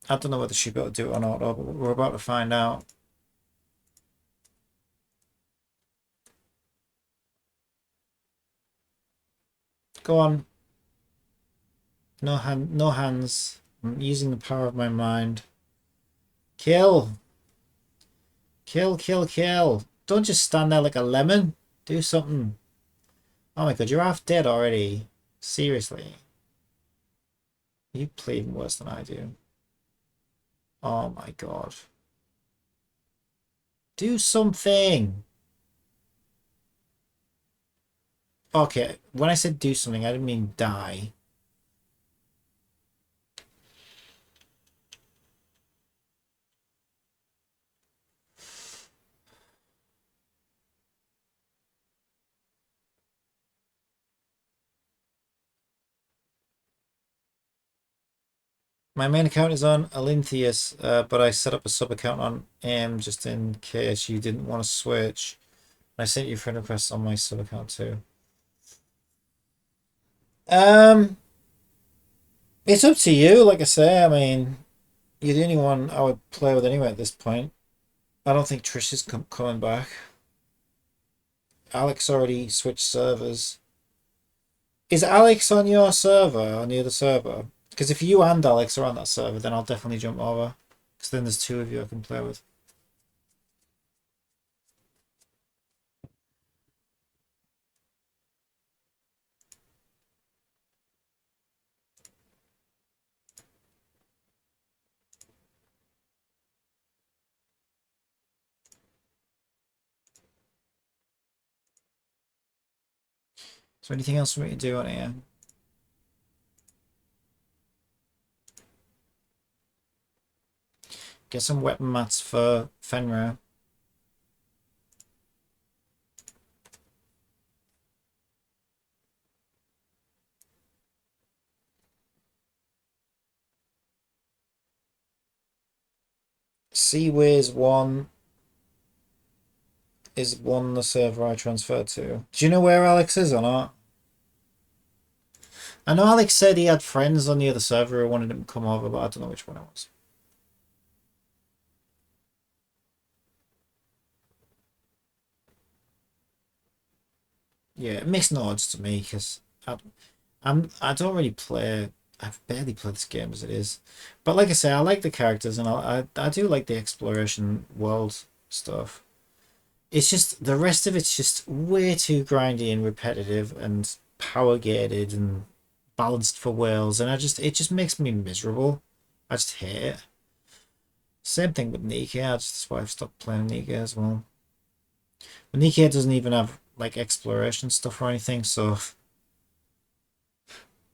[SPEAKER 1] I don't know whether she'll be able to do it on auto, but we're about to find out. Go on. No hands. I'm using the power of my mind. Kill. Kill, kill, kill. Don't just stand there like a lemon. Do something. Oh my god, you're half dead already. Seriously. You play even worse than I do. Oh my god. Do something. Okay, when I said do something, I didn't mean die. My main account is on Olynthius, but I set up a sub account on M just in case you didn't want to switch. I sent you friend requests on my sub account too. Um, it's up to you. Like I say, I mean, you're the only one I would play with anyway at this point. I don't think Trish is coming back. Alex already switched servers. Is Alex on your server, on the other server? Because if you and Alex are on that server, then I'll definitely jump over. Because then there's two of you I can play with. So anything else for me to do on here? Get some weapon mats for Fenrir. Seaways 1 is one the server I transferred to. Do you know where Alex is or not? I know Alex said he had friends on the other server who wanted him to come over, but I don't know which one it was. Yeah, it makes no odds to me because I don't really play. I've barely played this game as it is, but like I say, I like the characters and I do like the exploration world stuff. It's just the rest of it's just way too grindy and repetitive and power gated and balanced for whales, and it just makes me miserable. I just hate it. Same thing with Nika. That's why I've stopped playing Nika as well. But Nika doesn't even have like exploration stuff or anything, so I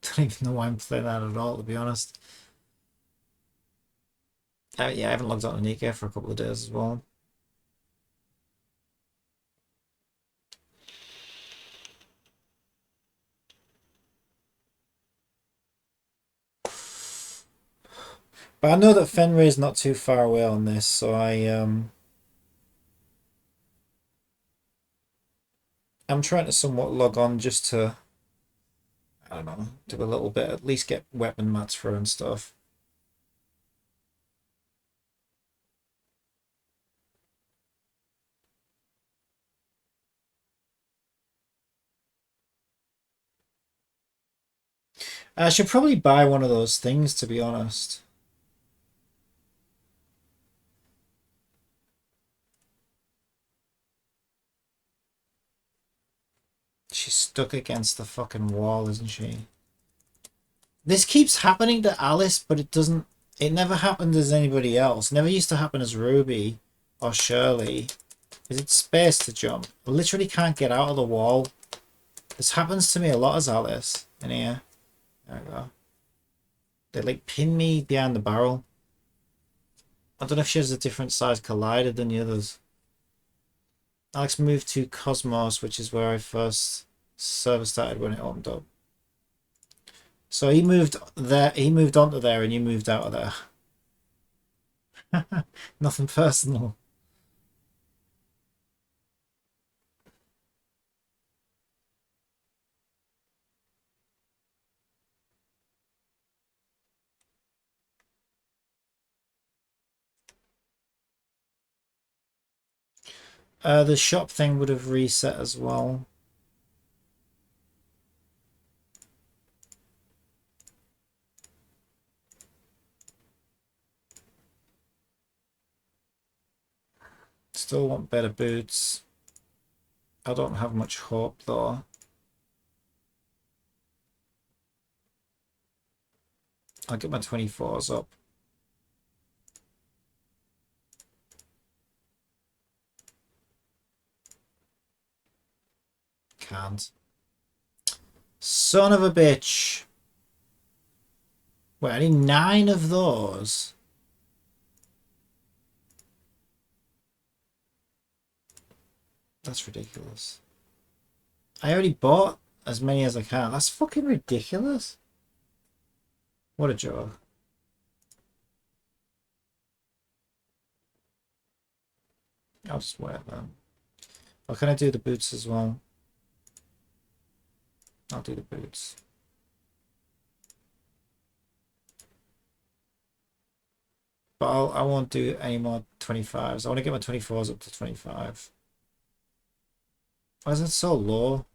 [SPEAKER 1] don't even know why I'm playing that at all, to be honest. Yeah, I haven't logged on to Nika for a couple of days as well. But I know that Fenrir's not too far away on this, so I'm trying to somewhat log on just to, I don't know, do a little bit, at least get weapon mats for and stuff. I should probably buy one of those things, to be honest. She's stuck against the fucking wall, isn't she? This keeps happening to Alice, but it doesn't. It never happened as anybody else. Never used to happen as Ruby or Shirley. Is it space to jump? I literally can't get out of the wall. This happens to me a lot as Alice in here. There we go. They like pin me behind the barrel. I don't know if she has a different size collider than the others. Alex moved to Cosmos, which is where I first server started when it opened up. So he moved there. He moved onto there, and you moved out of there. Nothing personal. The shop thing would have reset as well. Still want better boots. I don't have much hope though. I'll get my 24s up. Can't. Son of a bitch. Wait, I need 9 of those. That's ridiculous. I already bought as many as I can. That's fucking ridiculous. What a joke. I'll just wear them. Or can I do the boots as well? I'll do the boots. But I won't do any more 25s. I want to get my 24s up to 25. Why is it so low?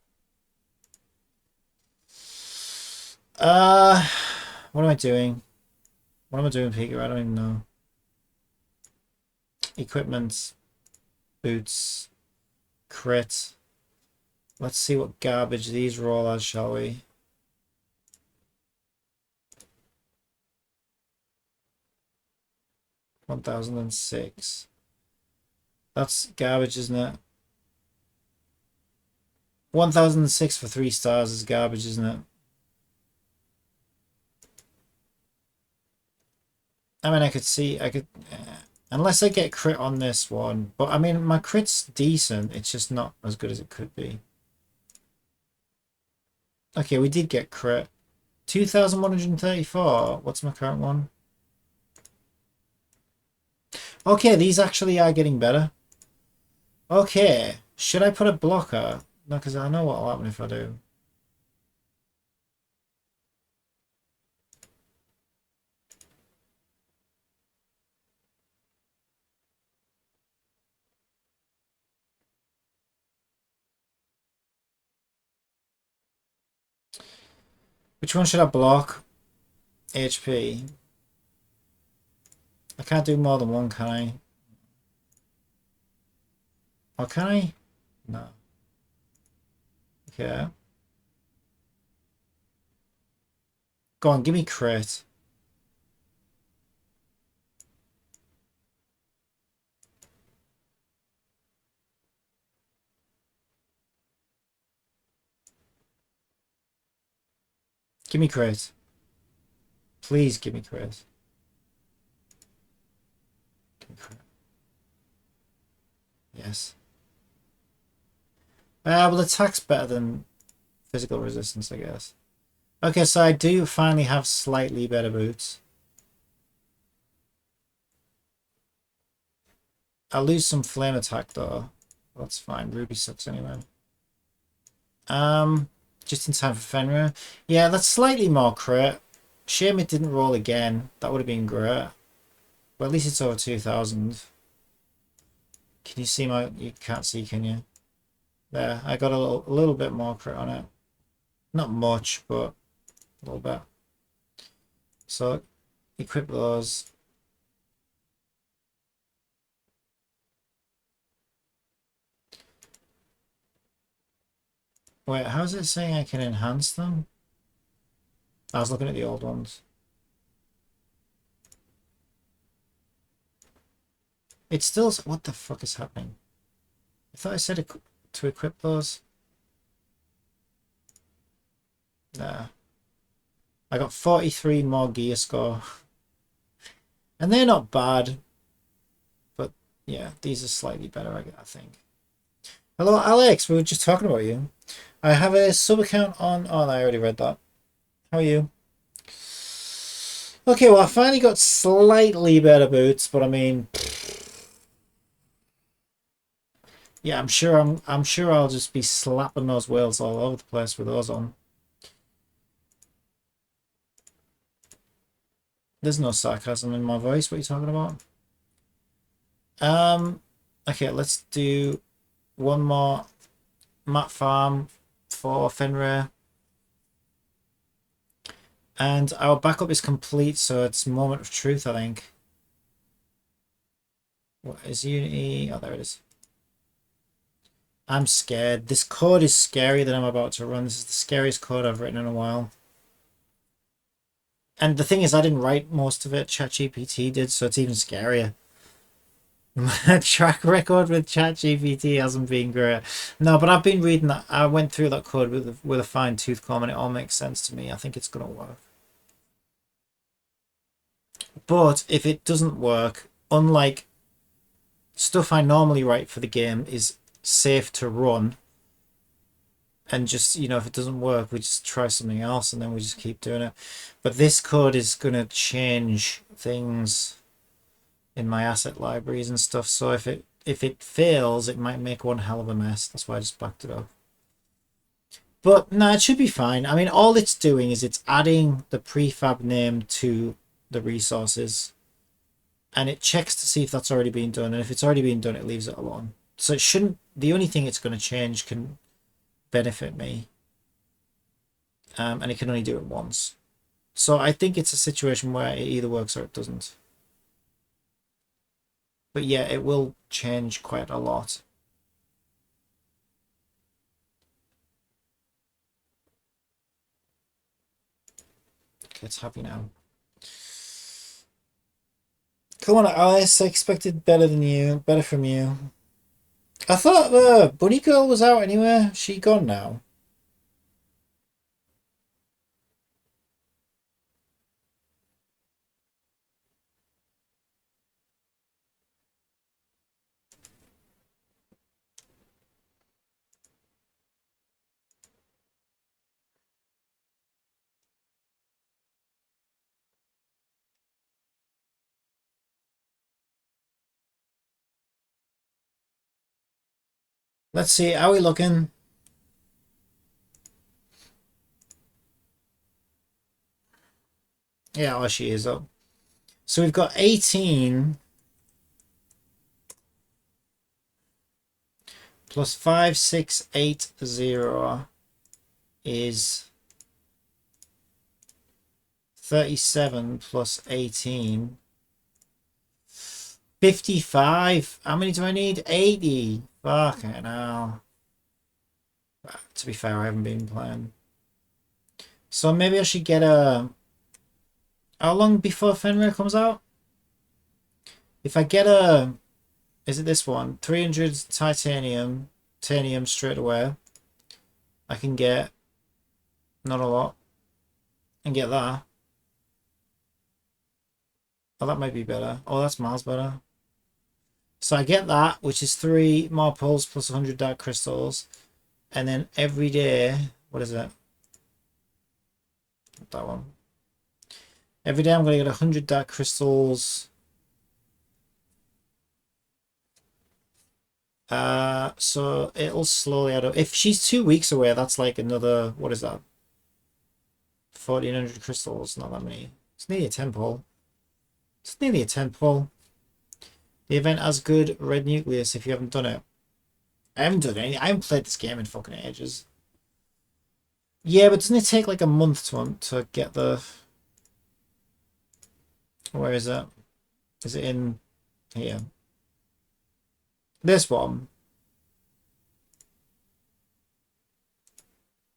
[SPEAKER 1] What am I doing? What am I doing, Peter? I don't even know. Equipment, boots, crit. Let's see what garbage these roll as, shall we? $1,006. That's garbage, isn't it? 1,006 for 3 stars is garbage, isn't it? I mean, I could, unless I get crit on this one. But I mean, my crit's decent. It's just not as good as it could be. Okay, we did get crit. 2,134. What's my current one? Okay, these actually are getting better. Okay, should I put a blocker? No, because I know what will happen if I do. Which one should I block? HP. I can't do more than one, can I? Or can I? No. Okay. Go on, give me crit. Give me crit. Please give me crit. Give me crit. Yes. Well, attack's better than physical resistance, I guess. Okay, so I do finally have slightly better boots. I'll lose some flame attack though. That's fine. Ruby sucks anyway. Just in time for Fenrir. Yeah, that's slightly more crit. Shame it didn't roll again. That would have been great. But at least it's over 2,000. Can you see my... You can't see, can you? There, I got a little bit more crit on it. Not much, but a little bit. So, equip those. Wait, how's it saying I can enhance them? I was looking at the old ones. It's still... What the fuck is happening? I thought I said to equip those. Nah. I got 43 more gear score. And they're not bad. But yeah, these are slightly better, I think. Hello, Alex. We were just talking about you. I have a sub account on... Oh, no, I already read that. How are you? Okay, well, I finally got slightly better boots, but I mean... Yeah, I'm sure I'll just be slapping those whales all over the place with those on. There's no sarcasm in my voice. What are you talking about? Okay, let's do one more map farm for Fenrir. And our backup is complete, so it's moment of truth, I think. What is Unity? Oh, there it is. I'm scared. This code is scary that I'm about to run. This is the scariest code I've written in a while. And the thing is, I didn't write most of it. ChatGPT did, so it's even scarier. My track record with ChatGPT hasn't been great. No, but I've been reading that. I went through that code with a fine tooth comb, and it all makes sense to me. I think it's gonna work. But if it doesn't work, unlike stuff I normally write for the game, is safe to run. And just, if it doesn't work, we just try something else and then we just keep doing it. But this code is going to change things in my asset libraries and stuff. So if it fails, it might make one hell of a mess. That's why I just backed it up. But no, it should be fine. I mean, all it's doing is it's adding the prefab name to the resources, and it checks to see if that's already been done. And if it's already been done, it leaves it alone. So it shouldn't. The only thing it's going to change can benefit me, and it can only do it once. So I think it's a situation where it either works or it doesn't. But yeah, it will change quite a lot. Okay, it's happy now. Come on, Alice. I expected better than you. Better from you. I thought the Bunny Girl was out anyway. She gone now. Let's see. How are we looking? Yeah, oh, she is up. So we've got 18 plus 5680 is 37 plus 18. 55. How many do I need? 80. Fucking hell. To be fair, I haven't been playing. So maybe I should get a... How long before Fenrir comes out? If I get a... Is it this one? 300 titanium. Titanium straight away. I can get... Not a lot. And get that. Oh, that might be better. Oh, that's miles better. So I get that, which is 3 more pulls plus 100 dark crystals. And then every day... What is it? That one. Every day I'm going to get 100 dark crystals. So it'll slowly add up. If she's 2 weeks away, that's like another, what is that? 1400 crystals, not that many. It's nearly a 10 pull. It's nearly a 10 pull. The event has good red nucleus if you haven't done it. I haven't done any. I haven't played this game in fucking ages. Yeah, but doesn't it take like a month to get the... Where is it? Is it in here? This one.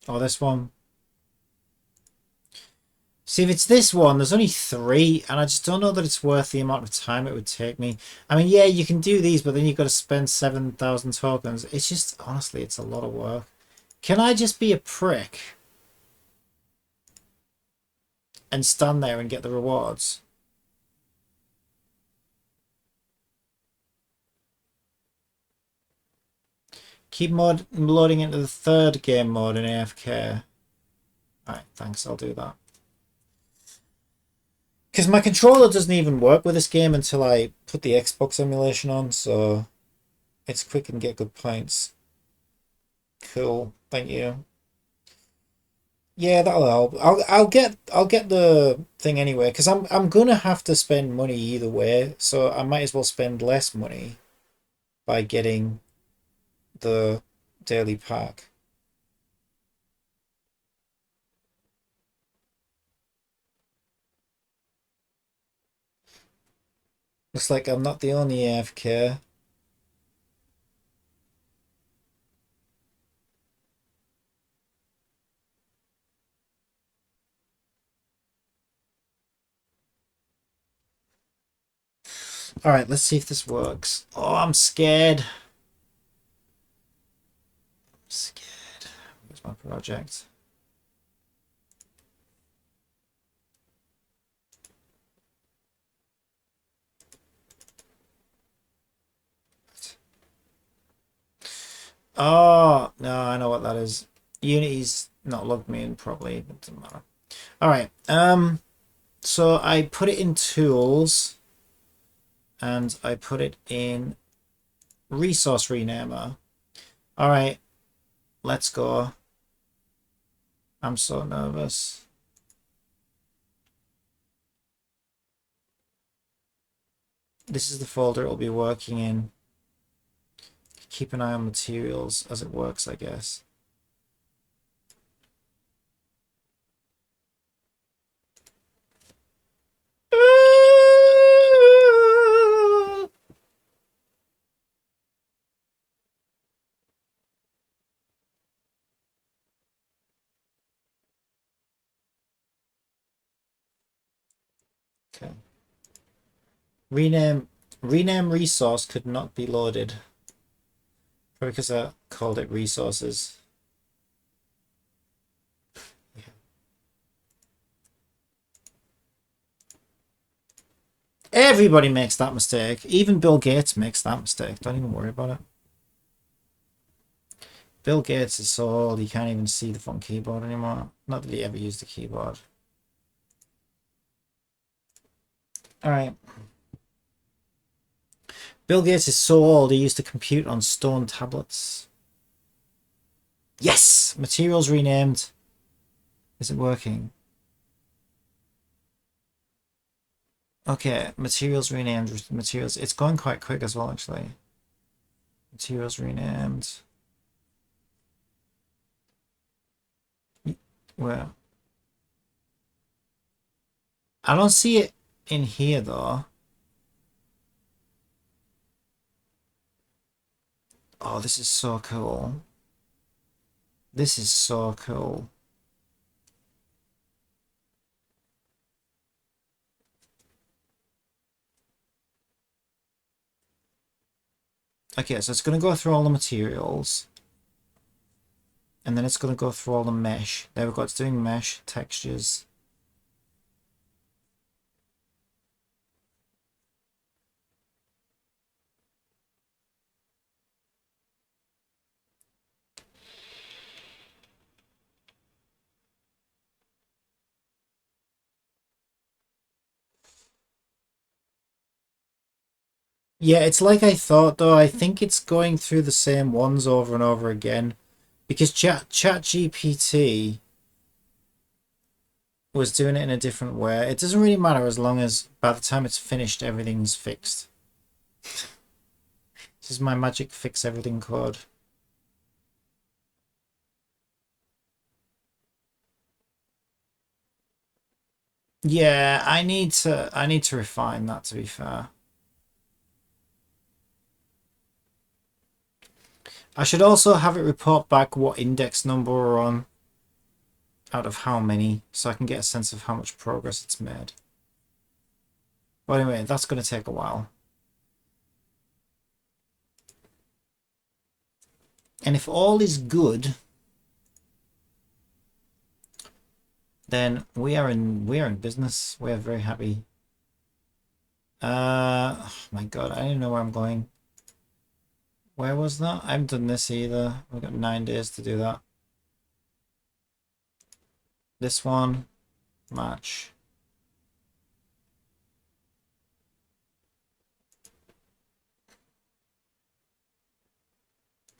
[SPEAKER 1] Oh, this one. See, if it's this one, there's only 3, and I just don't know that it's worth the amount of time it would take me. I mean, yeah, you can do these, but then you've got to spend 7,000 tokens. It's just, honestly, it's a lot of work. Can I just be a prick and stand there and get the rewards? Keep loading into the 3rd game mode in AFK. Alright, thanks, I'll do that. Because my controller doesn't even work with this game until I put the Xbox emulation on, so it's quick and get good points. Cool, thank you. Yeah, that'll help. I'll get the thing anyway, because I'm gonna have to spend money either way, so I might as well spend less money by getting the daily pack. Looks like I'm not the only AFK. All right, let's see if this works. Oh, I'm scared. I'm scared. Where's my project? Oh, no, I know what that is. Unity's not logged me in properly, but it doesn't matter. All right. So I put it in tools and I put it in resource renamer. All right, let's go. I'm so nervous. This is the folder it'll be working in. Keep an eye on materials as it works, I guess. Okay. Rename resource could not be loaded. Probably because I called it resources. Yeah. Everybody makes that mistake. Even Bill Gates makes that mistake. Don't even worry about it. Bill Gates is so old he can't even see the fucking keyboard anymore. Not that he ever used a keyboard. Alright. Bill Gates is so old he used to compute on stone tablets. Yes! Materials renamed. Is it working? Okay, materials renamed. Materials. It's going quite quick as well, actually. Materials renamed. Where? I don't see it in here, though. Oh, this is so cool. This is so cool. Okay, so it's going to go through all the materials. And then it's going to go through all the mesh. There we go, it's doing mesh, textures. Yeah, it's like I thought, though. I think it's going through the same ones over and over again. Because ChatGPT was doing it in a different way. It doesn't really matter as long as by the time it's finished, everything's fixed. This is my magic fix everything code. Yeah, I need to refine that, to be fair. I should also have it report back what index number we're on out of how many, so I can get a sense of how much progress it's made. But anyway, that's going to take a while. And if all is good, then we are in business. We are very happy. Oh my god, I don't know where I'm going. Where was that? I haven't done this either. We've got 9 days to do that. This one, match.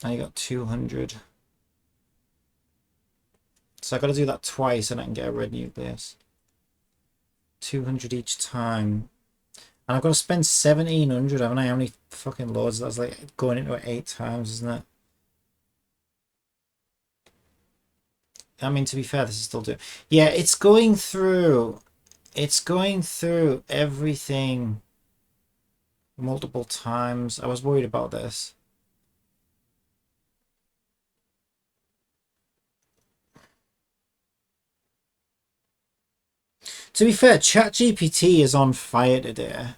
[SPEAKER 1] I got 200. So I got to do that twice and I can get a red nucleus. 200 each time. And I've got to spend 1,700, haven't I? How many fucking loads? That's like going into it 8 times, isn't it? I mean, to be fair, this is still doing... Yeah, it's going through... It's going through everything multiple times. I was worried about this. To be fair, ChatGPT is on fire today.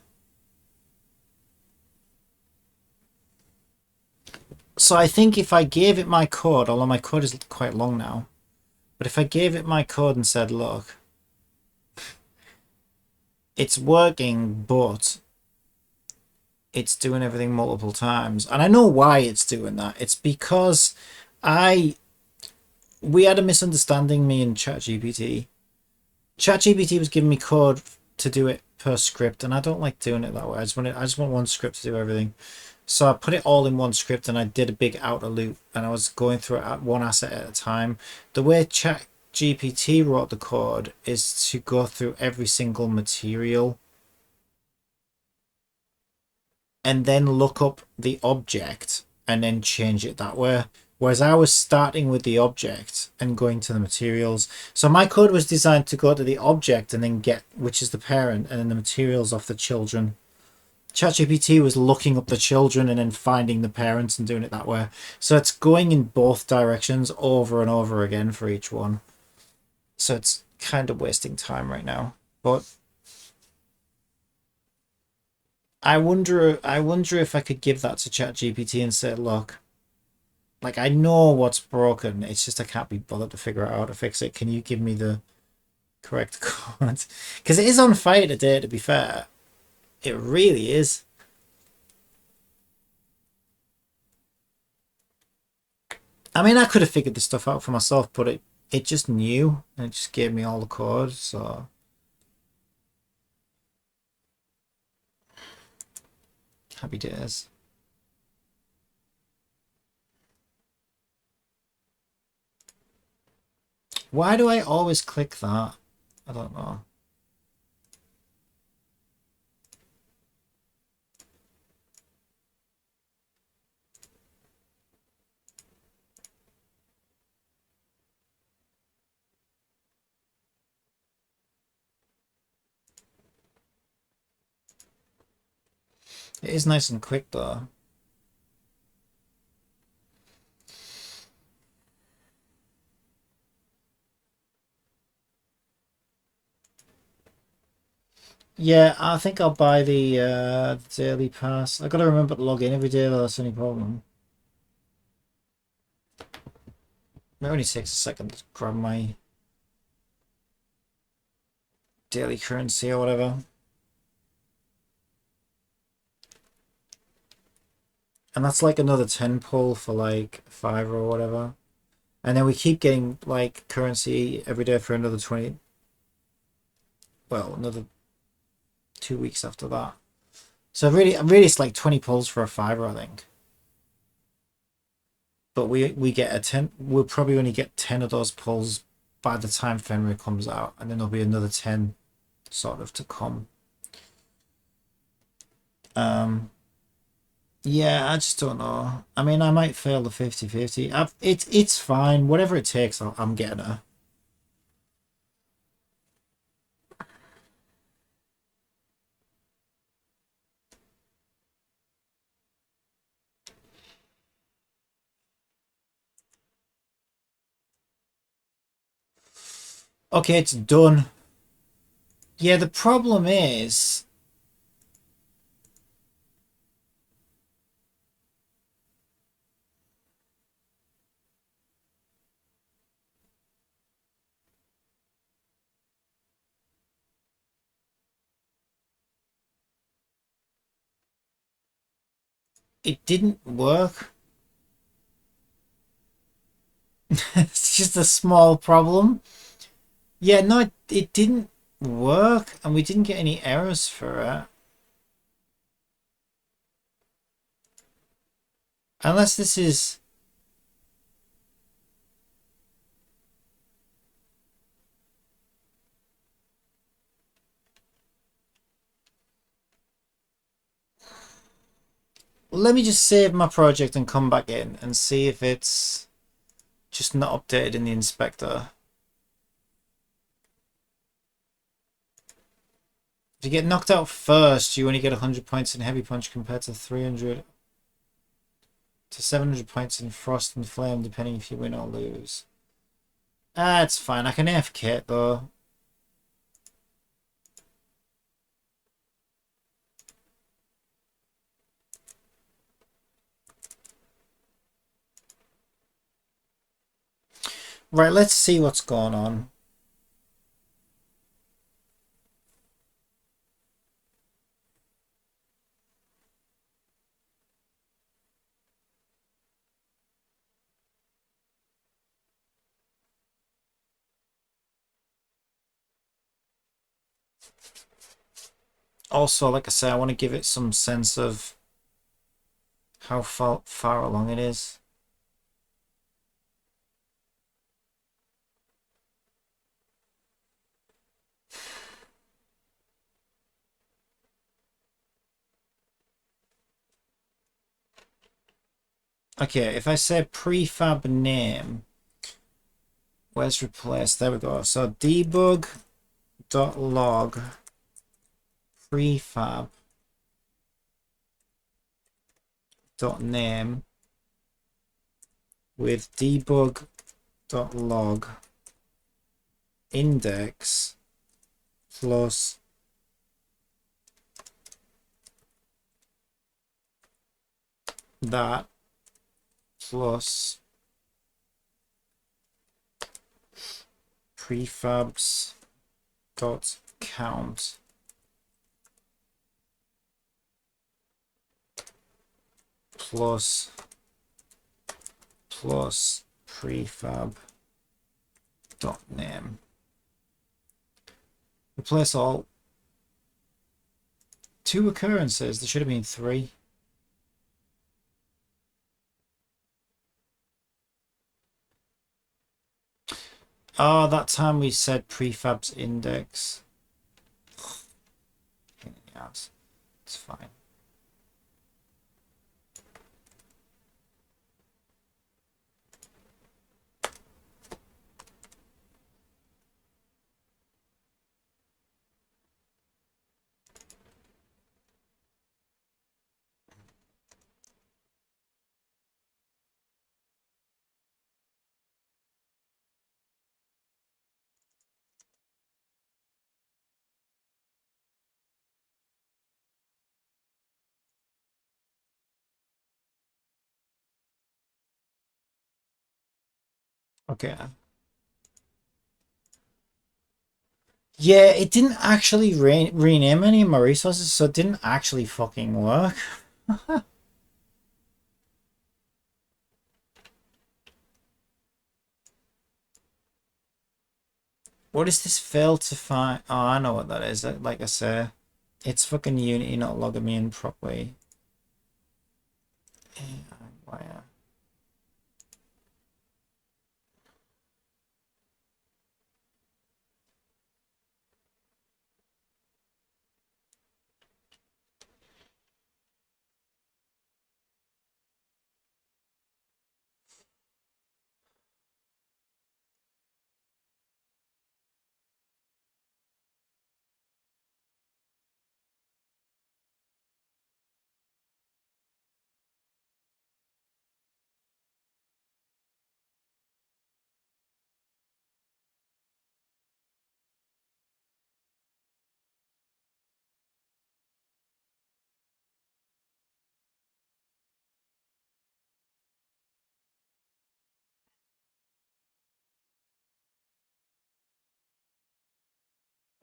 [SPEAKER 1] So I think if I gave it my code, although my code is quite long now, but if I gave it my code and said, look, it's working, but it's doing everything multiple times. And I know why it's doing that. It's because I we had a misunderstanding, me and ChatGPT. ChatGPT was giving me code to do it per script, and I don't like doing it that way. I just want one script to do everything. So I put it all in one script and I did a big outer loop and I was going through it at one asset at a time. The way ChatGPT wrote the code is to go through every single material and then look up the object and then change it that way. Whereas I was starting with the object and going to the materials. So my code was designed to go to the object and then get, which is the parent, and then the materials off the children. ChatGPT was looking up the children and then finding the parents and doing it that way. So it's going in both directions over and over again for each one. So it's kind of wasting time right now. But I wonder if I could give that to ChatGPT and say, look, like I know what's broken. It's just I can't be bothered to figure out how to fix it. Can you give me the correct code? Because it is on fire today, to be fair. It really is. I mean, I could have figured this stuff out for myself, but it just knew and it just gave me all the code. So happy days. Why do I always click that? I don't know. It is nice and quick though. Yeah, I think I'll buy the daily pass. I gotta remember to log in every day though, that's the only problem. It only takes a second to grab my daily currency or whatever. And that's like another 10 pull for like 5 or whatever. And then we keep getting like currency every day for another 20. Well, another 2 weeks after that. So really, it's like 20 pulls for a fiver, I think. But we get a 10. We'll probably only get 10 of those pulls by the time Fenrir comes out, and then there'll be another 10 sort of to come. Um, yeah, I just don't know. I mean, I might fail the 50-50. It's fine. Whatever it takes, I'm getting her. Okay, it's done. Yeah, the problem is it didn't work. It's just a small problem. Yeah, no, it didn't work, and we didn't get any errors for it. Unless this is... Let me just save my project and come back in and see if it's just not updated in the inspector. If you get knocked out first, you only get 100 points in Heavy Punch compared to 300 to 700 points in Frost and Flame, depending if you win or lose. Ah, it's fine. I can AFK it though. Right, let's see what's going on. Also, like I say, I want to give it some sense of how far along it is. Okay, if I say prefab name, where's replace? There we go. So debug.log prefab dot name with debug.log index plus that plus prefabs dot count plus prefab dot name. Replace all. 2 occurrences. There should have been 3. Oh, that time we said prefab's index. Yes, it's fine. Okay. Yeah, it didn't actually rename any of my resources, so it didn't actually fucking work. What is this fail to find? Oh, I know what that is. Like I say, it's fucking Unity not logging me in properly. Why?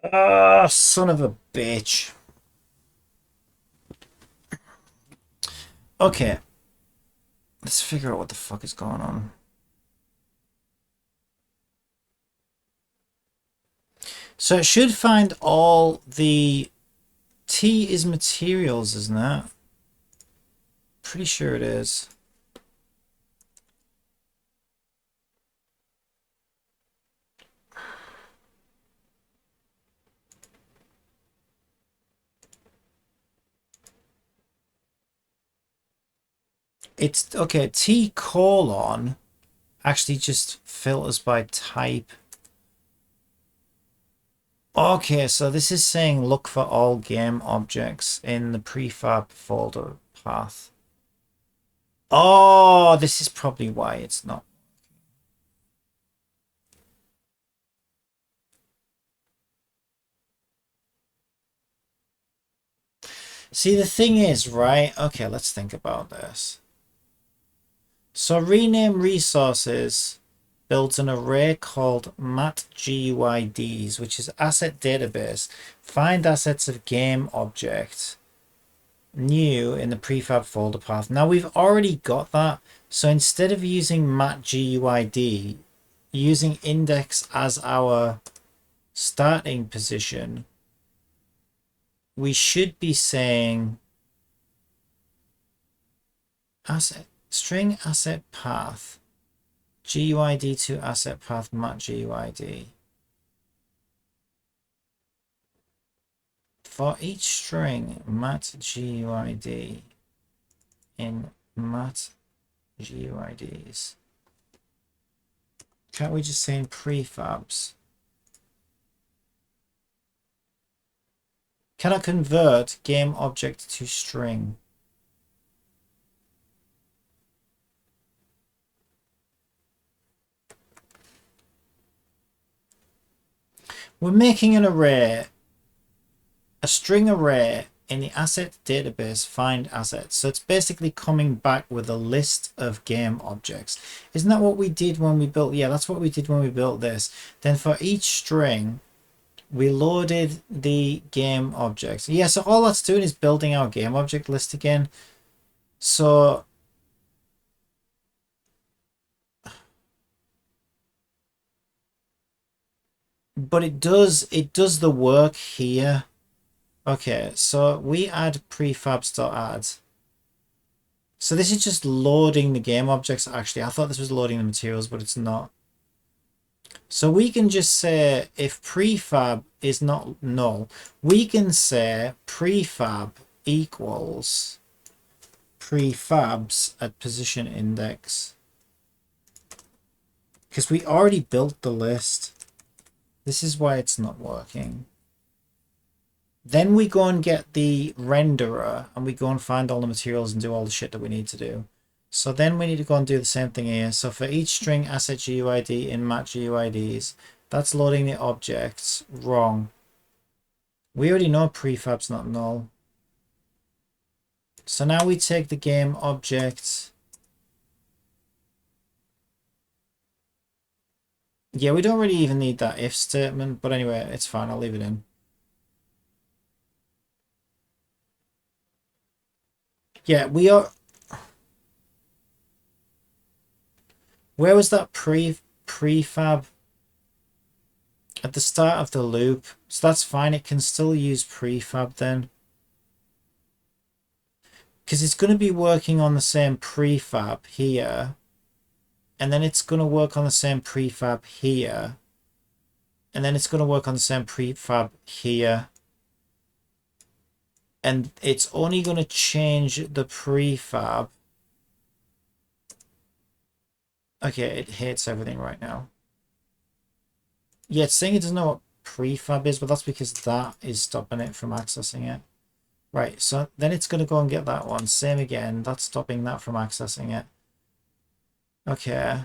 [SPEAKER 1] Ah, son of a bitch. Okay, let's figure out what the fuck is going on. So it should find all the T is materials, isn't it? Pretty sure it is. It's okay. T colon actually just filters by type. Okay, so this is saying look for all game objects in the prefab folder path. Oh, this is probably why it's not. See, the thing is, right? Okay, let's think about this. So rename resources builds an array called matguids, which is asset database. Find assets of game object new in the prefab folder path. Now we've already got that. So instead of using matguid, using index as our starting position, we should be saying asset string asset path GUID to asset path matguid. For each string matguid in matguids. Can't we just say in prefabs? Can I convert game object to string? We're making an array, a string array in the asset database find assets. So it's basically coming back with a list of game objects. Isn't that what we did when we built? Yeah, that's what we did when we built this. Then for each string, we loaded the game objects. Yeah, so all that's doing is building our game object list again. So but it does the work here. Okay, so we add prefabs.add. So this is just loading the game objects. Actually, I thought this was loading the materials, but it's not. So we can just say if prefab is not null, we can say prefab equals prefabs at position index. Because we already built the list. This is why it's not working. Then we go and get the renderer and we go and find all the materials and do all the shit that we need to do. So then we need to go and do the same thing here. So for each string asset GUID in matguids, that's loading the objects. Wrong. We already know prefab's not null. So now we take the game object. Yeah, we don't really even need that if statement, but anyway, it's fine. I'll leave it in. Yeah, we are. Where was that prefab? At the start of the loop. So that's fine. It can still use prefab then. Because it's going to be working on the same prefab here. And then it's going to work on the same prefab here. And then it's going to work on the same prefab here. And it's only going to change the prefab. Okay, it hates everything right now. Yeah, it's saying it doesn't know what prefab is, but that's because that is stopping it from accessing it. Right, so then it's going to go and get that one. Same again, that's stopping that from accessing it. Okay.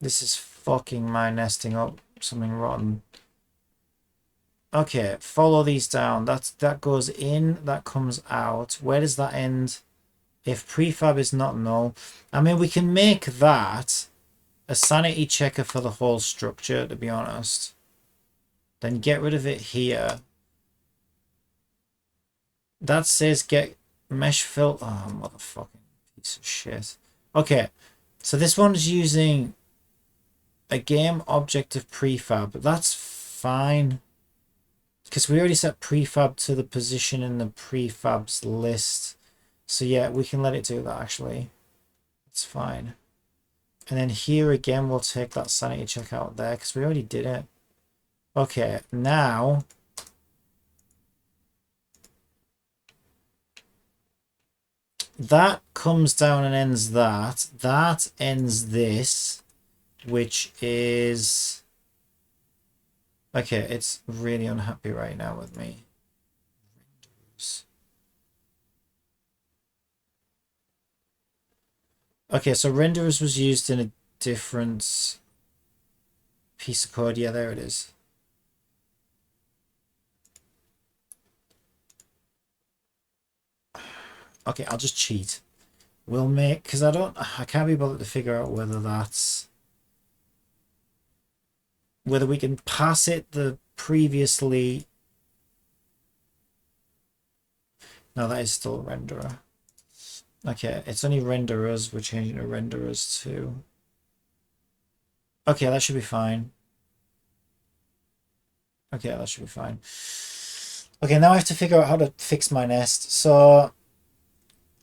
[SPEAKER 1] This is fucking my nesting up something rotten. Okay, follow these down. That goes in, that comes out. Where does that end? If prefab is not null. I mean, we can make that a sanity checker for the whole structure, to be honest. Then get rid of it here. That says get mesh fill. Oh, motherfucking piece of shit. Okay, so this one's using a game object of prefab. That's fine. Because we already set prefab to the position in the prefabs list. So yeah, we can let it do that actually. It's fine. And then here again, we'll take that sanity check out there because we already did it. Okay, now that comes down and ends that. That ends this, which is... Okay, it's really unhappy right now with me. Okay, so renderers was used in a different piece of code. Yeah, there it is. Okay, I'll just cheat. we'll make, because I can't be bothered to figure out whether that's, whether we can pass it the previously, no, that is still renderer. Okay, it's only renderers, we're changing to renderers too. Okay, that should be fine. Okay, that should be fine. Okay, now I have to figure out how to fix my nest. So,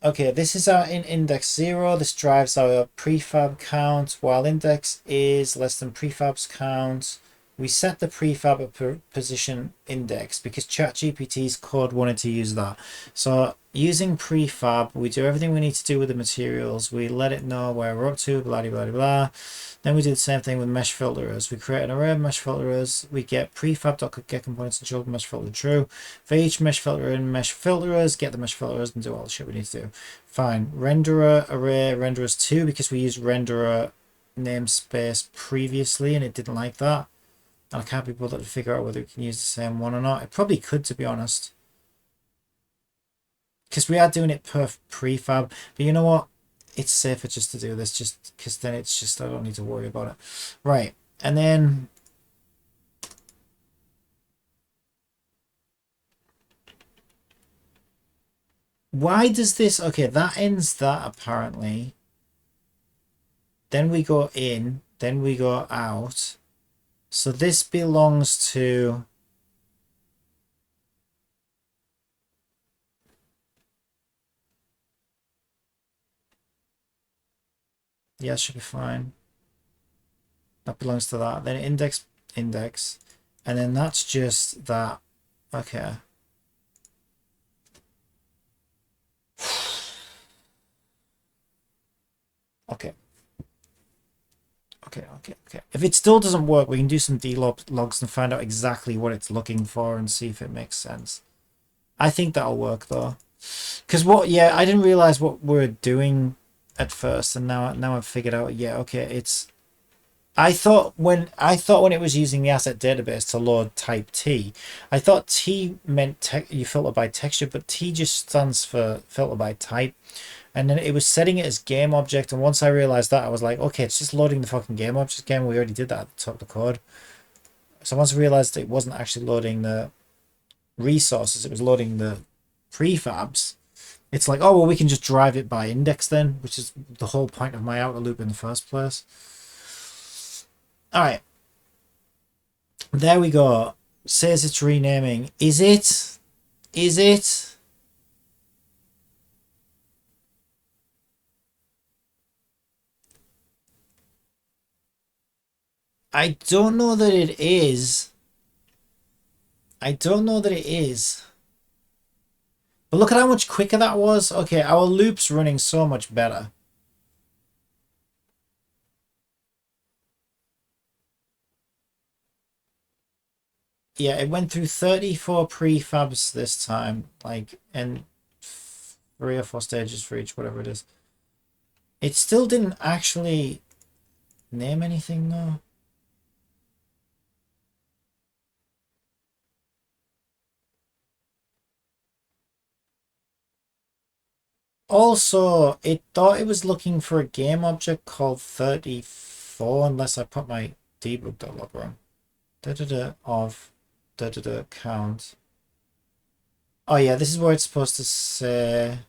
[SPEAKER 1] okay, this is our index 0. This drives our prefab count. While index is less than prefab's count, we set the prefab at position index because ChatGPT's code wanted to use that. So using prefab, we do everything we need to do with the materials. We let it know where we're up to, blah, blah, blah, blah. Then we do the same thing with mesh filterers. We create an array of mesh filterers. We get prefab.getComponents and show the mesh filter true. For each mesh filter in mesh filterers, get the mesh filterers and do all the shit we need to do. Fine. Renderer array renderers 2 because we used renderer namespace previously and it didn't like that. And I can't be bothered to figure out whether we can use the same one or not. It probably could, to be honest. Because we are doing it per prefab. But you know what? It's safer just to do this, just because then it's just, I don't need to worry about it. Right. And then why does this, okay, that ends that apparently. Then we go in, then we go out. So this belongs to, yeah, it should be fine. That belongs to that. Then index, index. And then that's just that. Okay. Okay. Okay. If it still doesn't work, we can do some DevLogs and find out exactly what it's looking for and see if it makes sense. I think that'll work though. Because yeah, I didn't realize what we're doing at first, and now I've figured out, yeah, okay, it's, I thought when it was using the asset database to load type T, I thought T meant you filter by texture, but T just stands for filter by type. And then it was setting it as game object, and once I realized that, I was like, okay, it's just loading the fucking game object again. We already did that at the top of the code. So once I realized it wasn't actually loading the resources, it was loading the prefabs, it's like, oh, well, we can just drive it by index then, which is the whole point of my outer loop in the first place. All right. There we go. Says it's renaming. Is it? Is it? I don't know that it is. I don't know that it is. But look at how much quicker that was. Okay, our loop's running so much better. Yeah, it went through 34 prefabs this time, like, and 3 or 4 stages for each, whatever it is. It still didn't actually name anything though. Also, it thought it was looking for a game object called 34, unless I put my debug.log wrong. Of count. Oh yeah, this is where it's supposed to say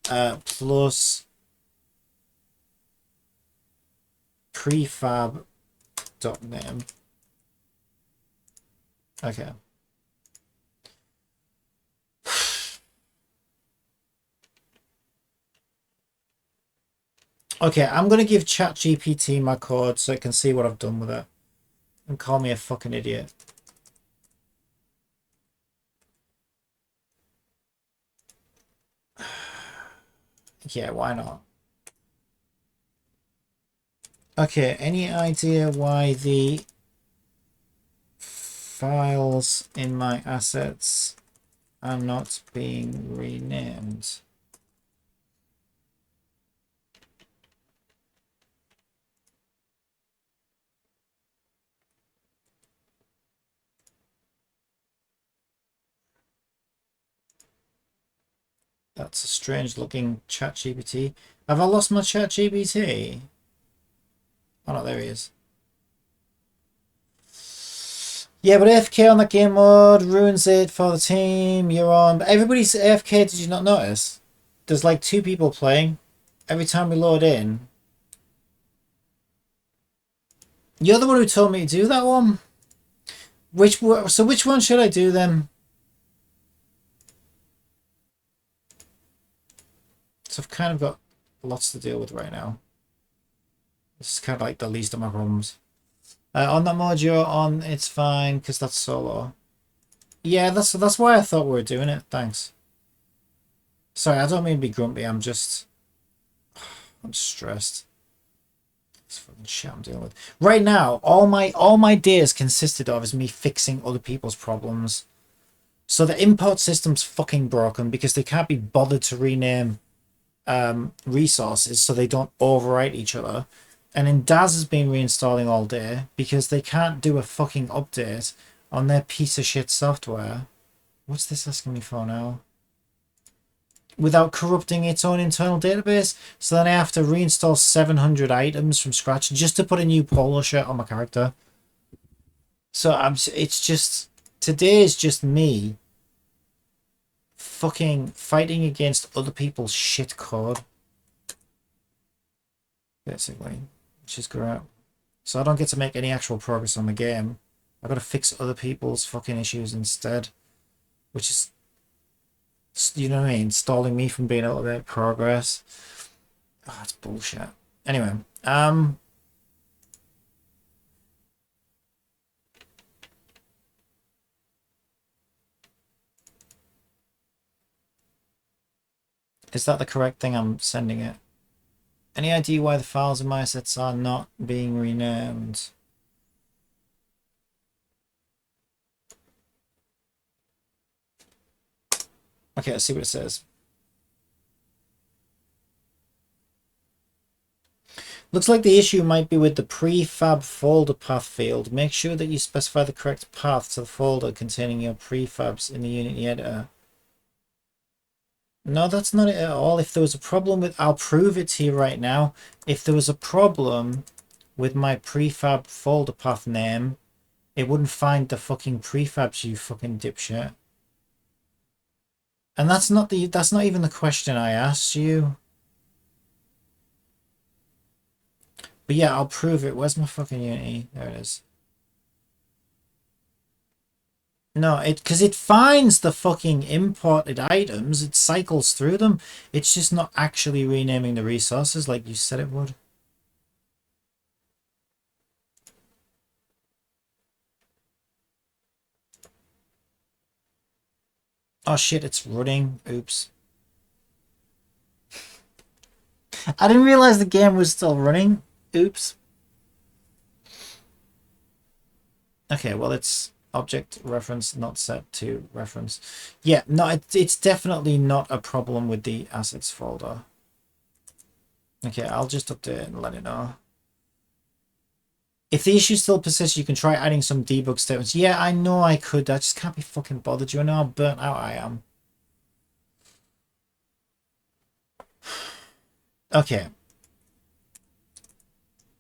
[SPEAKER 1] plus prefab dot name. Okay. Okay, I'm gonna give ChatGPT my code so it can see what I've done with it and call me a fucking idiot. Yeah, why not? Okay, any idea why the files in my assets are not being renamed? That's a strange looking ChatGPT. Have I lost my ChatGPT? Oh no, there he is. Yeah, but AFK on that game mode ruins it for the team you're on. But everybody's AFK, did you not notice? There's like 2 people playing. Every time we load in. You're the one who told me to do that one. Which one should I do then? So I've kind of got lots to deal with right now. This is kind of like the least of my problems. On that mode you're on, it's fine because that's solo. Yeah, that's why I thought we were doing it. Thanks. Sorry, I don't mean to be grumpy. I'm stressed. It's fucking shit I'm dealing with right now. All my days consisted of is me fixing other people's problems. So the import system's fucking broken because they can't be bothered to rename resources so they don't overwrite each other. And then Daz has been reinstalling all day because they can't do a fucking update on their piece of shit software. What's this asking me for now? Without corrupting its own internal database. So then I have to reinstall 700 items from scratch just to put a new polo shirt on my character. So it's just, today is just me fucking fighting against other people's shit code. Basically. Which is great. So I don't get to make any actual progress on the game. I've got to fix other people's fucking issues instead. Which is, you know what I mean? Stalling me from being able to make progress. Oh, that's bullshit. Anyway, is that the correct thing I'm sending it? Any idea why the files in my assets are not being renamed? Okay, let's see what it says. Looks like the issue might be with the prefab folder path field. Make sure that you specify the correct path to the folder containing your prefabs in the Unity editor. No, that's not it at all. If there was a problem with, I'll prove it to you right now. If there was a problem with my prefab folder path name, it wouldn't find the fucking prefabs, you fucking dipshit. And that's not even the question I asked you. But yeah, I'll prove it. Where's my fucking Unity? There it is. No, because it finds the fucking imported items. It cycles through them. It's just not actually renaming the resources like you said it would. Oh shit, it's running. Oops. I didn't realize the game was still running. Oops. Okay, well, it's object reference not set to reference. Yeah, no, it's definitely not a problem with the assets folder. Okay, I'll just update it and let it know. If the issue still persists, you can try adding some debug statements. Yeah, I know I could. I just can't be fucking bothered. You know how burnt out I am. Okay.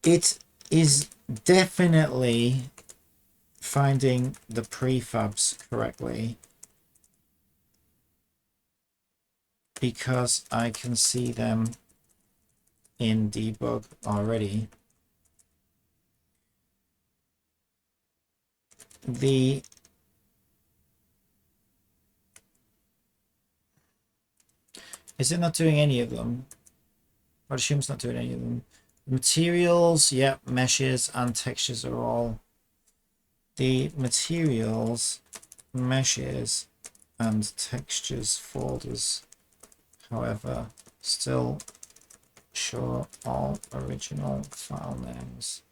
[SPEAKER 1] It is definitely finding the prefabs correctly because I can see them in debug already. Is it not doing any of them? I assume it's not doing any of them. Materials, yep, meshes and textures are all. The materials, meshes, and textures folders, however, still show all original file names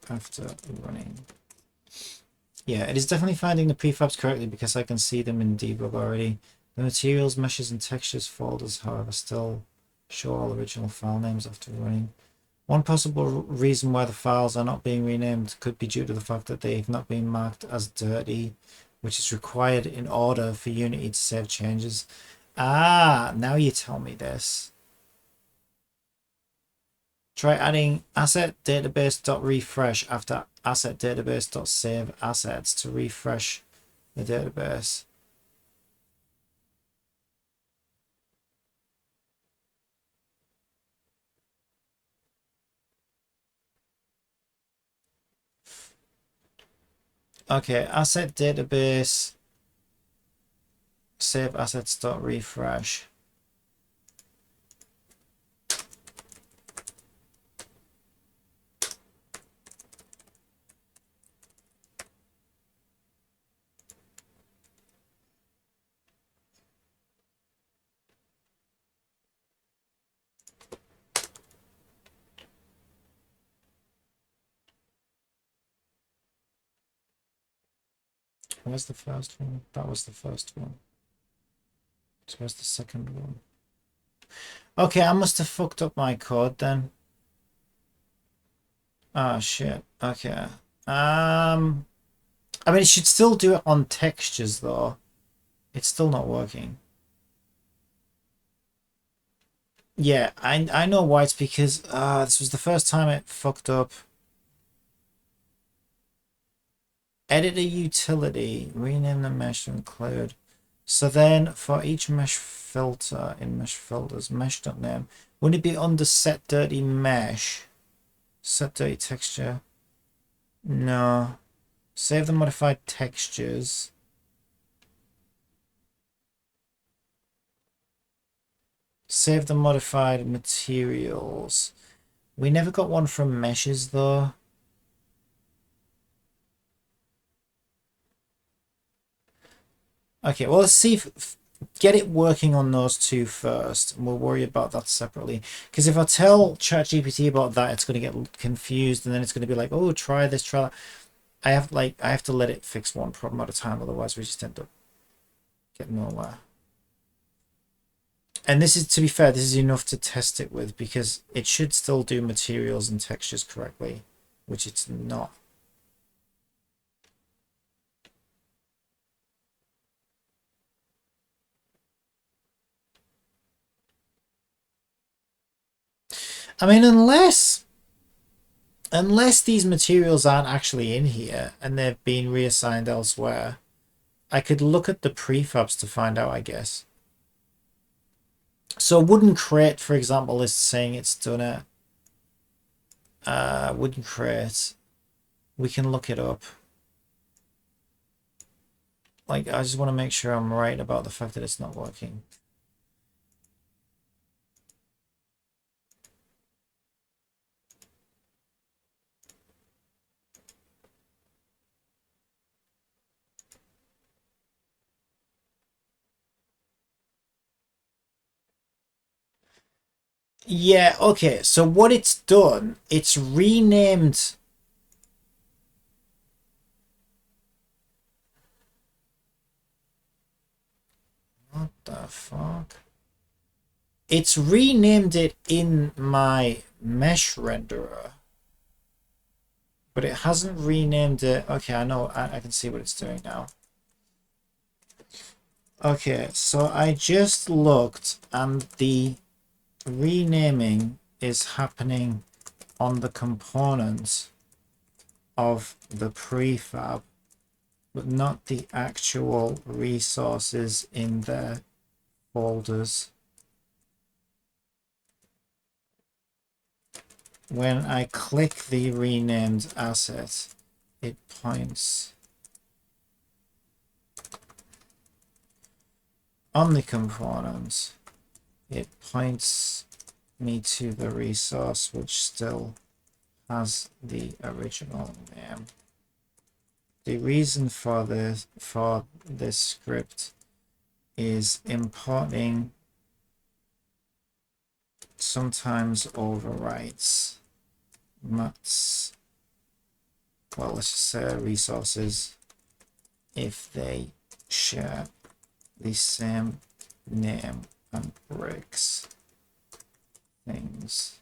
[SPEAKER 1] after running. Yeah, it is definitely finding the prefabs correctly because I can see them in debug already. The materials, meshes, and textures folders, however, still show all original file names after running. One possible reason why the files are not being renamed could be due to the fact that they have not been marked as dirty which is required in order for Unity to save changes. Ah, now you tell me this. Try adding asset database.refresh after asset database.save assets to refresh the database. Okay, asset database save assets.refresh. Where's the first one? That was the first one. So where's the second one? Okay, I must have fucked up my code then. Oh shit. Okay. I mean, it should still do it on textures though. It's still not working. Yeah, I know why. It's because this was the first time it fucked up. Edit a utility, rename the mesh to include. So then for each mesh filter in mesh filters, mesh.name, wouldn't it be under set dirty mesh? Set dirty texture? No. Save the modified textures. Save the modified materials. We never got one from meshes though. Okay, well, let's see if get it working on those two first, and we'll worry about that separately. Because if I tell ChatGPT about that, it's going to get confused, and then it's going to be like, "Oh, try this, try that." I have to let it fix one problem at a time, otherwise we just end up getting nowhere. And this is, to be fair, this is enough to test it with, because it should still do materials and textures correctly, which it's not. I mean, unless these materials aren't actually in here and they've been reassigned elsewhere, I could look at the prefabs to find out, I guess. So wooden crate, for example, is saying it's done it. Wooden crate. We can look it up. Like, I just want to make sure I'm right about the fact that it's not working. Yeah, okay. So what it's done, it's renamed. What the fuck? It's renamed it in my mesh renderer, but it hasn't renamed it. Okay, I know. I can see what it's doing now. Okay, so I just looked, and the renaming is happening on the components of the prefab, but not the actual resources in their folders. When I click the renamed asset, it points on the components. It points me to the resource which still has the original name. The reason for this script is importing sometimes overwrites mats, well, let's just say resources, if they share the same name, and breaks things.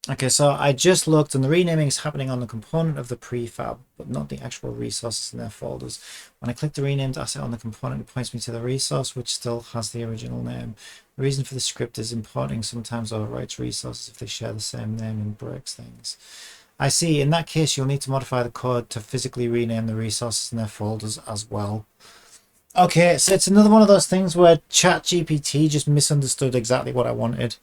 [SPEAKER 1] Okay, so I just looked and the renaming is happening on the component of the prefab, but not the actual resources in their folders. When I click the renamed asset on the component, it points me to the resource, which still has the original name. The reason for the script is importing sometimes overwrites resources if they share the same name and breaks things. I see. In that case, you'll need to modify the code to physically rename the resources in their folders as well. Okay, so it's another one of those things where ChatGPT just misunderstood exactly what I wanted.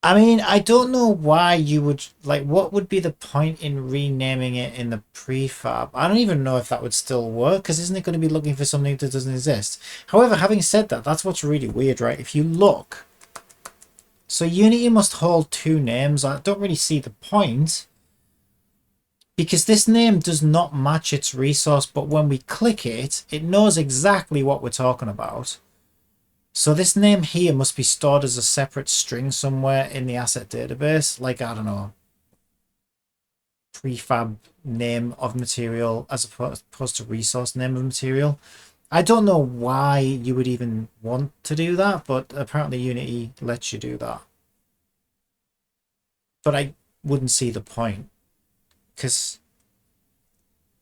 [SPEAKER 1] I mean, I don't know why you would, like, what would be the point in renaming it in the prefab? I don't even know if that would still work, because isn't it going to be looking for something that doesn't exist? However, having said that, that's what's really weird, right? If you look, so Unity must hold two names. I don't really see the point, because this name does not match its resource, but when we click it, it knows exactly what we're talking about. So this name here must be stored as a separate string somewhere in the asset database. Like, I don't know, prefab name of material as opposed to resource name of material. I don't know why you would even want to do that, but apparently Unity lets you do that. But I wouldn't see the point, because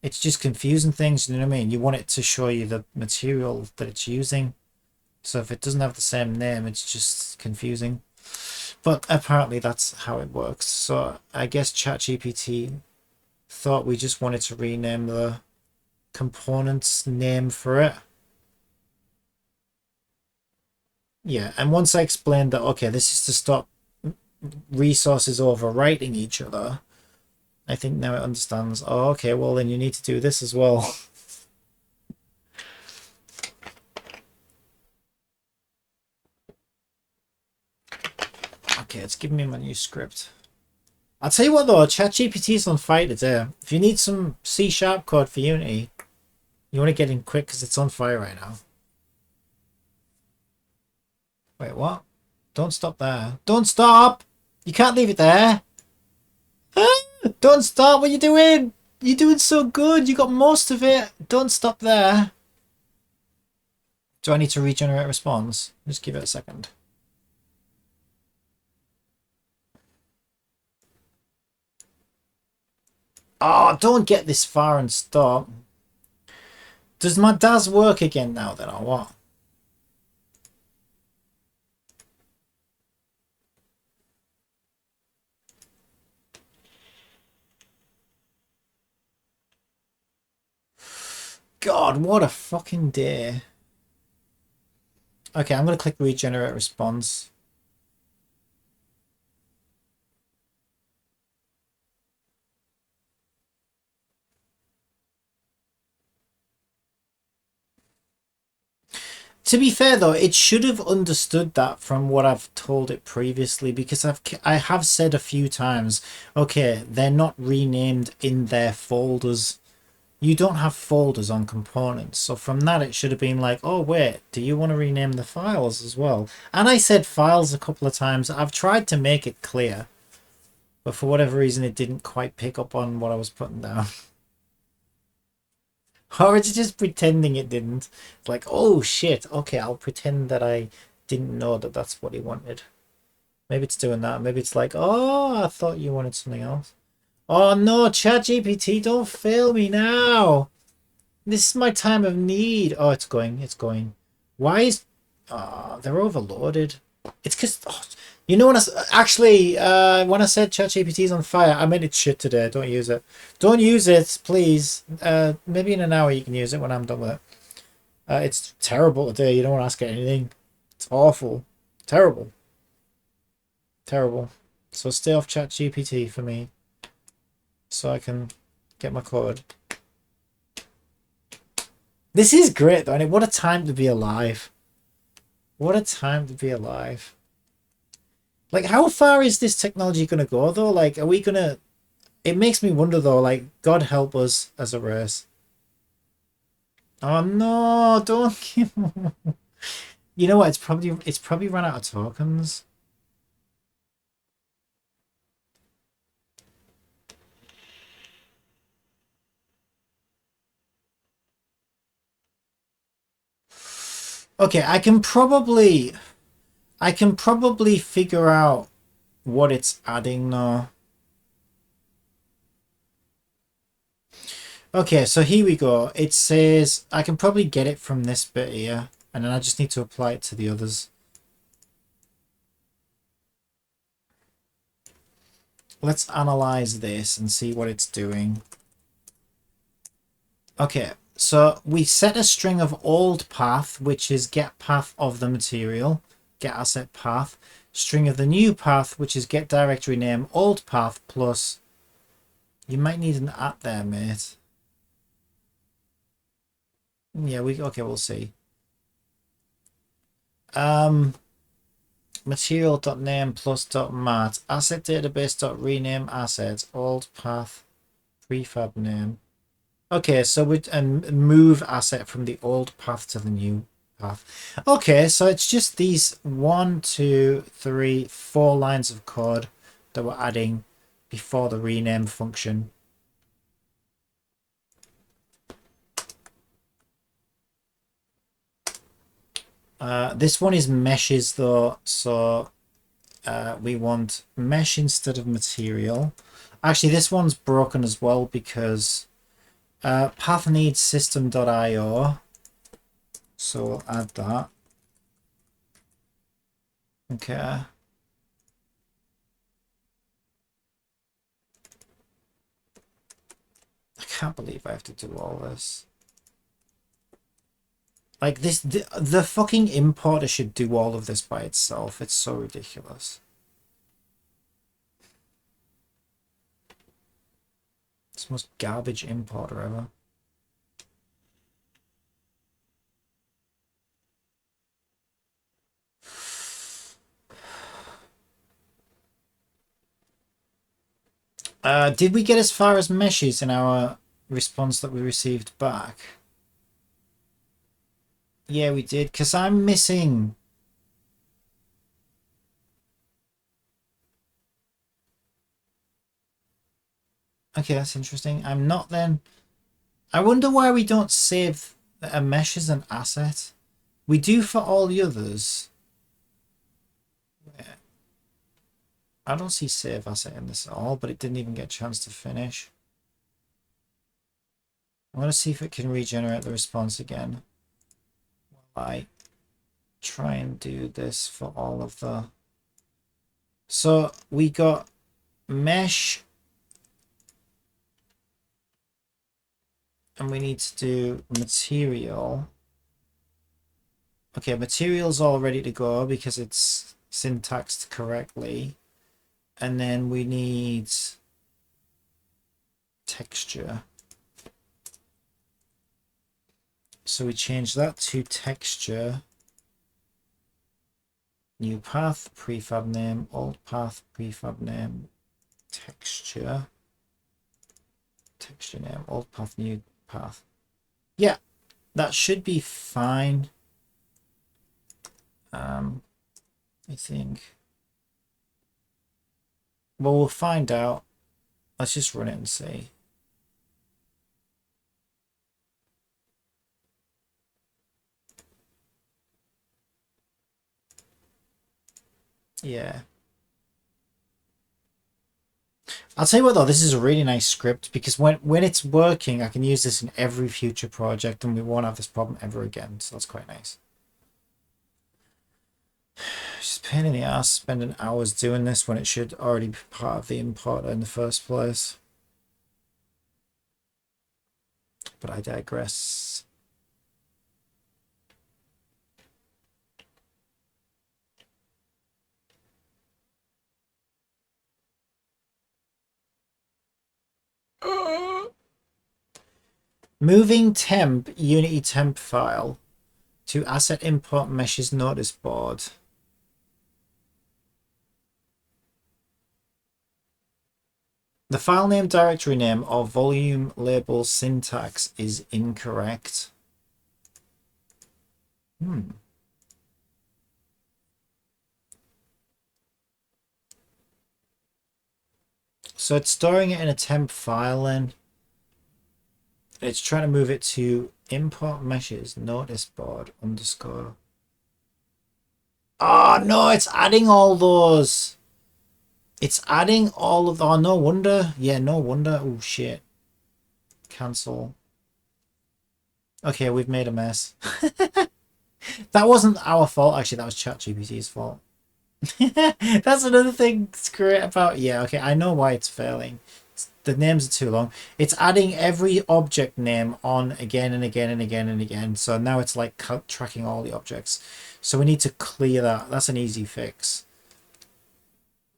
[SPEAKER 1] it's just confusing things, you know what I mean? You want it to show you the material that it's using. So if it doesn't have the same name, it's just confusing. But apparently that's how it works. So I guess ChatGPT thought we just wanted to rename the component's name for it. Yeah, and once I explained that, okay, this is to stop resources overwriting each other, I think now it understands, oh, okay, well then you need to do this as well. Okay, it's giving me my new script. I'll tell you what though, ChatGPT is on fire today. If you need some C# code for Unity, you want to get in quick because it's on fire right now. Wait, what? Don't stop there. Don't stop! You can't leave it there. Don't stop! What are you doing? You're doing so good. You got most of it. Don't stop there. Do I need to regenerate response? Just give it a second. Oh, don't get this far and stop. Does my DAS work again now then, or what? God, what a fucking day. Okay, I'm going to click regenerate response. To be fair though, it should have understood that from what I've told it previously, because I have said a few times, okay, they're not renamed in their folders. You don't have folders on components. So from that, it should have been like, oh, wait, do you want to rename the files as well? And I said files a couple of times. I've tried to make it clear, but for whatever reason, it didn't quite pick up on what I was putting down. Or it's just pretending it didn't. It's like, oh, shit. Okay, I'll pretend that I didn't know that that's what he wanted. Maybe it's doing that. Maybe it's like, oh, I thought you wanted something else. Oh, no, ChatGPT, don't fail me now. This is my time of need. Oh, it's going. It's going. Why is... they're overloaded. It's because... Oh, you know when when I said ChatGPT's on fire, I meant it's shit today. Don't use it. Don't use it, please. Maybe in an hour you can use it when I'm done with it. It's terrible today. You don't want to ask it anything. It's awful. Terrible. Terrible. So stay off ChatGPT for me, so I can get my code. This is great though, and what a time to be alive. What a time to be alive. Like, how far is this technology going to go though? Like, are we going to... It makes me wonder though, like, God help us as a race. Oh no, don't give... You know what, it's probably run out of tokens. Okay, I can probably figure out what it's adding now. Okay, so here we go. It says I can probably get it from this bit here, and then I just need to apply it to the others. Let's analyze this and see what it's doing. Okay, so we set a string of old path, which is get path of the material, get asset path, string of the new path, which is get directory name old path plus. You might need an at there, mate. Yeah, okay, we'll see. Material.name plus .mat asset database.rename assets old path prefab name. Okay, so we and move asset from the old path to the new path. Okay, so it's just these 1, 2, 3, 4 lines of code that we're adding before the rename function. This one is meshes though, so we want mesh instead of material. Actually, this one's broken as well because path needs system.io, so we'll add that. Okay. I can't believe I have to do all this. Like this, the fucking importer should do all of this by itself. It's so ridiculous. It's the most garbage importer ever. Did we get as far as meshes in our response that we received back? Yeah, we did, because I'm missing. Okay, that's interesting. I'm not then. I wonder why we don't save a mesh as an asset. We do for all the others. Yeah. I don't see save asset in this at all, but it didn't even get a chance to finish. I want to see if it can regenerate the response again. I try and do this for all of the. So we got mesh, and we need to do material. Okay, material's all ready to go because it's syntaxed correctly. And then we need texture. So we change that to texture. New path, prefab name, old path, prefab name, texture. Texture name, old path, new path. Yeah, that should be fine. I think. Well, we'll find out. Let's just run it and see. Yeah. I'll tell you what though, this is a really nice script because when it's working, I can use this in every future project and we won't have this problem ever again. So that's quite nice. Just a pain in the ass spending hours doing this when it should already be part of the importer in the first place. But I digress. Moving temp Unity temp file to asset import meshes notice board. The file name, directory name, or volume label syntax is incorrect. So it's storing it in a temp file then. It's trying to move it to import meshes notice board underscore. Oh no, it's adding all those. It's adding all of the, oh, no wonder. Yeah, no wonder. Oh, shit. Cancel. Okay, we've made a mess. That wasn't our fault. Actually, that was ChatGPT's fault. That's another thing that's great about, yeah, okay, I know why it's failing. The names are too long. It's adding every object name on again and again and again and again. So now it's like tracking all the objects. So we need to clear that. That's an easy fix.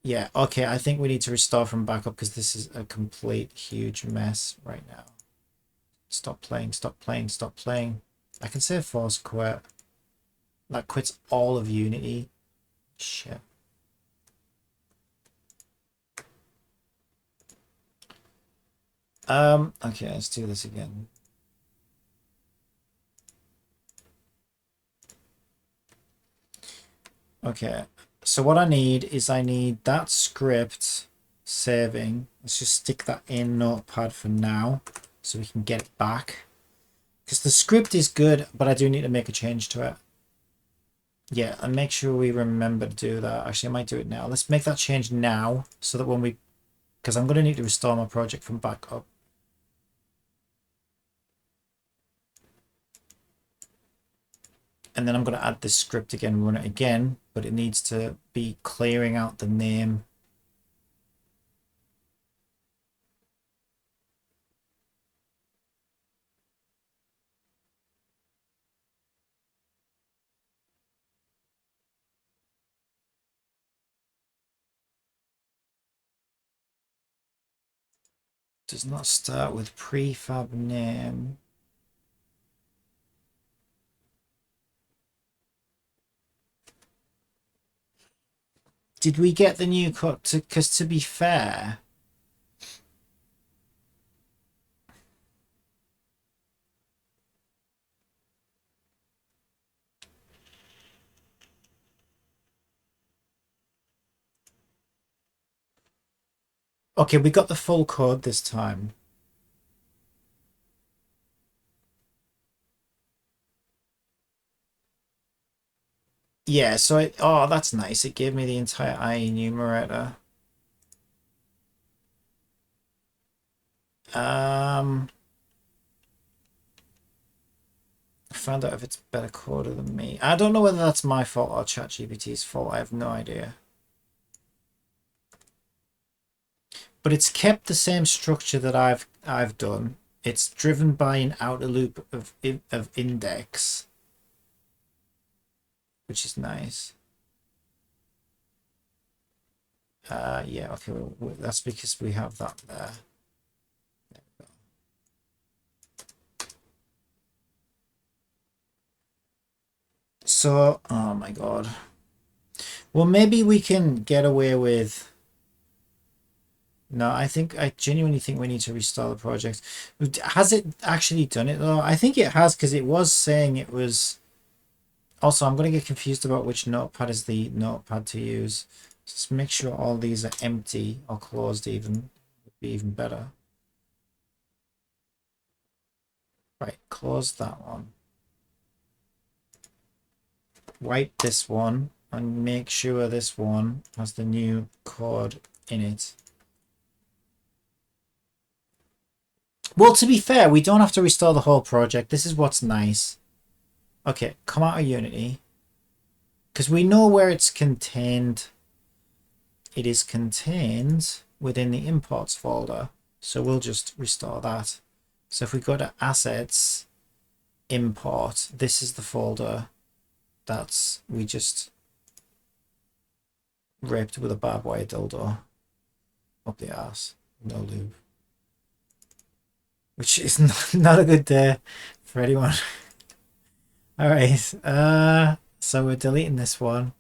[SPEAKER 1] Yeah, okay, I think we need to restore from backup because this is a complete huge mess right now. Stop playing, stop playing, stop playing. I can say force quit. That quits all of Unity. Shit. Okay, let's do this again. Okay, so what I need is I need that script saving. Let's just stick that in Notepad for now so we can get it back. Because the script is good, but I do need to make a change to it. Yeah, and make sure we remember to do that. Actually, I might do it now. Let's make that change now so that when we... Because I'm going to need to restore my project from backup. And then I'm going to add this script again, run it again, but it needs to be clearing out the name. Does not start with prefab name. Did we get the new code? Because to be fair... Okay, we got the full code this time. Yeah, so it... Oh, that's nice. It gave me the entire I enumerator. I found out if it's better coded than me. I don't know whether that's my fault or ChatGPT's fault. I have no idea. But it's kept the same structure that I've done. It's driven by an outer loop of index, which is nice. Yeah, okay, that's because we have that there. There we go. So, oh my god. Well, maybe we can get away with... No, I genuinely think we need to restart the project. Has it actually done it though? I think it has, because it was saying it was... Also, I'm going to get confused about which notepad is the notepad to use. Just make sure all these are empty or closed even. Would be even better. Right, close that one. Wipe this one and make sure this one has the new code in it. Well, to be fair, we don't have to restore the whole project. This is what's nice. Okay, come out of Unity. Because we know where it's contained. It is contained within the imports folder. So we'll just restore that. So if we go to assets, import, this is the folder that's we just ripped with a barbed wire dildo up the arse. No lube. Which is not a good day for anyone. Alright, so we're deleting this one.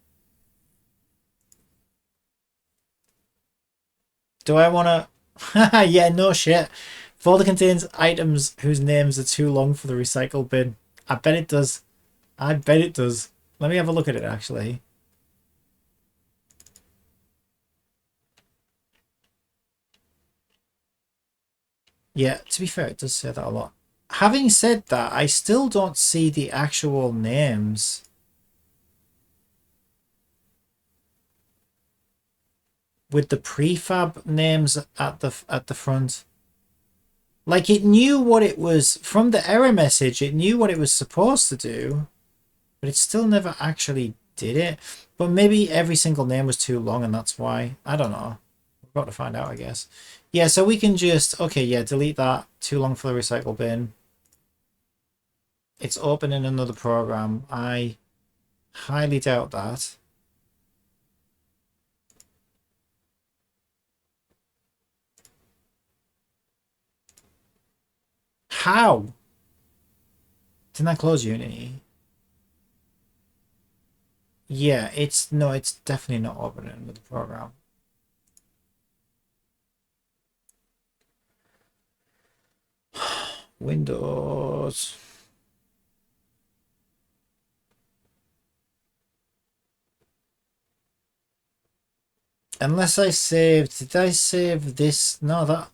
[SPEAKER 1] Do I want to... Yeah, no shit. Folder contains items whose names are too long for the recycle bin. I bet it does. I bet it does. Let me have a look at it, actually. Yeah, to be fair, it does say that a lot. Having said that, I still don't see the actual names. with the prefab names at the front. Like it knew what it was from the error message. It knew what it was supposed to do, but it still never actually did it. But maybe every single name was too long, and that's why. I don't know. We've got to find out, I guess. Yeah, so we can just okay, yeah, delete that. Too long for the recycle bin. It's open in another program. I highly doubt that. How? Didn't I close Unity? Yeah, it's no, it's definitely not opening with the program. Windows. Unless I saved, did I save this? No, that,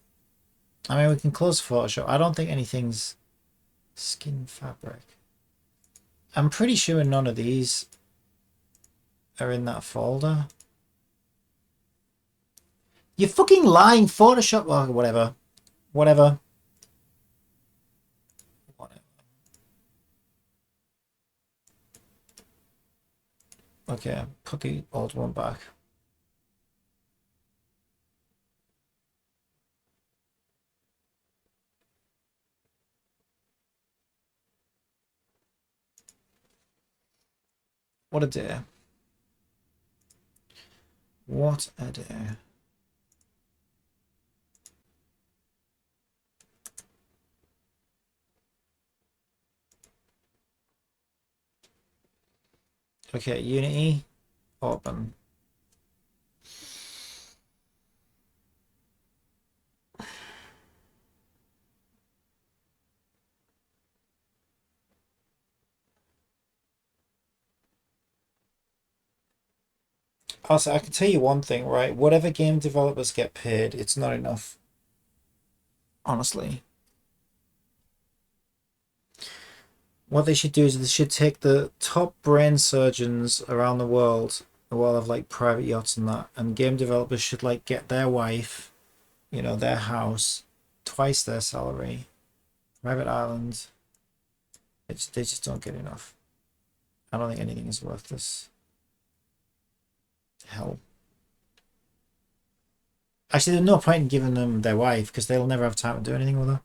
[SPEAKER 1] I mean, we can close Photoshop. I don't think anything's skin fabric. I'm pretty sure none of these are in that folder. You're fucking lying, Photoshop, or whatever. Whatever. Okay, put the old one back. What a day. What a day. Okay, Unity, open. Also, I can tell you one thing, right? Whatever game developers get paid, it's not enough. Honestly. What they should do is they should take the top brain surgeons around the world who all have like private yachts and that, and game developers should like get their wife, you know, their house, twice their salary, private island. They just don't get enough. I don't think anything is worth this. Hell. Actually, there's no point in giving them their wife because they'll never have time to do anything with her.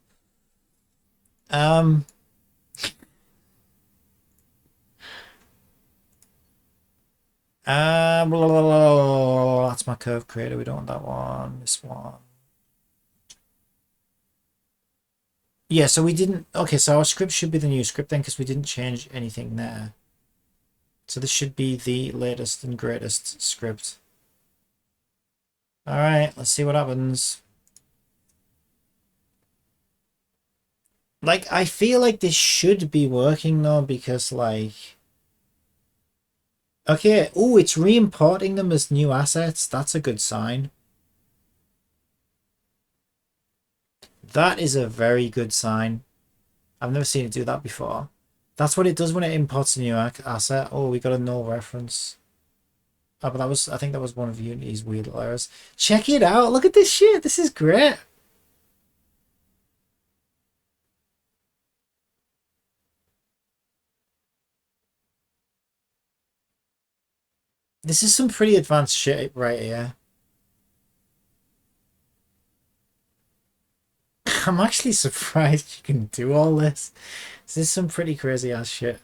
[SPEAKER 1] Blah, blah, blah, blah, that's my curve creator. We don't want that one. This one. Yeah, so we didn't. Okay, so our script should be the new script then because we didn't change anything there. So this should be the latest and greatest script. All right, let's see what happens. Like, I feel like this should be working though because like. Okay, oh, it's re-importing them as new assets. That's a good sign. That is a very good sign. I've never seen it do that before. That's what it does when it imports a new asset. Oh, we got a null reference. Oh, but that was, I think that was one of Unity's weird errors. Check it out. Look at this shit. This is great. This is some pretty advanced shit right here. I'm actually surprised you can do all this. This is some pretty crazy ass shit.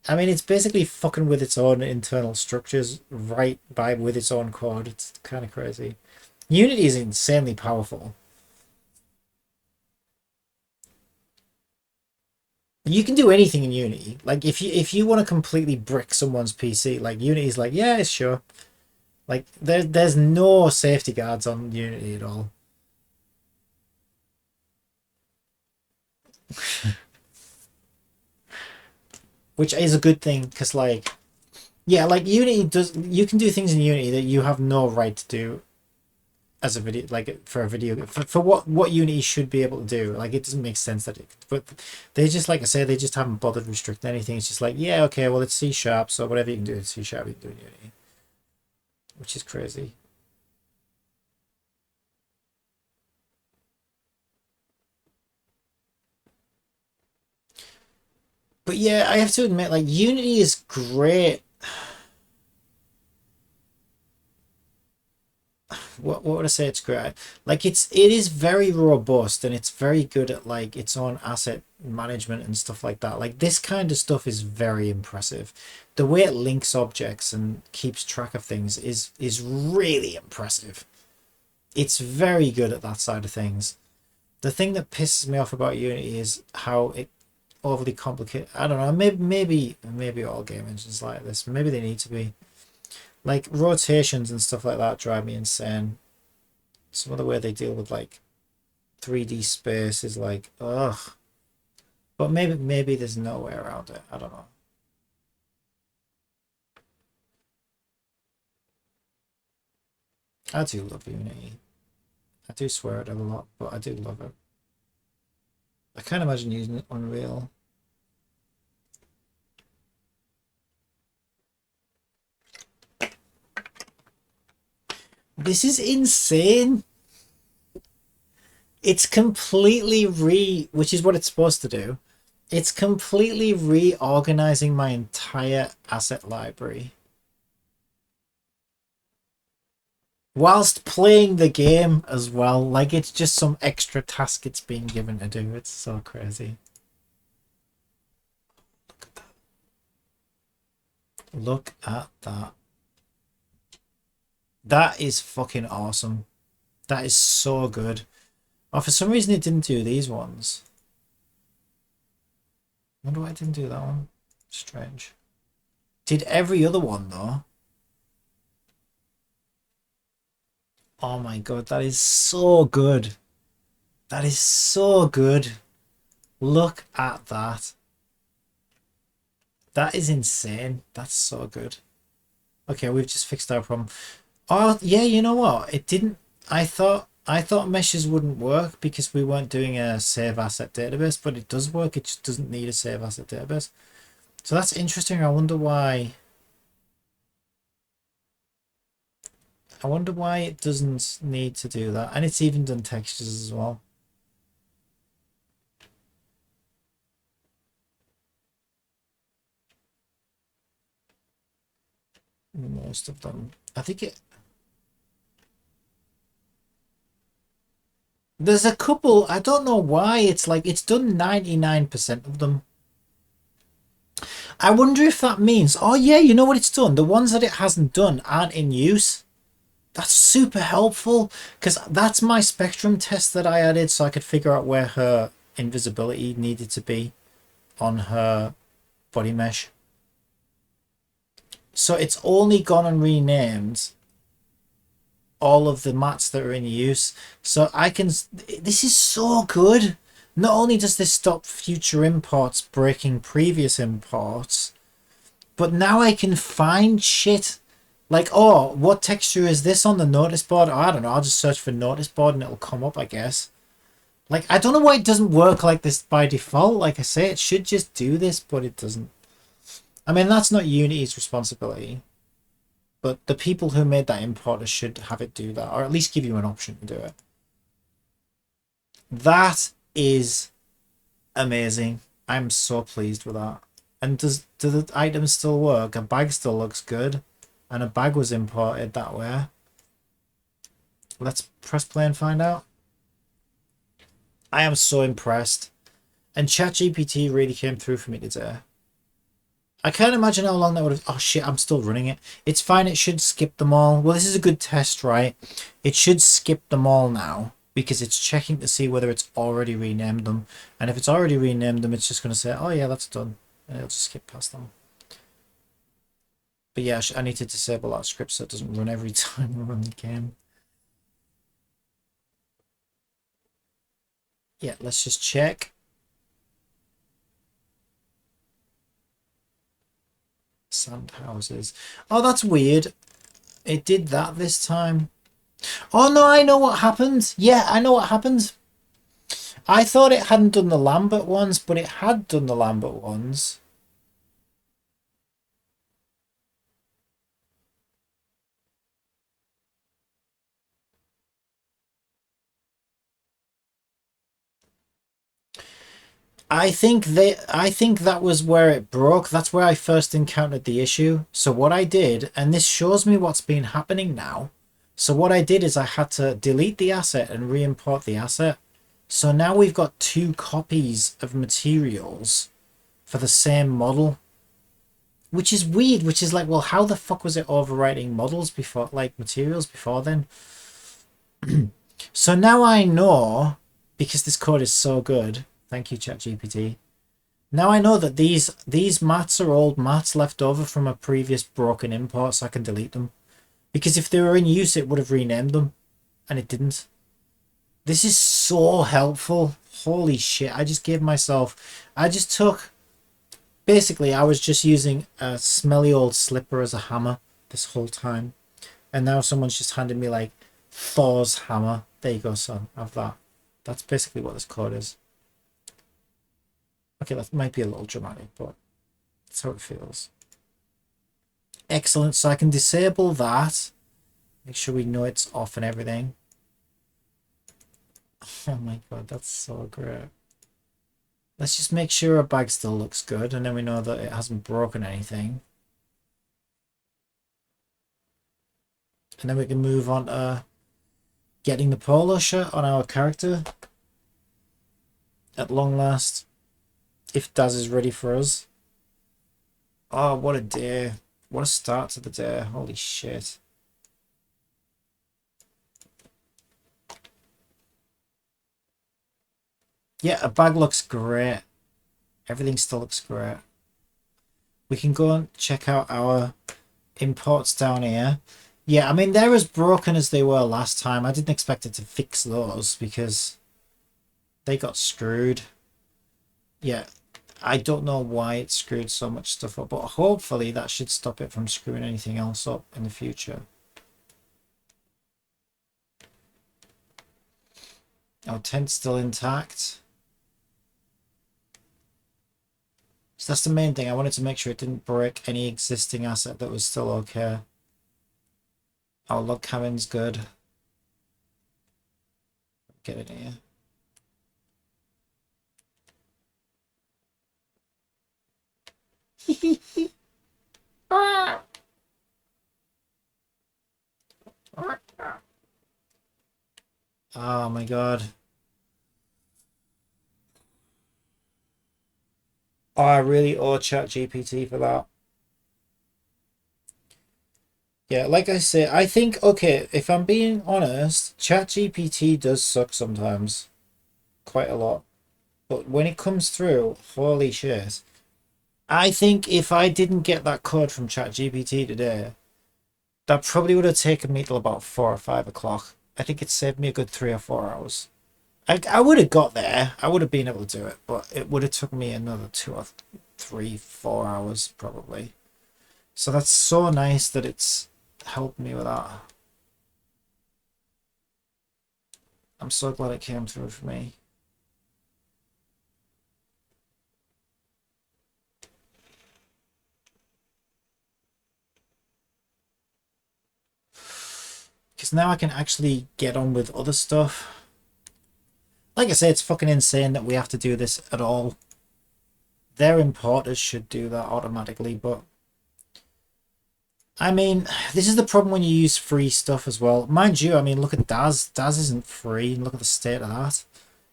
[SPEAKER 1] I mean, it's basically fucking with its own internal structures right by with its own code. It's kind of crazy. Unity is insanely powerful. You can do anything in Unity. Like if you want to completely brick someone's PC, like Unity's like, yeah, sure. Like there's no safety guards on Unity at all. Which is a good thing because like yeah, like Unity does, you can do things in Unity that you have no right to do as a video, like for a video, for what Unity should be able to do. Like it doesn't make sense that it, but they just, like I say, they just haven't bothered restricting anything. It's just like, yeah, okay, well it's C sharp, so whatever you can do in C sharp, you can do in Unity, which is crazy. But yeah, I have to admit, like Unity is great. What would I say? It's great. Like it is very robust and it's very good at like its own asset management and stuff like that. Like this kind of stuff is very impressive. The way it links objects and keeps track of things is really impressive. It's very good at that side of things. The thing that pisses me off about Unity is how it overly complicated. I don't know. Maybe all game engines like this. Maybe they need to be. Like rotations and stuff like that drive me insane. Some of the way they deal with like 3D space is like ugh. But maybe there's no way around it. I don't know. I do love Unity. I do swear at it a lot, but I do love it. I can't imagine using it Unreal. This is insane. It's completely which is what it's supposed to do. It's completely reorganizing my entire asset library whilst playing the game as well. Like it's just some extra task it's being given to do. It's so crazy. Look at that. That is fucking awesome. That is so good. Oh, for some reason it didn't do these ones. I wonder why it didn't do that one. Strange. Did every other one though. Oh my god, that is so good. That is so good. Look at that. That is insane. That's so good. Okay, we've just fixed our problem. Oh yeah, you know what? It didn't. I thought meshes wouldn't work because we weren't doing a save asset database, but it does work. It just doesn't need a save asset database. So that's interesting. I wonder why. I wonder why it doesn't need to do that. And it's even done textures as well. Most of them. I think it. There's a couple. I don't know why. It's like it's done 99% of them. I wonder if that means. Oh yeah, you know what it's done. The ones that it hasn't done aren't in use. That's super helpful because that's my spectrum test that I added so I could figure out where her invisibility needed to be on her body mesh. So it's only gone and renamed all of the mats that are in use. So I can. This is so good. Not only does this stop future imports breaking previous imports, but now I can find shit. Like, oh, what texture is this on the notice board? Oh, I don't know. I'll just search for notice board and it'll come up, I guess. Like, I don't know why it doesn't work like this by default. Like I say, it should just do this, but it doesn't. I mean, that's not Unity's responsibility. But the people who made that importer should have it do that, or at least give you an option to do it. That is amazing. I'm so pleased with that. And do the items still work? A bag still looks good. And a bag was imported that way. Let's press play and find out. I am so impressed. And ChatGPT really came through for me today. I can't imagine how long that would have... Oh shit, I'm still running it. It's fine, it should skip them all. Well, this is a good test, right? It should skip them all now because it's checking to see whether it's already renamed them. And if it's already renamed them, it's just going to say, oh yeah, that's done. And it'll just skip past them. But yeah, I need to disable that script so it doesn't run every time we run the game. Yeah, let's just check. Sand houses. Oh, that's weird. It did that this time. Oh no, I know what happened. Yeah, I know what happened. I thought it hadn't done the Lambert ones, but it had done the Lambert ones. I think that was where it broke. That's where I first encountered the issue. So what I did, and this shows me what's been happening now. So what I did is I had to delete the asset and re-import the asset. So now we've got two copies of materials for the same model, which is weird, which is like, well, how the fuck was it overwriting models before, like materials before then? So now I know, because this code is so good, thank you ChatGPT, now I know that these mats are old mats left over from a previous broken import, so I can delete them. Because if they were in use, it would have renamed them, and it didn't. This is so helpful. Holy shit, I just gave myself... I just took... Basically, I was just using a smelly old slipper as a hammer this whole time. And now someone's just handed me, like, Thor's hammer. There you go, son. Have that. That's basically what this code is. Okay, that might be a little dramatic, but that's how it feels. Excellent. So I can disable that. Make sure we know it's off and everything. Oh my god, that's so great. Let's just make sure our bag still looks good, and then we know that it hasn't broken anything. And then we can move on to getting the polo shirt on our character. At long last. If Daz is ready for us. Oh, what a day. What a start to the day. Holy shit. Yeah, a bag looks great. Everything still looks great. We can go and check out our imports down here. Yeah, I mean, they're as broken as they were last time. I didn't expect it to fix those because they got screwed. Yeah, I don't know why it screwed so much stuff up, but hopefully that should stop it from screwing anything else up in the future. Our tent's still intact. So that's the main thing. I wanted to make sure it didn't break any existing asset that was still okay. Our log cabin's good. Get in here. Oh my god. Oh, I really owe ChatGPT for that. Yeah, like I say, I think, okay, if I'm being honest, ChatGPT does suck sometimes. Quite a lot. But when it comes through, holy shit. I think if I didn't get that code from ChatGPT today, that probably would have taken me till about 4 or 5 o'clock. I think it saved me a good 3 or 4 hours. I would have got there. I would have been able to do it, but it would have took me another 2 or 3, 4 hours probably. So that's so nice that it's helped me with that. I'm so glad it came through for me. Because now I can actually get on with other stuff. Like I say, it's fucking insane that we have to do this at all. Their importers should do that automatically, but... I mean, this is the problem when you use free stuff as well. Mind you, I mean, look at Daz. Daz isn't free, and look at the state of that.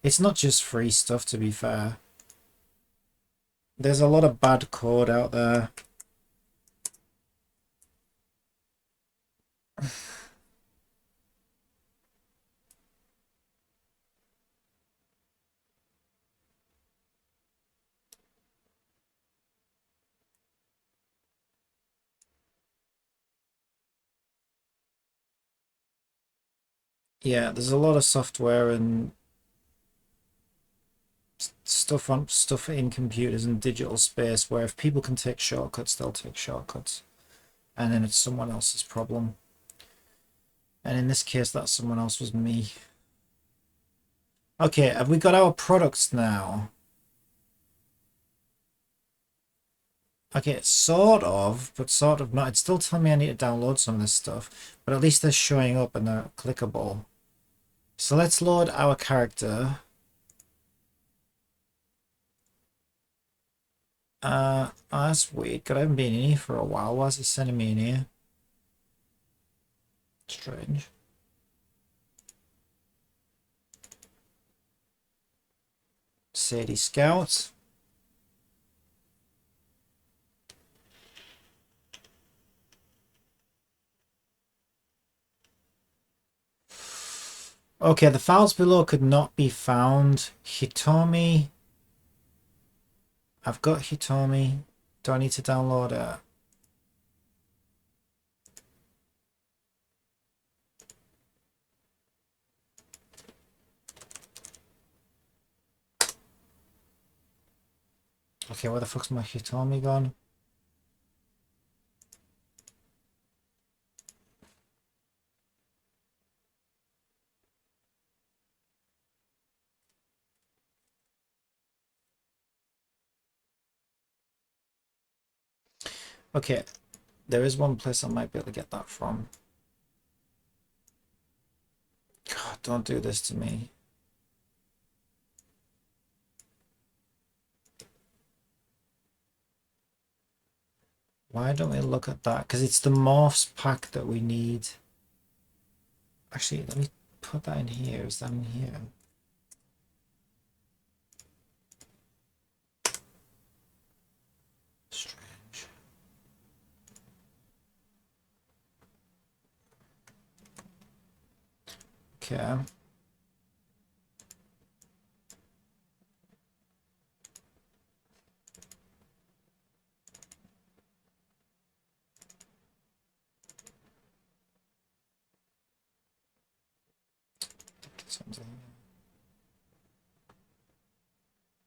[SPEAKER 1] It's not just free stuff, to be fair. There's a lot of bad code out there. Yeah, there's a lot of software and stuff in computers and digital space where if people can take shortcuts, they'll take shortcuts. And then it's someone else's problem. And in this case, that someone else was me. Okay, have we got our products now? Okay, sort of, but sort of not. It's still telling me I need to download some of this stuff, but at least they're showing up and they're clickable. So let's load our character. That's weird. God, I haven't been in here for a while. Why is it sending me in here? Strange. Sadie Scouts. Okay, the files below could not be found. Hitomi. I've got Hitomi. Do I need to download it? Okay, where the fuck's my Hitomi gone? Okay, there is one place I might be able to get that from. God, don't do this to me. Why don't we look at that? Because it's the morphs pack that we need. Actually, let me put that in here. Is that in here? Strange. Okay.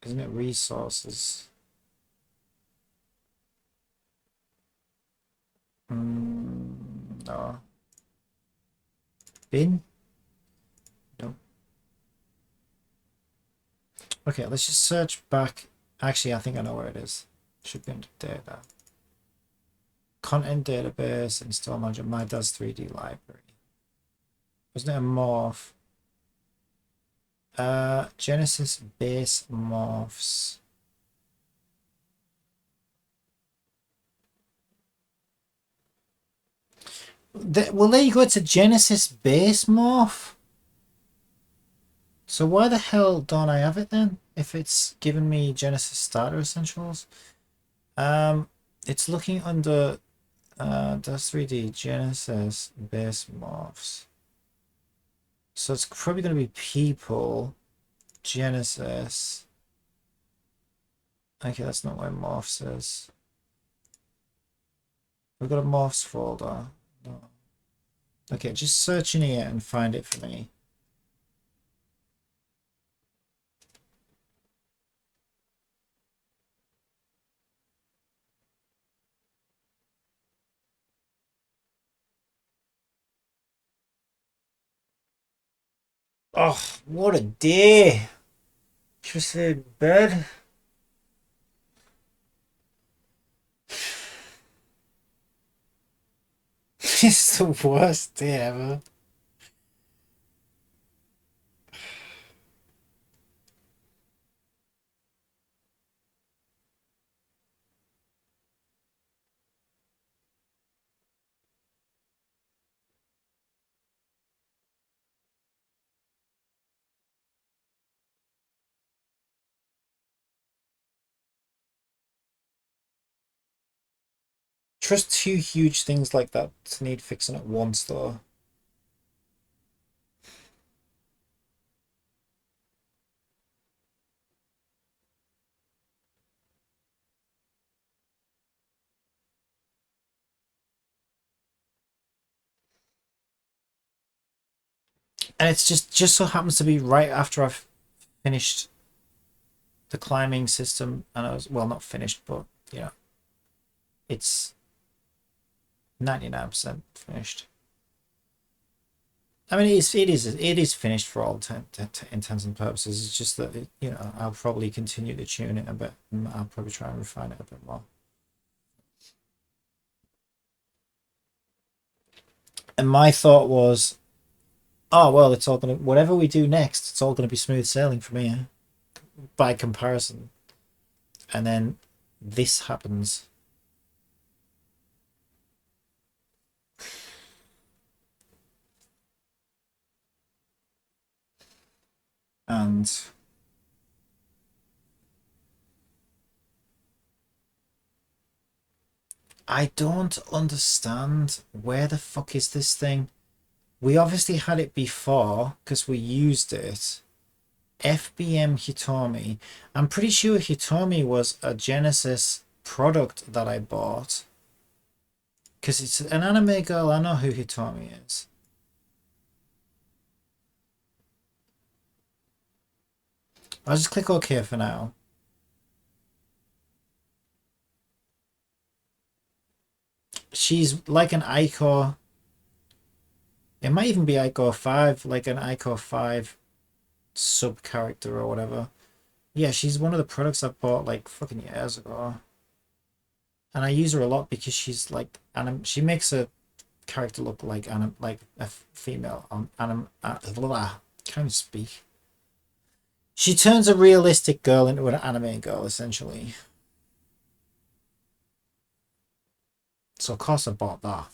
[SPEAKER 1] Isn't it resources? No. Bin? No. Okay, let's just search back. Actually, I think I know where it is. Should be under data. Content database, install module, my does 3D library. Wasn't it a morph? Genesis base morphs. Well, there you go. It's a Genesis base morph. So why the hell don't I have it then? If it's giving me Genesis starter essentials, it's looking under does 3D Genesis base morphs. So it's probably going to be people Genesis. Okay, that's not where morphs is. We've got a morphs folder. No. Okay, just search in here and find it for me. Oh, what a day! Just in bed. It's the worst day ever. Just two huge things like that need fixing at once, though. And it's just so happens to be right after I've finished the climbing system, and I was, well, not finished, but you know, it's 99% finished. I mean, it is finished for all intents and purposes. It's just that you know, I'll probably continue to tune it a bit. And I'll probably try and refine it a bit more. And my thought was, oh well, it's all gonna, whatever we do next, it's all gonna be smooth sailing for me, by comparison. And then this happens. And I don't understand where the fuck is this thing? We obviously had it before because we used it. FBM Hitomi. I'm pretty sure Hitomi was a Genesis product that I bought. Because it's an anime girl, I know who Hitomi is. I'll just click OK for now. She's like an Ico. It might even be Ico 5, like an Ico 5 sub character or whatever. Yeah, she's one of the products I bought like fucking years ago. And I use her a lot because she's like she makes a character look like like a female blah, can't speak. She turns a realistic girl into an anime girl essentially. So of course I bought that.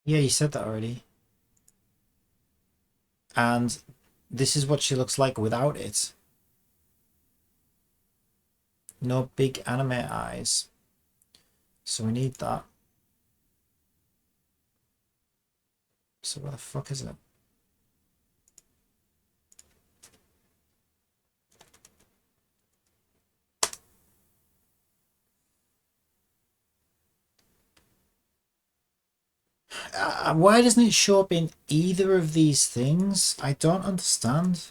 [SPEAKER 1] Yeah, you said that already. And this is what she looks like without it. No big anime eyes. So we need that. So where the fuck is it? Why doesn't it show up in either of these things? I don't understand.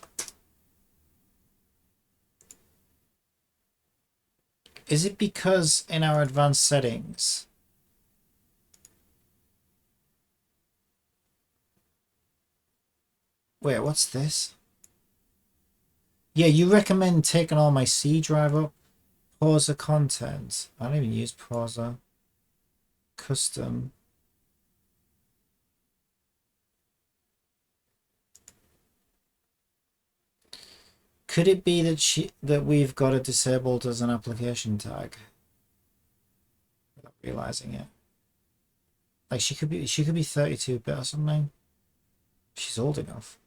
[SPEAKER 1] Is it because in our advanced settings? Wait, what's this? Yeah, you recommend taking all my C drive up. Pauser content. I don't even use pauser. Custom. Could it be that we've got it disabled as an application tag? Without realizing it. Like she could be 32-bit or something. She's old enough.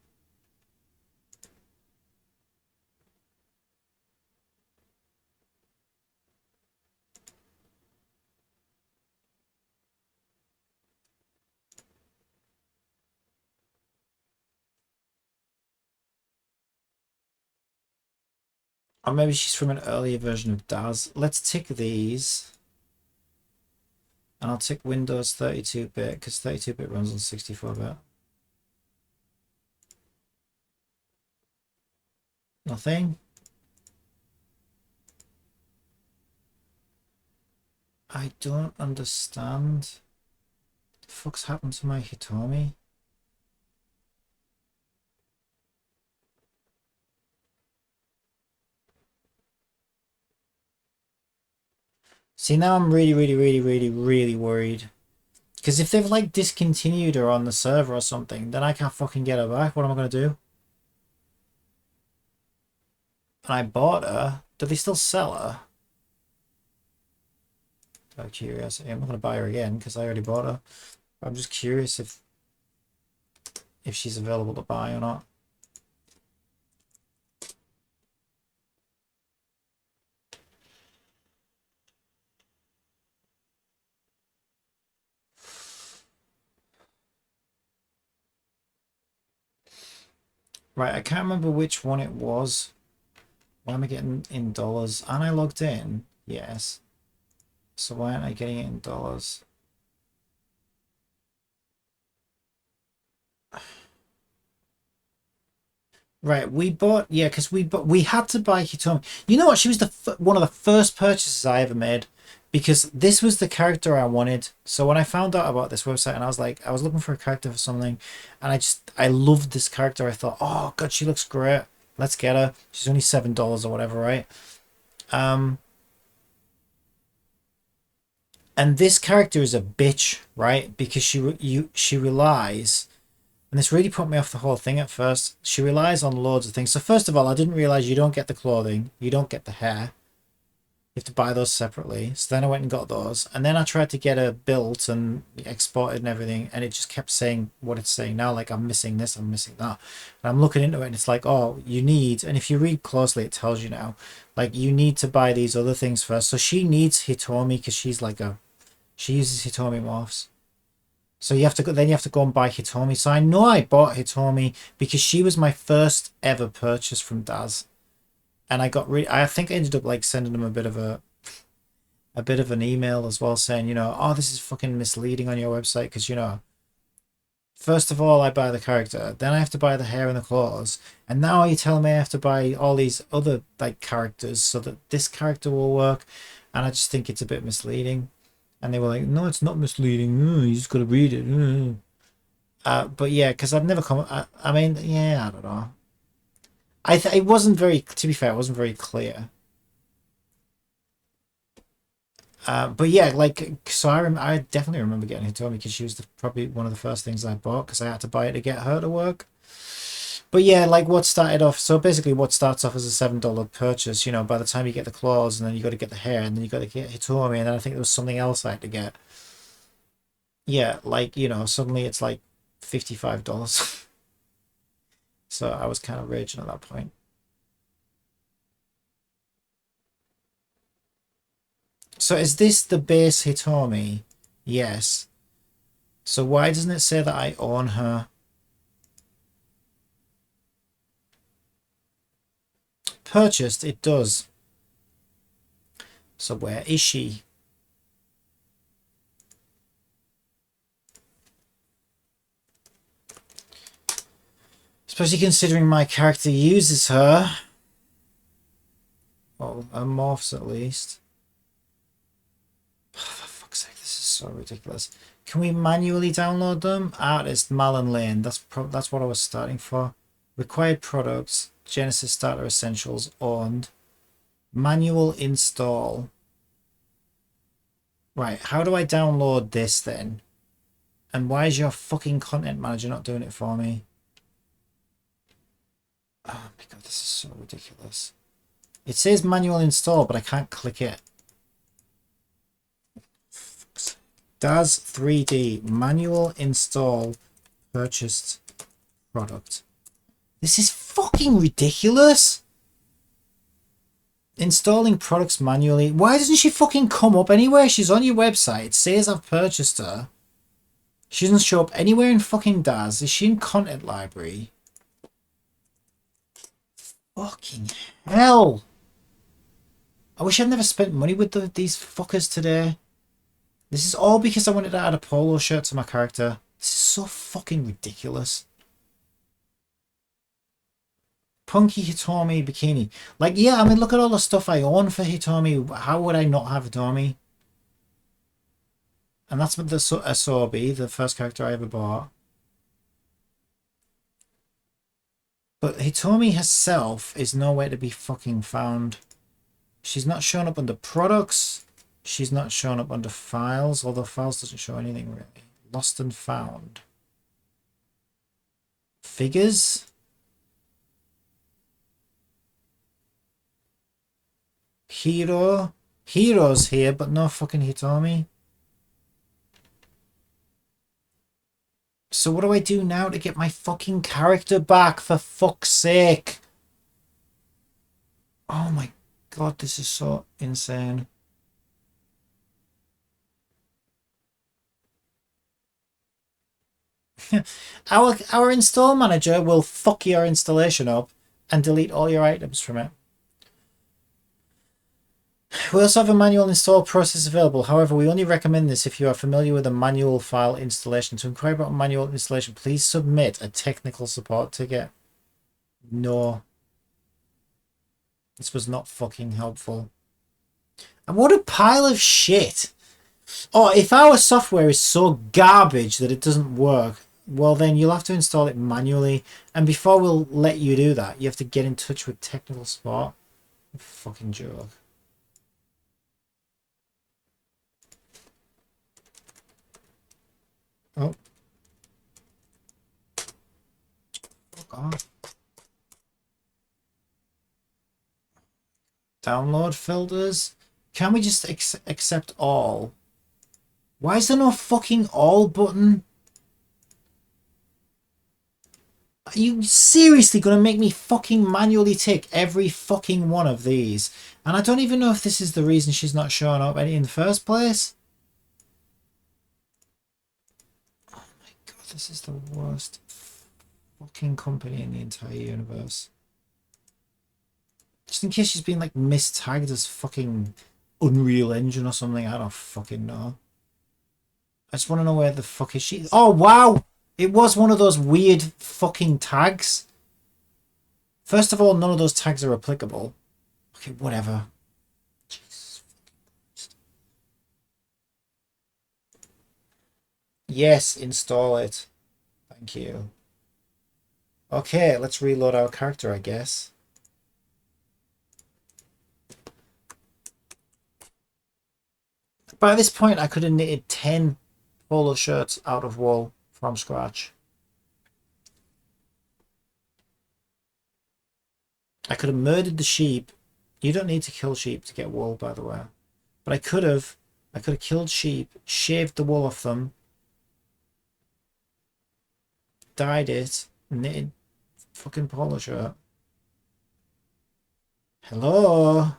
[SPEAKER 1] Or maybe she's from an earlier version of DAS. Let's tick these. And I'll tick Windows 32-bit because 32-bit runs on 64-bit. Nothing. I don't understand. What the fuck's happened to my Hitomi? See, now I'm really worried. Because if they've like discontinued her on the server or something, then I can't fucking get her back. What am I going to do? And I bought her. Do they still sell her? Out of curiosity. I'm not going to buy her again because I already bought her. I'm just curious if she's available to buy or not. Right, I can't remember which one it was. Why am I getting in dollars? And I logged in? Yes. So why aren't I getting it in dollars? Right, we bought, yeah, because we had to buy Hitomi. You know what? She was one of the first purchases I ever made because this was the character I wanted. So when I found out about this website and I was like, I was looking for a character for something, and I loved this character. I thought, oh god, she looks great. Let's get her. She's only $7 or whatever, right? Um, and this character is a bitch, right? Because she relies, and this really put me off the whole thing at first. She relies on loads of things. So first of all, I didn't realize you don't get the clothing, you don't get the hair. You have to buy those separately. So then I went and got those. And then I tried to get her built and exported and everything. And it just kept saying what it's saying now. Like, I'm missing this, I'm missing that. And I'm looking into it and it's like, oh, you need, and if you read closely, it tells you now, like, you need to buy these other things first. So she needs Hitomi because she's like she uses Hitomi morphs. So you have to go, then you have to go and buy Hitomi. So I know I bought Hitomi because she was my first ever purchase from Daz. And I think I ended up like sending him a bit of an email as well saying, oh, this is fucking misleading on your website because, first of all, I buy the character, then I have to buy the hair and the clothes, and now you're telling me I have to buy all these other like characters so that this character will work, and I just think it's a bit misleading. And they were like, no, it's not misleading. You just got to read it. But yeah, because I've never come. I mean, yeah, I don't know. It wasn't very. To be fair, it wasn't very clear. But yeah, like, so I definitely remember getting Hitomi because she was probably one of the first things I bought because I had to buy it to get her to work. But yeah, like what started off, so basically what starts off as a $7 purchase, by the time you get the claws and then you got to get the hair and then you got to get Hitomi and then I think there was something else I had to get. Yeah, like, suddenly it's like $55. So I was kind of raging at that point. So is this the base Hitomi? Yes. So why doesn't it say that I own her? Purchased, it does. So where is she? Especially considering my character uses her. Well, her morphs at least. Oh, for fuck's sake, this is so ridiculous. Can we manually download them? Artist Malin Lane. That's what I was starting for. Required products. Genesis Starter Essentials owned. Manual install. Right, how do I download this then? And why is your fucking content manager not doing it for me? Oh my god, this is so ridiculous. It says manual install, but I can't click it. Does 3D manual install purchased product. This is fucking ridiculous. Installing products manually. Why doesn't she fucking come up anywhere? She's on your website. It says I've purchased her. She doesn't show up anywhere in fucking Daz. Is she in content library? Fucking hell. I wish I'd never spent money with these fuckers today. This is all because I wanted to add a polo shirt to my character. This is so fucking ridiculous. Punky Hitomi bikini. Like, yeah, I mean, look at all the stuff I own for Hitomi. How would I not have Hitomi? And that's with the Asobi, the first character I ever bought. But Hitomi herself is nowhere to be fucking found. She's not showing up under products. She's not showing up under files, although files doesn't show anything really. Lost and found. Figures. Hero. Hero's here, but no fucking Hitomi. So what do I do now to get my fucking character back, for fuck's sake? Oh my god, this is so insane. Our install manager will fuck your installation up and delete all your items from it. We also have a manual install process available. However, we only recommend this if you are familiar with a manual file installation. To inquire about manual installation, please submit a technical support ticket. No. This was not fucking helpful. What a pile of shit. Oh, if our software is so garbage that it doesn't work, well then you'll have to install it manually. And before we'll let you do that, you have to get in touch with technical support. Fucking joke. Oh. Fuck off. Download filters. Can we just accept all? Why is there no fucking all button? Are you seriously going to make me fucking manually tick every fucking one of these? And I don't even know if this is the reason she's not showing up in the first place. Oh my god, this is the worst fucking company in the entire universe. Just in case she's been like mistagged as fucking Unreal Engine or something. I don't fucking know. I just want to know where the fuck is she. Oh wow! It was one of those weird fucking tags. First of all, none of those tags are applicable. Okay, whatever. Jesus. Yes, install it. Thank you. Okay, let's reload our character, I guess. By this point, I could have knitted 10 polo shirts out of wool from scratch. I could have murdered the sheep. You don't need to kill sheep to get wool, by the way. But I could have killed sheep, shaved the wool off them, dyed it, knitted fucking polo shirt. Hello?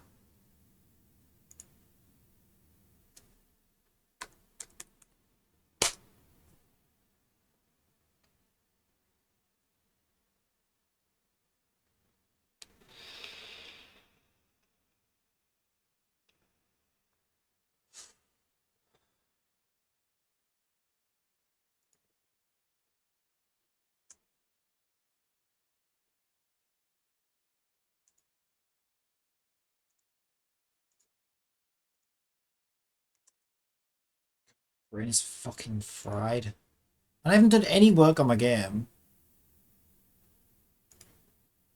[SPEAKER 1] Brain is fucking fried. I haven't done any work on my game.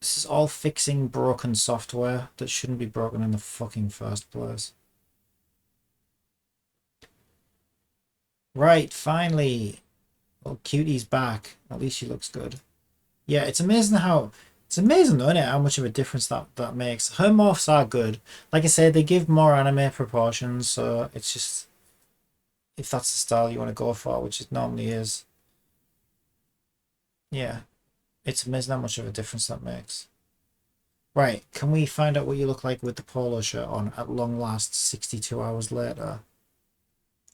[SPEAKER 1] This is all fixing broken software that shouldn't be broken in the fucking first place. Right, finally. Well, Cutie's back. At least she looks good. Yeah, it's amazing how... It's amazing, though, isn't it, how much of a difference that makes. Her morphs are good. Like I said, they give more anime proportions, so it's just... If that's the style you want to go for, which it normally is. Yeah. It's amazing how much of a difference that makes. Right, can we find out what you look like with the polo shirt on at long last 62 hours later?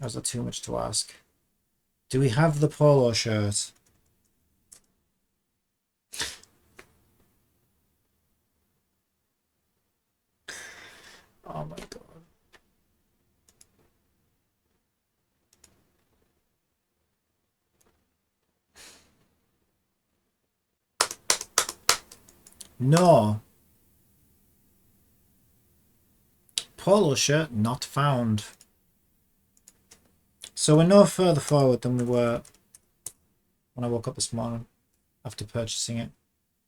[SPEAKER 1] Or is that too much to ask? Do we have the polo shirt? Oh my god. No. Polo shirt not found. So we're no further forward than we were when I woke up this morning after purchasing it.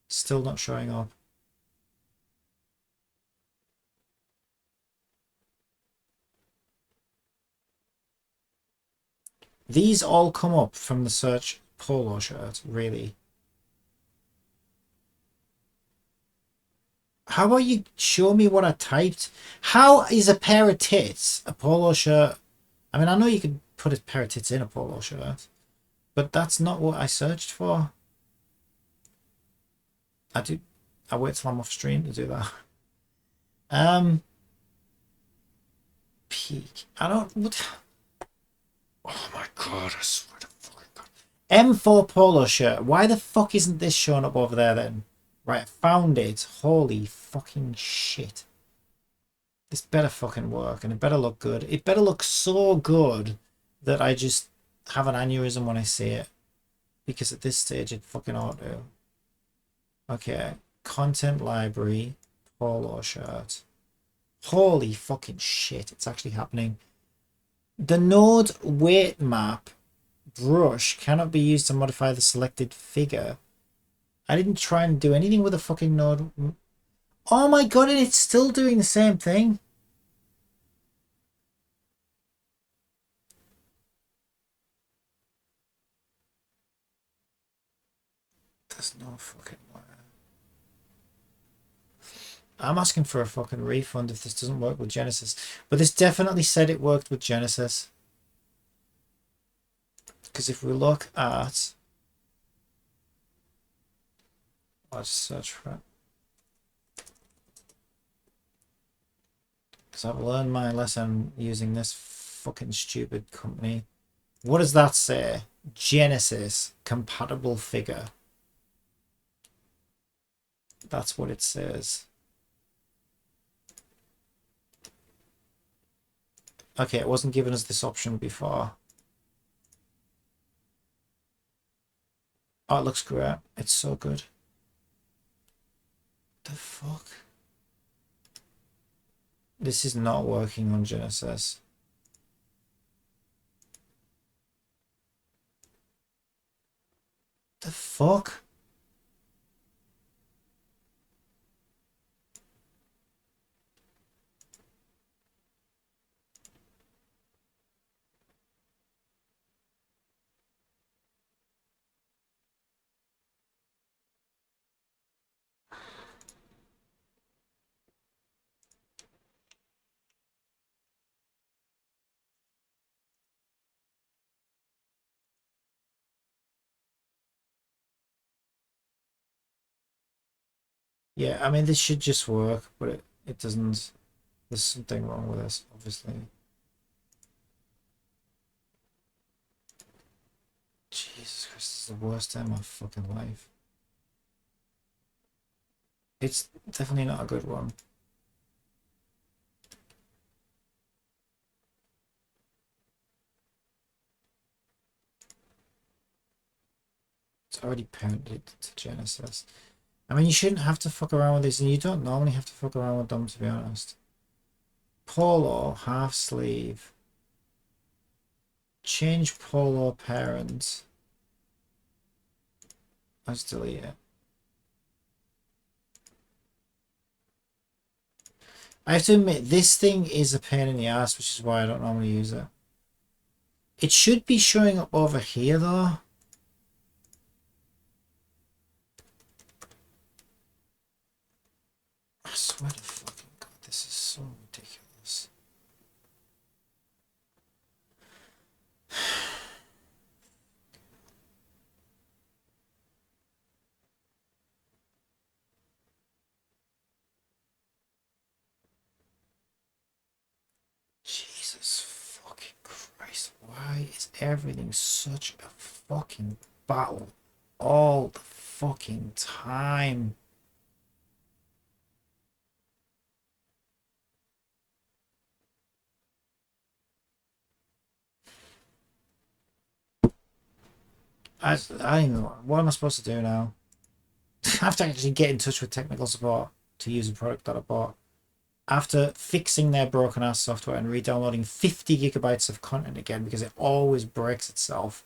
[SPEAKER 1] Still not showing up. These all come up from the search polo shirt, really. How about you show me what I typed? How is a pair of tits a polo shirt? I mean, I know you could put a pair of tits in a polo shirt, but that's not what I searched for. I wait till I'm off stream to do that. Peak. I don't... What? Oh my god, I swear to fucking god. M4 polo shirt. Why the fuck isn't this showing up over there then? Right, I found it. Holy fucking shit. This better fucking work and it better look good. It better look so good that I just have an aneurysm when I see it. Because at this stage it fucking ought to. Okay, content library, polo shirt. Holy fucking shit, it's actually happening. The node weight map brush cannot be used to modify the selected figure. I didn't try and do anything with the fucking node. Oh my god, and it's still doing the same thing. There's no fucking way. I'm asking for a fucking refund if this doesn't work with Genesis. But this definitely said it worked with Genesis. Because if we look at... Let's search for it. Because I've learned my lesson using this fucking stupid company. What does that say? Genesis compatible figure. That's what it says. Okay, it wasn't giving us this option before. Oh, it looks great. It's so good. The fuck? This is not working on Genesis. The fuck? Yeah, I mean, this should just work, but it doesn't. There's something wrong with this, obviously. Jesus Christ, this is the worst day of my fucking life. It's definitely not a good one. It's already parented to Genesis. I mean, you shouldn't have to fuck around with these, and you don't normally have to fuck around with them, to be honest. Polo, half sleeve. Change polo parent. Let's delete it. I have to admit, this thing is a pain in the ass, which is why I don't normally use it. It should be showing up over here, though. I swear to fucking God, this is so ridiculous. Jesus fucking Christ, why is everything such a fucking battle all the fucking time? I don't know. What am I supposed to do now? I have to actually get in touch with technical support to use a product that I bought. After fixing their broken ass software and re-downloading 50 gigabytes of content again because it always breaks itself.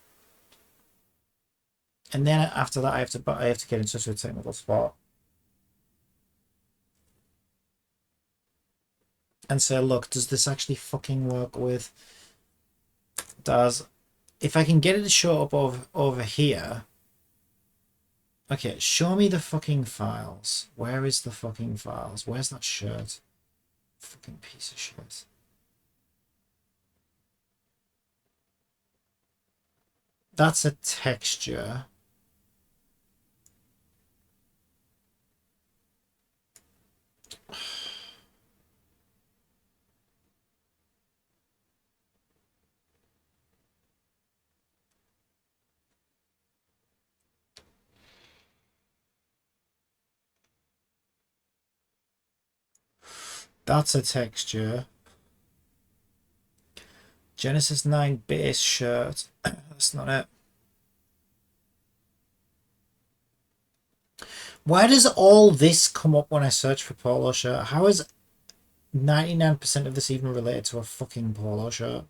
[SPEAKER 1] And then after that I have to get in touch with technical support and say, look, does this actually fucking work with if I can get it to show up over here. Okay, show me the fucking files. Where is the fucking files? Where's that shirt? Fucking piece of shit. That's a texture. That's a texture. Genesis 9 base shirt. That's not it. Why does all this come up when I search for polo shirt? How is 99% of this even related to a fucking polo shirt?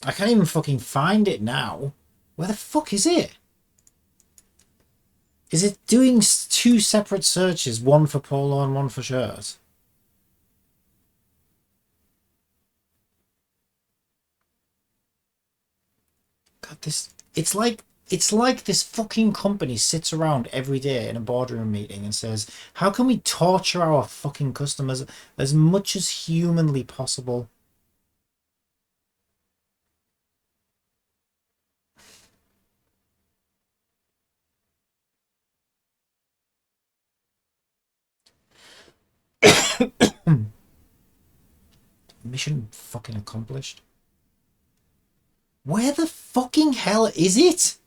[SPEAKER 1] I can't even fucking find it now. Where the fuck is it? Is it doing two separate searches, one for polo and one for shirt? God, this it's like this fucking company sits around every day in a boardroom meeting and says, "How can we torture our fucking customers as much as humanly possible?" Mission fucking accomplished. Where the fucking hell is it?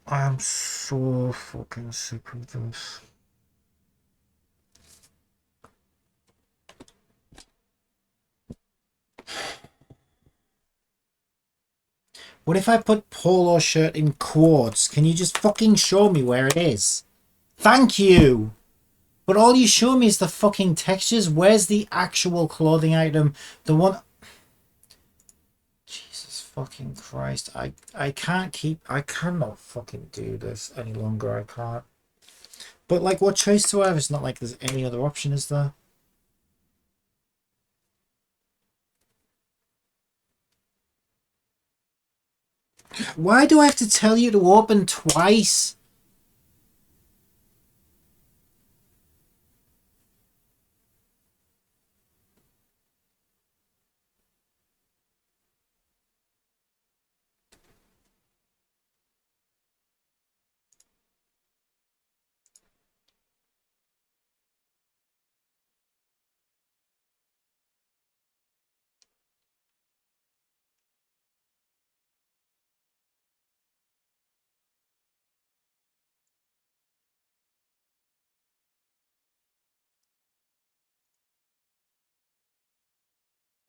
[SPEAKER 1] I'm so fucking sick of this. What if I put polo shirt in quotes? Can you just fucking show me where it is? Thank you! But all you show me is the fucking textures. Where's the actual clothing item? The one... Jesus fucking Christ. I can't keep... I cannot fucking do this any longer. I can't. But, like, what choice do I have? It's not like there's any other option, is there? Why do I have to tell you to open twice?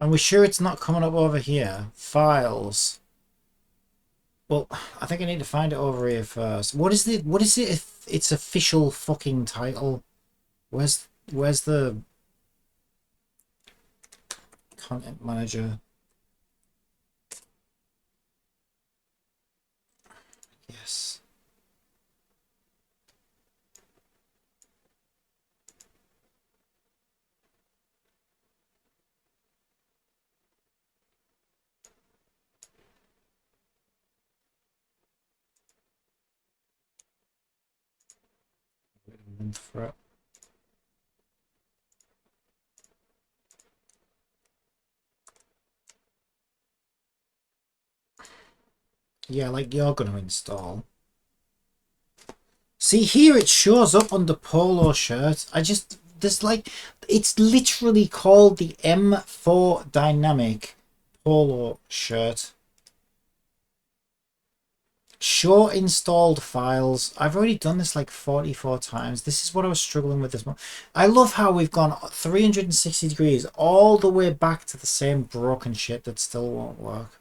[SPEAKER 1] And we're sure it's not coming up over here. Files. Well, I think I need to find it over here first. What is it? What is it? Its official fucking title? Where's the content manager? Yes. For it. Yeah, like you're going to install. See, here it shows up under polo shirt. There's like, it's literally called the M4 Dynamic Polo Shirt. Show installed files. I've already done this like 44 times. This is what I was struggling with this one. I love how we've gone 360 degrees all the way back to the same broken shit that still won't work.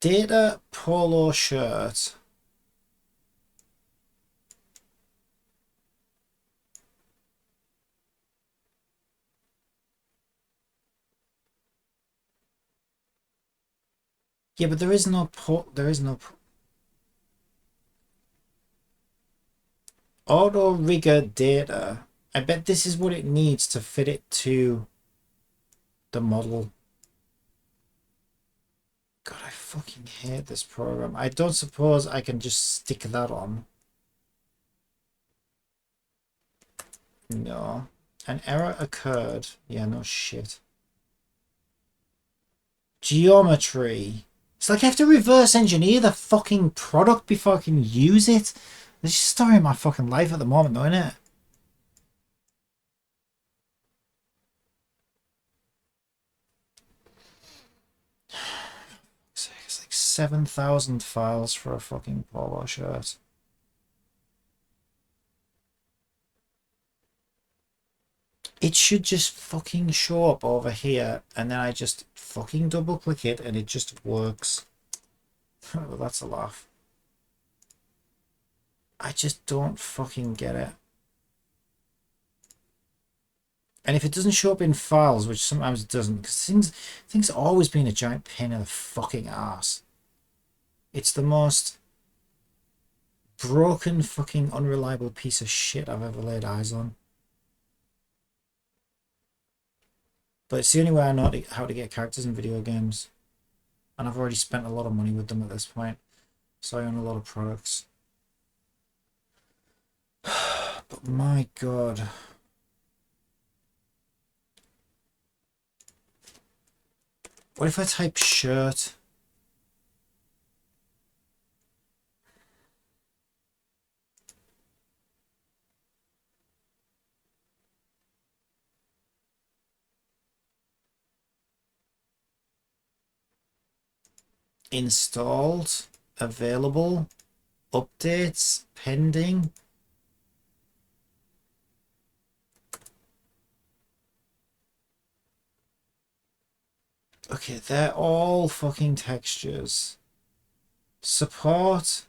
[SPEAKER 1] Data polo shirt. Yeah, but there is no auto rigger data. I bet this is what it needs to fit it to the model. God, I fucking hate this program. I don't suppose I can just stick that on. No. An error occurred. Yeah, no shit. Geometry. It's like I have to reverse engineer the fucking product before I can use it. This is the story of my fucking life at the moment, though, isn't it? It's like 7,000 files for a fucking polo shirt. It should just fucking show up over here, and then I just fucking double click it, and it just works. Well, that's a laugh. I just don't fucking get it. And if it doesn't show up in files, which sometimes it doesn't, because things always been a giant pain in the fucking ass. It's the most broken fucking unreliable piece of shit I've ever laid eyes on. But it's the only way I know how to get characters in video games. And I've already spent a lot of money with them at this point. So I own a lot of products. But my god. What if I type shirt? Installed, available, updates, pending. Okay, they're all fucking textures. Support.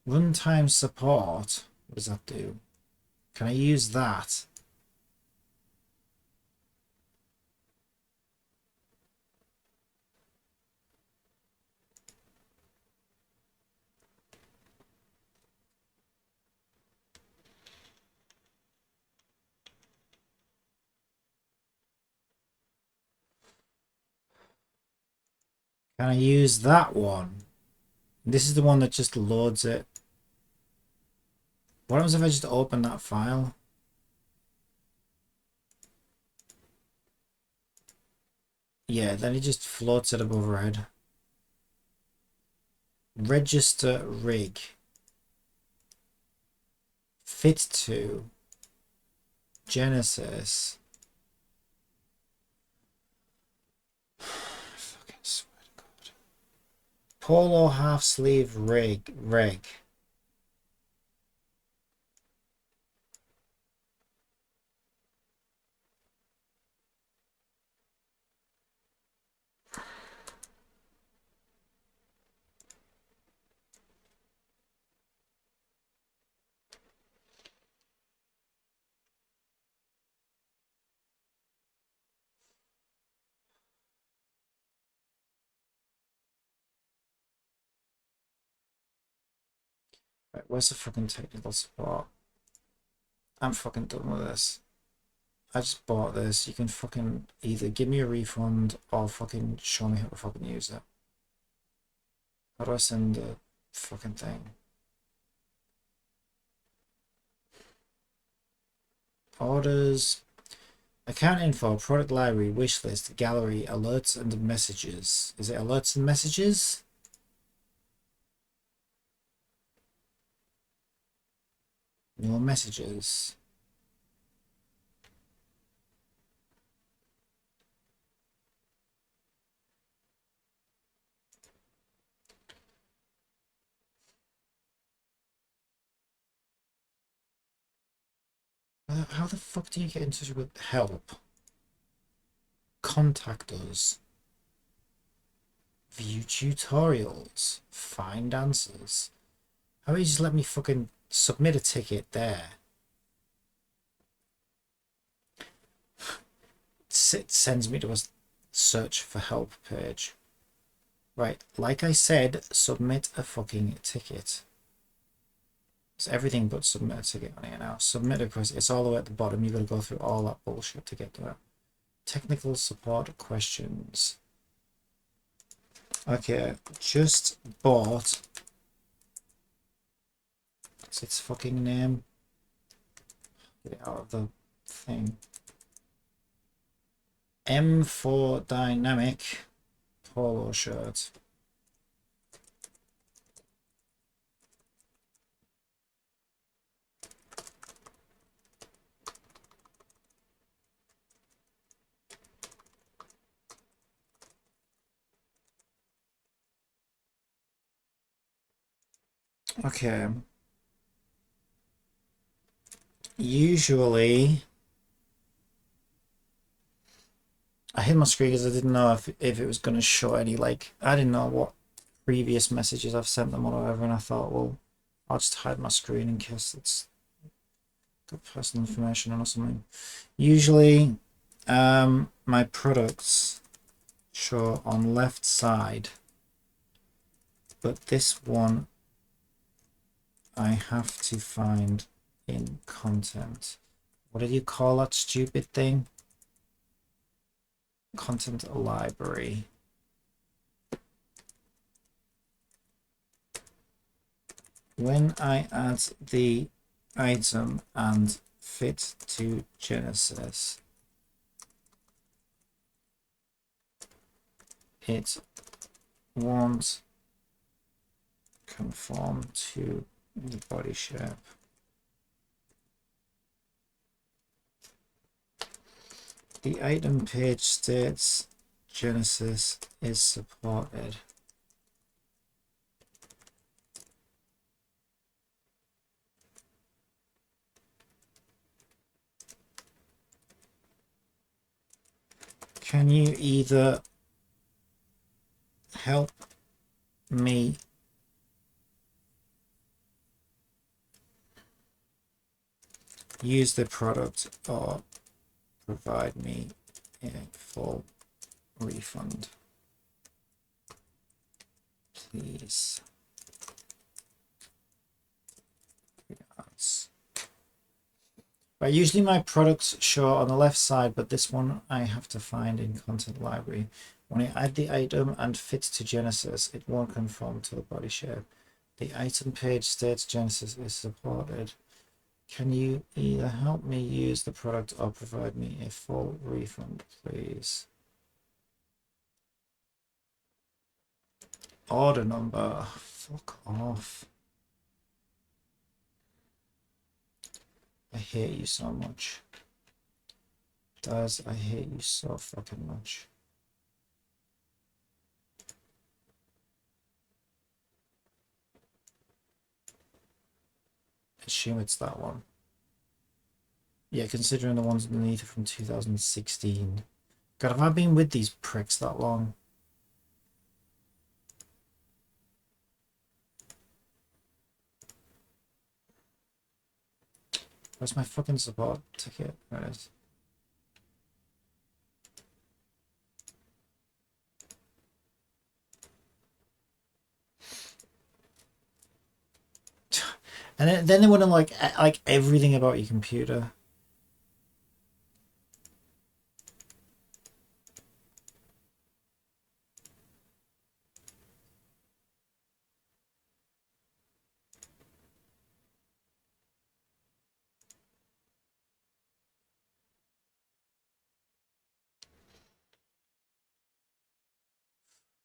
[SPEAKER 1] Runtime support. What does that do? Can I use that? Can I use that one? This is the one that just loads it. What happens if I just open that file? Yeah, then it just floats it above red. Register rig. Fit to. Genesis. Fucking swear to God. Polo half sleeve reg. Right, where's the fucking technical support? I'm fucking done with this. I just bought this. You can fucking either give me a refund or fucking show me how to fucking use it. How do I send the fucking thing? Orders. Account info, product library, wish list, gallery, alerts and messages. Is it alerts and messages? No messages. How the fuck do you get in touch with help? Contact us. View tutorials. Find answers. How about you just let me fucking submit a ticket there? It sends me to a search for help page. Right, like I said, submit a fucking ticket. It's everything but submit a ticket on here now. Submit a request. It's all the way at the bottom. You've got to go through all that bullshit to get to it. Technical support questions. Okay, just bought. What's its fucking name? Get it out of the thing. M4 Dynamic polo shirt. Okay. Usually, I hit my screen because I didn't know if it was going to show any, like, I didn't know what previous messages I've sent them or whatever, and I thought, well, I'll just hide my screen in case it's got personal information on or something. Usually, my products show on left side, but this one I have to find in content. What did you call that stupid thing? Content library. When I add the item and fit to Genesis, it won't conform to the body shape. The item page states Genesis is supported. Can you either help me use the product or provide me a full refund, please? Regards. But usually my products show on the left side, but this one I have to find in content library. When I add the item and fit to Genesis, it won't conform to the body shape. The item page states Genesis is supported. Can you either help me use the product or provide me a full refund, please? Order number. Fuck off. I hate you so much. Daz, I hate you so fucking much. Assume it's that one. Yeah, considering the ones underneath are from 2016. God, have I been with these pricks that long? Where's my fucking support ticket? There it is. And then they want to like everything about your computer.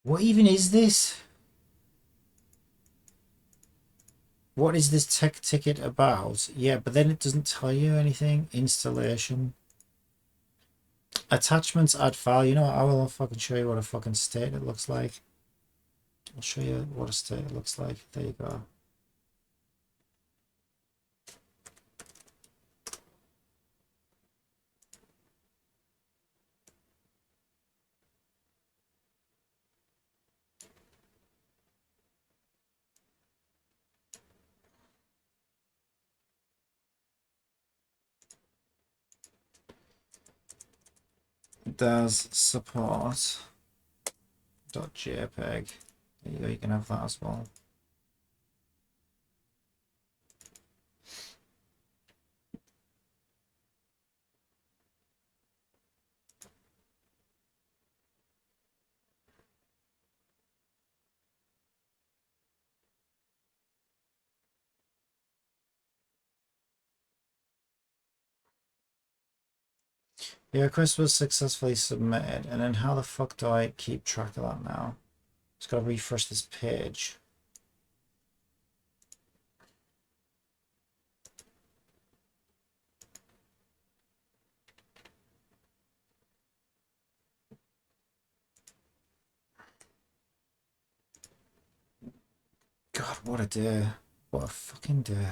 [SPEAKER 1] What even is this? What is this tech ticket about? Yeah, but then it doesn't tell you anything. Installation. Attachments, add file. You know what? I will fucking show you what a fucking state it looks like. I'll show you what a state it looks like. There you go. It does support .jpg. There you go, you can have that as well. Your request was successfully submitted, and then how the fuck do I keep track of that now? Just gotta refresh this page. God, what a day. What a fucking day.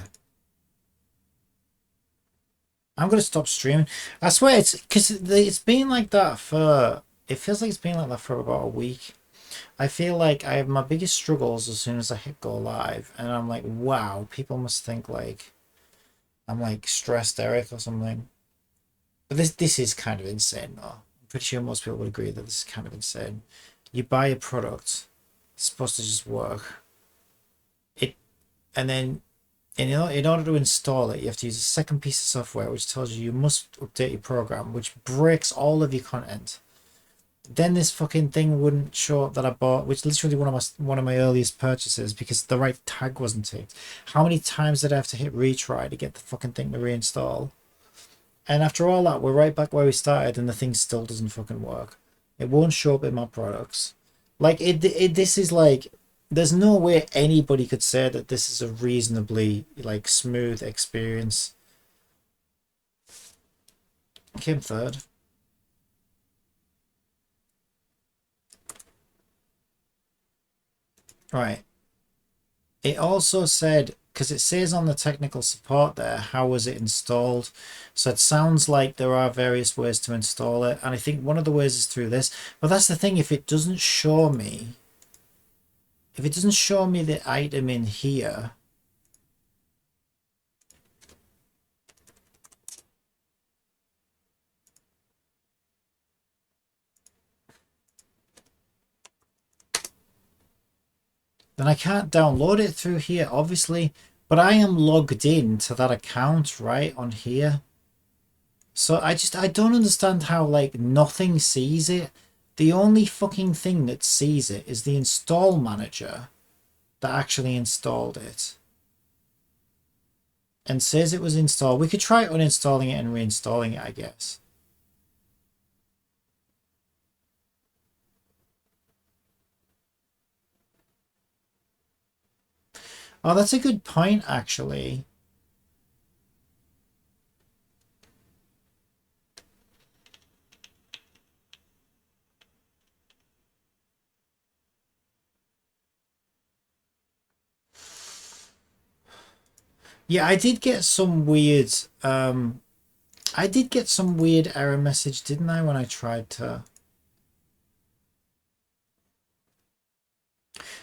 [SPEAKER 1] I'm gonna stop streaming. I swear it's because it's been like that for. It feels like it's been like that for about a week. I feel like I have my biggest struggles as soon as I hit go live, and I'm like, wow, people must think like I'm like stressed Eric or something. But this is kind of insane, though. I'm pretty sure most people would agree that this is kind of insane. You buy a product, it's supposed to just work. It and then in order to install it, you have to use a second piece of software which tells you must update your program, which breaks all of your content. Then this fucking thing wouldn't show up that I bought, which is literally one of my earliest purchases because the right tag wasn't ticked. How many times did I have to hit retry to get the fucking thing to reinstall? And after all that, we're right back where we started, and the thing still doesn't fucking work. It won't show up in my products. Like this is like, there's no way anybody could say that this is a reasonably like smooth experience. Came third. Right. It also said, because it says on the technical support there, how was it installed? So it sounds like there are various ways to install it. And I think one of the ways is through this. But that's the thing, if it doesn't show me, the item in here, then I can't download it through here, obviously. But I am logged in to that account right on here. So I don't understand how like nothing sees it. The only fucking thing that sees it is the install manager that actually installed it and says it was installed. We could try uninstalling it and reinstalling it, I guess. Oh, that's a good point, actually. Yeah, I did get some weird error message, didn't I, when I tried to.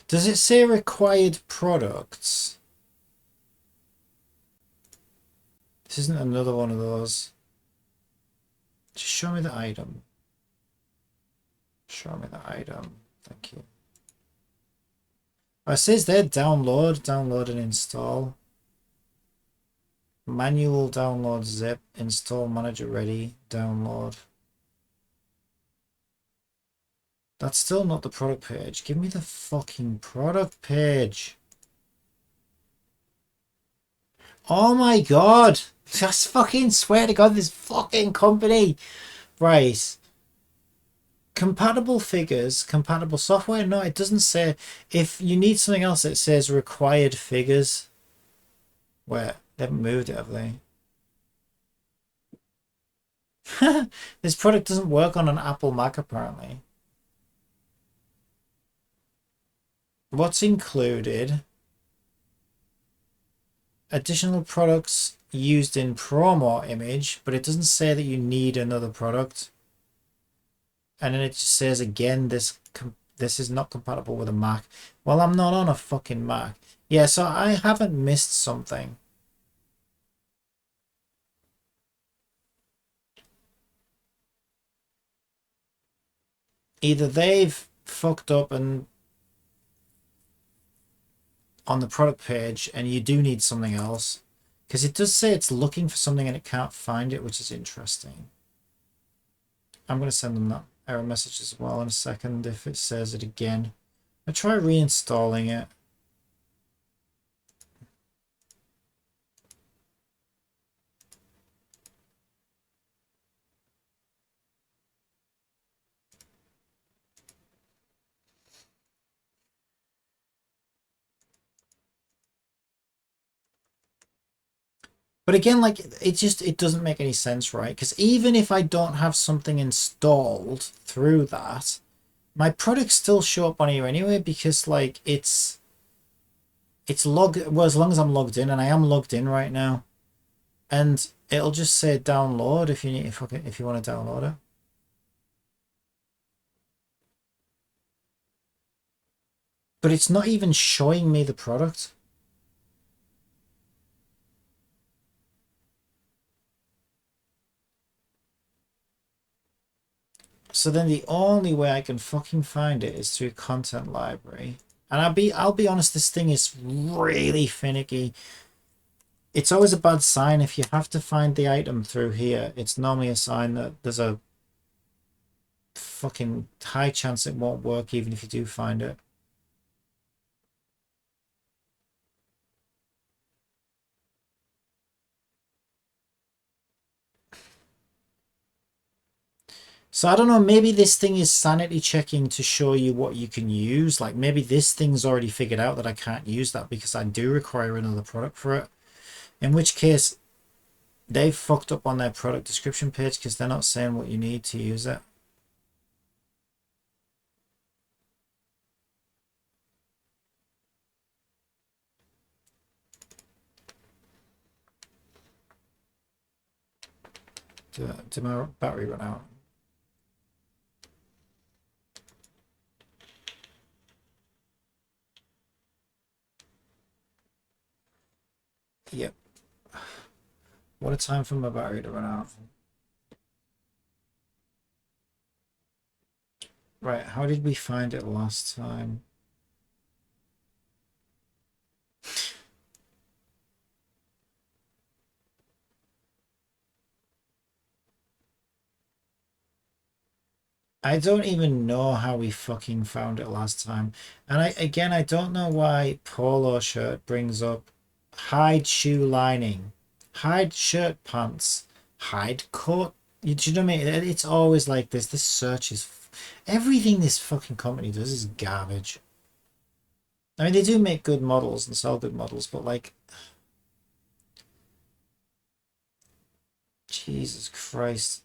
[SPEAKER 1] Does it say required products? This isn't another one of those. Just show me the item. Show me the item. Thank you. Oh, it says there download and install. Manual download zip, install manager ready, download. That's still not the product page. Give me the fucking product page. Oh my god! Just fucking swear to god, this fucking company. Right. Compatible figures, compatible software? No, it doesn't say. If you need something else, it says required figures. Where? They haven't moved it, have they? This product doesn't work on an Apple Mac, apparently. What's included? Additional products used in promo image, but it doesn't say that you need another product. And then it just says again, this is not compatible with a Mac. Well, I'm not on a fucking Mac. Yeah, so I haven't missed something. Either they've fucked up and on the product page and you do need something else, because it does say it's looking for something and it can't find it, which is interesting. I'm going to send them that error message as well in a second if it says it again. I try reinstalling it. But again, like it doesn't make any sense, right? Because even if I don't have something installed through that, my products still show up on here anyway, because like it's It's logged, well, as long as I'm logged in, and I am logged in right now, and it'll just say download if you need, if you want to download it. But it's not even showing me the product. So then the only way I can fucking find it is through content library. And I'll be honest, this thing is really finicky. It's always a bad sign if you have to find the item through here. It's normally a sign that there's a fucking high chance it won't work even if you do find it. So I don't know, maybe this thing is sanity checking to show you what you can use. Like maybe this thing's already figured out that I can't use that because I do require another product for it. In which case, they've fucked up on their product description page because they're not saying what you need to use it. Did my battery run out? Yep. What a time for my battery to run out. Right, how did we find it last time? I don't even know how we fucking found it last time. And I don't know why polo shirt brings up hide shoe lining, hide shirt pants, hide coat. Do you know what I mean? It's always like this. This search is everything this fucking company does is garbage. I mean, they do make good models and sell good models, but like, Jesus Christ.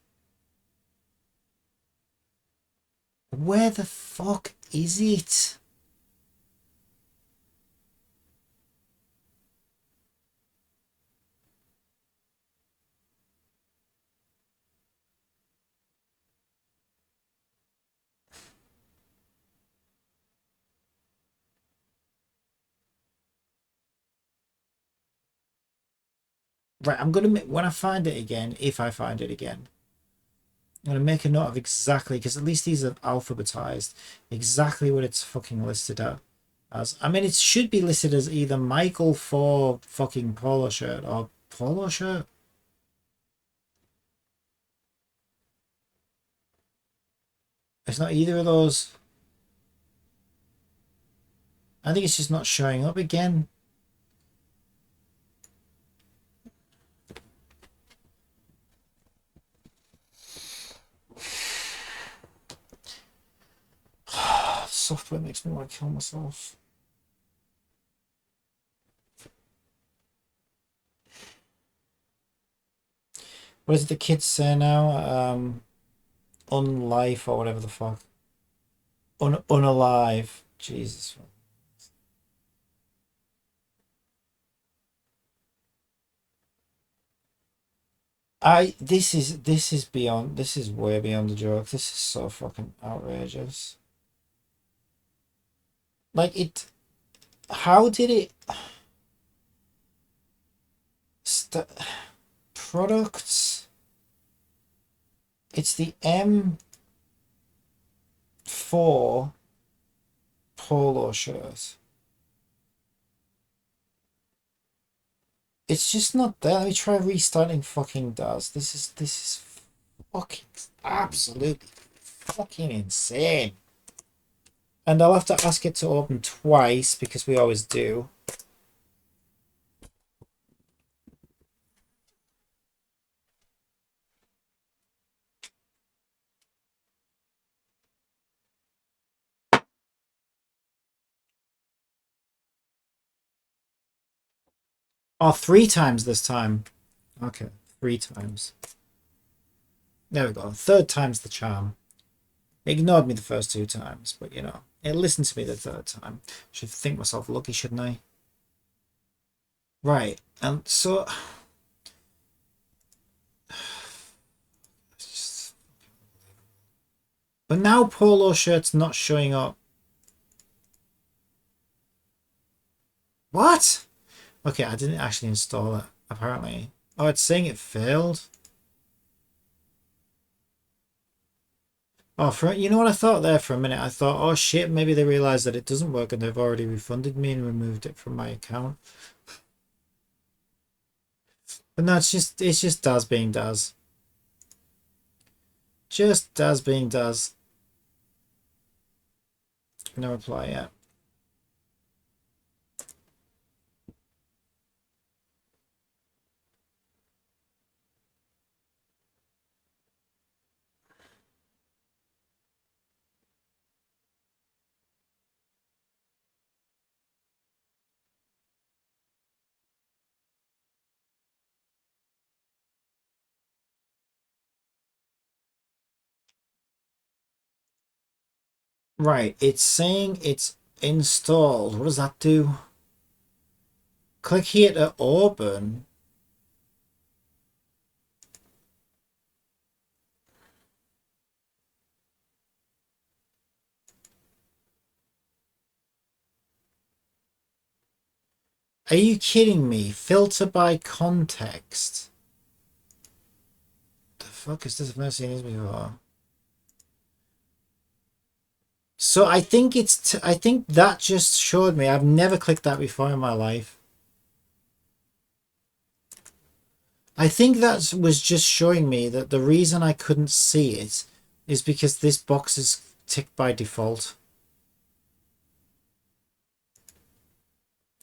[SPEAKER 1] Where the fuck is it? Right, I'm gonna make, when I find it again, if I find it again, I'm gonna make a note of exactly, because at least these are alphabetized, exactly what it's fucking listed at as. I mean, it should be listed as either Michael for fucking polo shirt or polo shirt. It's not either of those. I think it's just not showing up again. Software makes me want to kill myself. What does the kids say now? Unlife or whatever the fuck. Unalive. Jesus. This is beyond, this is way beyond the joke. This is so fucking outrageous. Like it, how did it products? It's the M4 polo shirt. It's just not there. Let me try restarting fucking DAS. This is fucking absolutely fucking insane. And I'll have to ask it to open twice because we always do. Oh, 3 times this time. Okay, 3 times. There we go. Third time's the charm. It ignored me the first 2 times, but you know, it listened to me the third time. Should think myself lucky, shouldn't I? Right. And so but now polo shirt's not showing up. What? Okay, I didn't actually install it, apparently. Oh, it's saying it failed. Oh, you know what I thought there for a minute? I thought, oh shit, maybe they realized that it doesn't work and they've already refunded me and removed it from my account. But no, it's just Daz being Daz. Just Daz being Daz. No reply yet. Right, it's saying it's installed. What does that do? Click here to open. Are you kidding me? Filter by context. The fuck is this? I've never seen this before. So I think I think that just showed me. I've never clicked that before in my life. I think that was just showing me that the reason I couldn't see it is because this box is ticked by default.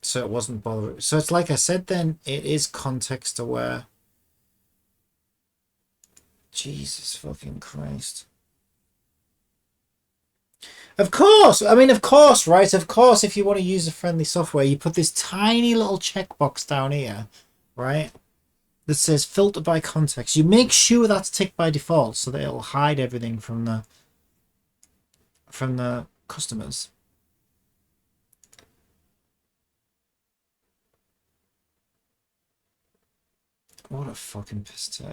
[SPEAKER 1] So it wasn't bothering. So it's like I said then, it is context aware. Jesus fucking Christ. Of course! I mean, of course, right? Of course, if you want to use a friendly software, you put this tiny little checkbox down here, right? That says filter by context. You make sure that's ticked by default so that it'll hide everything from the customers. What a fucking piss take.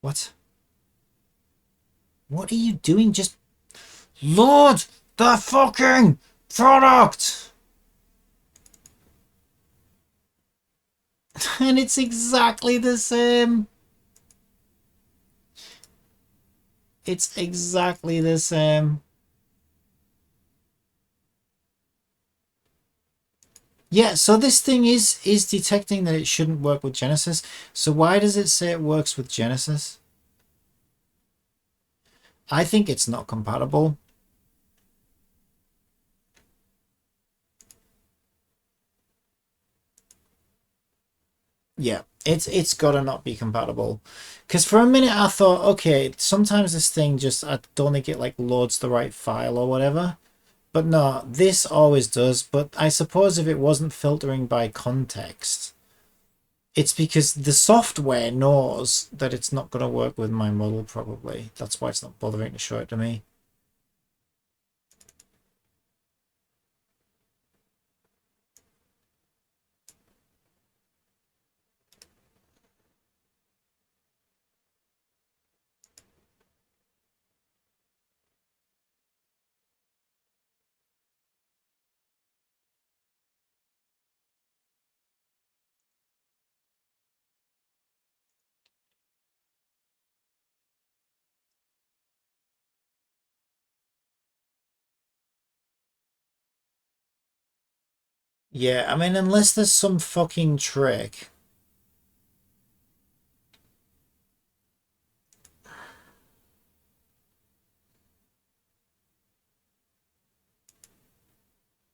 [SPEAKER 1] What? What are you doing? Just load the fucking product! And it's exactly the same. It's exactly the same. Yeah, so this thing is detecting that it shouldn't work with Genesis. So why does it say it works with Genesis? I think it's not compatible. Yeah, it's gotta not be compatible. Because for a minute I thought, okay, sometimes this thing just, I don't think it like loads the right file or whatever. But no, this always does. But I suppose if it wasn't filtering by context, it's because the software knows that it's not going to work with my model, probably. That's why it's not bothering to show it to me. Yeah, I mean, unless there's some fucking trick.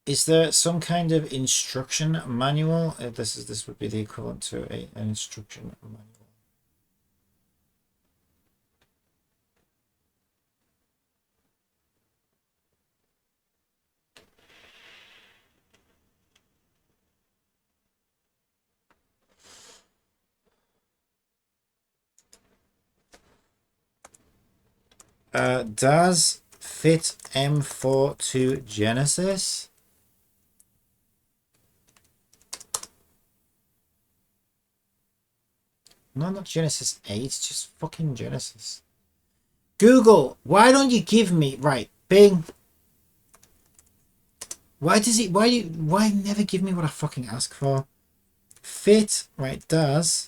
[SPEAKER 1] Is there some kind of instruction manual? This would be the equivalent to an instruction manual. Does fit M4 to Genesis? No, not Genesis 8, just fucking Genesis. Google, why don't you give me right? Bing. Why does he why never give me what I fucking ask for? Fit, right, does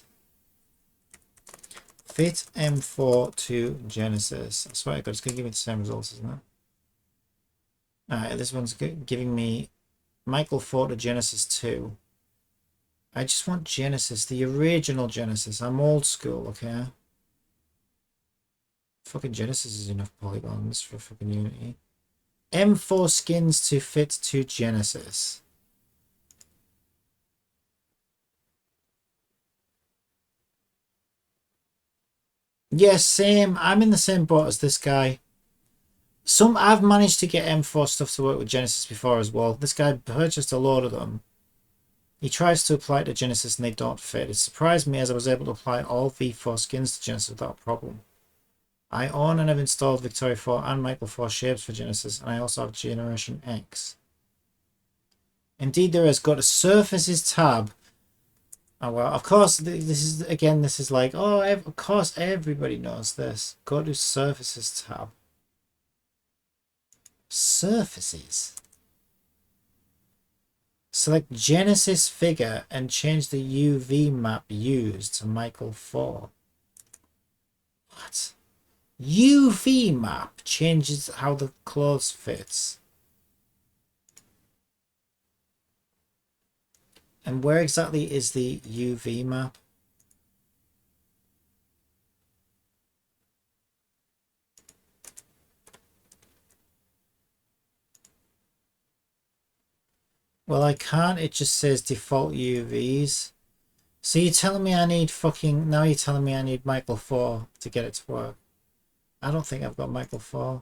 [SPEAKER 1] fit M4 to Genesis. I swear to God, it's gonna give me the same results, isn't it? Alright, this one's giving me Michael 4 to Genesis 2. I just want Genesis, the original Genesis. I'm old school, okay? Fucking Genesis is enough polygons for fucking Unity. M4 skins to fit to Genesis. Yes, same. I'm in the same boat as this guy. I've managed to get M4 stuff to work with Genesis before as well. This guy purchased a load of them. He tries to apply it to Genesis and they don't fit. It surprised me as I was able to apply all V4 skins to Genesis without a problem. I own and have installed Victoria 4 and Michael 4 shapes for Genesis, and I also have Generation X. Indeed, there is. Go to Surfaces tab. Oh well, of course, this is like, oh, of course, everybody knows this. Go to Surfaces tab. Surfaces. Select Genesis figure and change the UV map used to Michael 4. What? UV map changes how the clothes fits. And where exactly is the UV map? Well, I can't. It just says default UVs. So you're telling me I need fucking... Now you're telling me I need Michael 4 to get it to work. I don't think I've got Michael 4.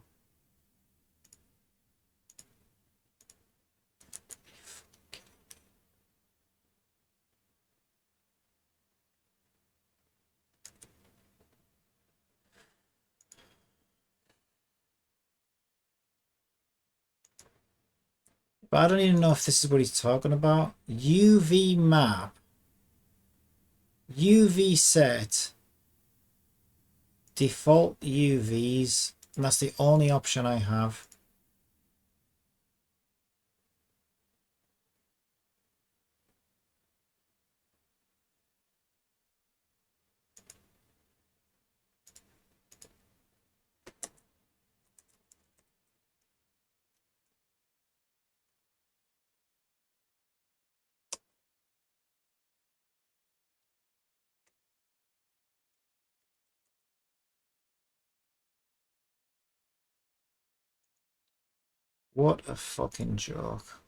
[SPEAKER 1] But I don't even know if this is what he's talking about. UV map. UV set. Default UVs. And that's the only option I have. What a fucking joke.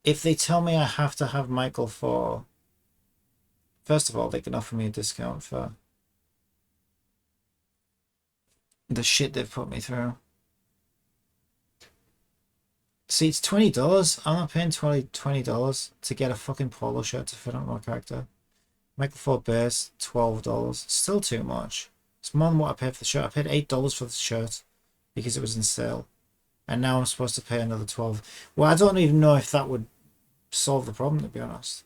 [SPEAKER 1] If they tell me I have to have Michael 4, first of all, they can offer me a discount for the shit they've put me through. See, it's $20. I'm not paying $20 to get a fucking polo shirt to fit on my character. Michael 4 base, $12. Still too much. It's more than what I paid for the shirt. I paid $8 for the shirt because it was in sale. And now I'm supposed to pay another 12. Well, I don't even know if that would solve the problem, to be honest.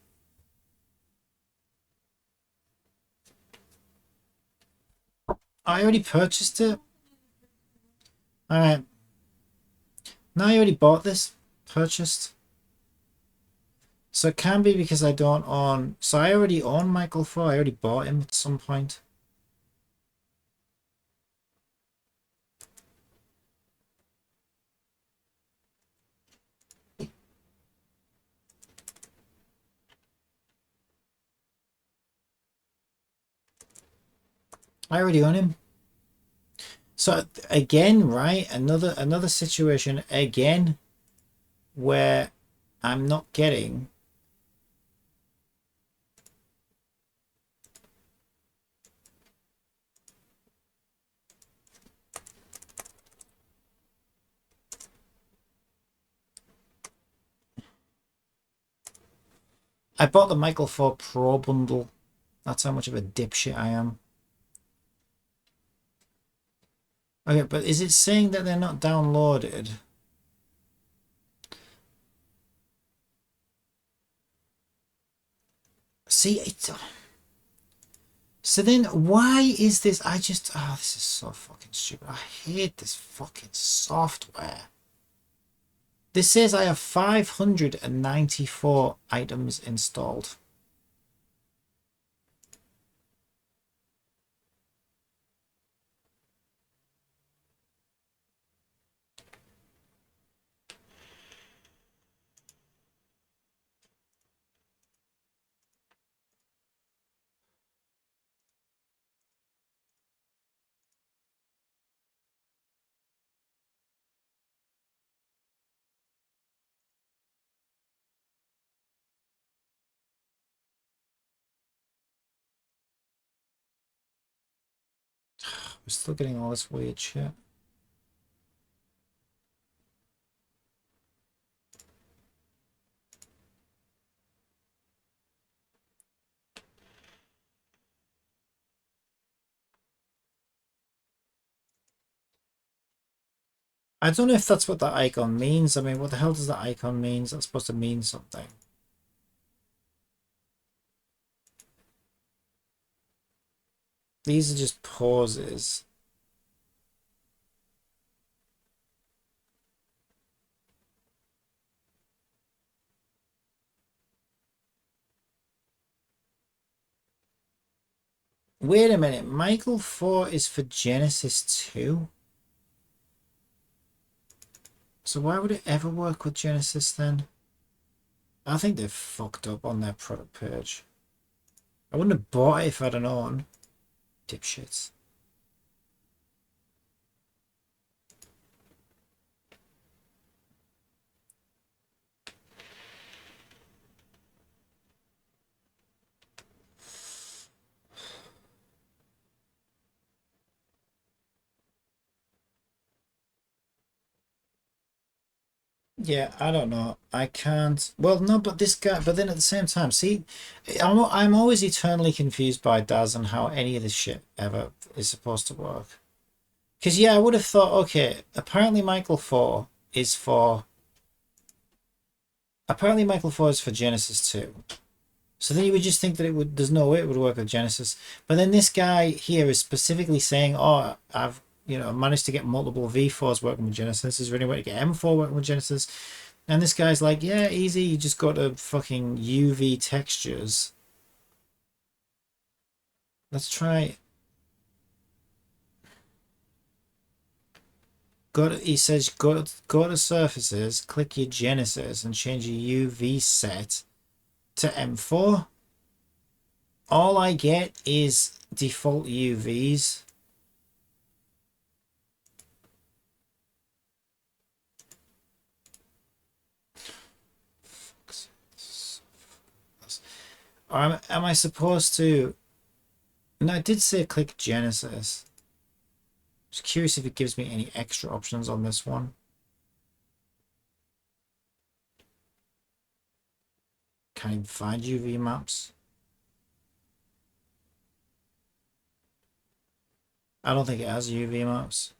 [SPEAKER 1] I already purchased it. Alright. No, I already bought this. Purchased. So it can be because I don't own... So I already own Michael 4. I already bought him at some point. I already own him. So again, right? Another situation again where I'm not getting... I bought the Michael 4 Pro bundle. That's how much of a dipshit I am. Okay, but is it saying that they're not downloaded? See, it's... So then why is this? I just... Oh, this is so fucking stupid. I hate this fucking software. This says I have 594 items installed. We're still getting all this weird shit. I don't know if that's what that icon means. I mean, what the hell does that icon mean? Is that supposed to mean something? These are just pauses. Wait a minute. Michael 4 is for Genesis 2? So why would it ever work with Genesis then? I think they've fucked up on their product page. I wouldn't have bought it if I'd have known. Dipshits. Yeah, I don't know. I can't. Well, no, but this guy. But then at the same time, see, I'm always eternally confused by Daz and how any of this shit ever is supposed to work. Because yeah, I would have thought, okay, apparently Michael 4 is for. Apparently Michael 4 is for Genesis 2. So then you would just think that it would. There's no way it would work with Genesis. But then this guy here is specifically saying, "Oh, I've managed to get multiple V4s working with Genesis. Is there any way to get M4 working with Genesis?" And this guy's like, "Yeah, easy. You just got to fucking UV textures. Let's try." He says, go to surfaces, click your Genesis, and change your UV set to M4. All I get is default UVs. Or am I supposed to? No, I did say click Genesis. Just curious if it gives me any extra options on this one. Can't even find UV maps. I don't think it has UV maps.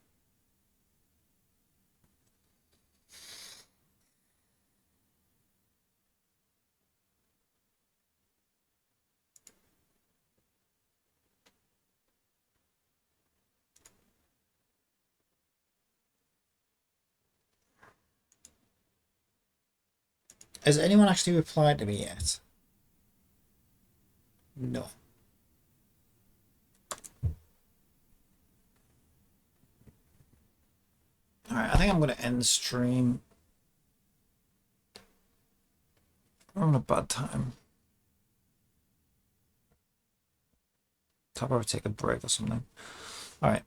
[SPEAKER 1] Has anyone actually replied to me yet? No. Alright, I think I'm going to end the stream. I'm having a bad time. I'll probably take a break or something. Alright.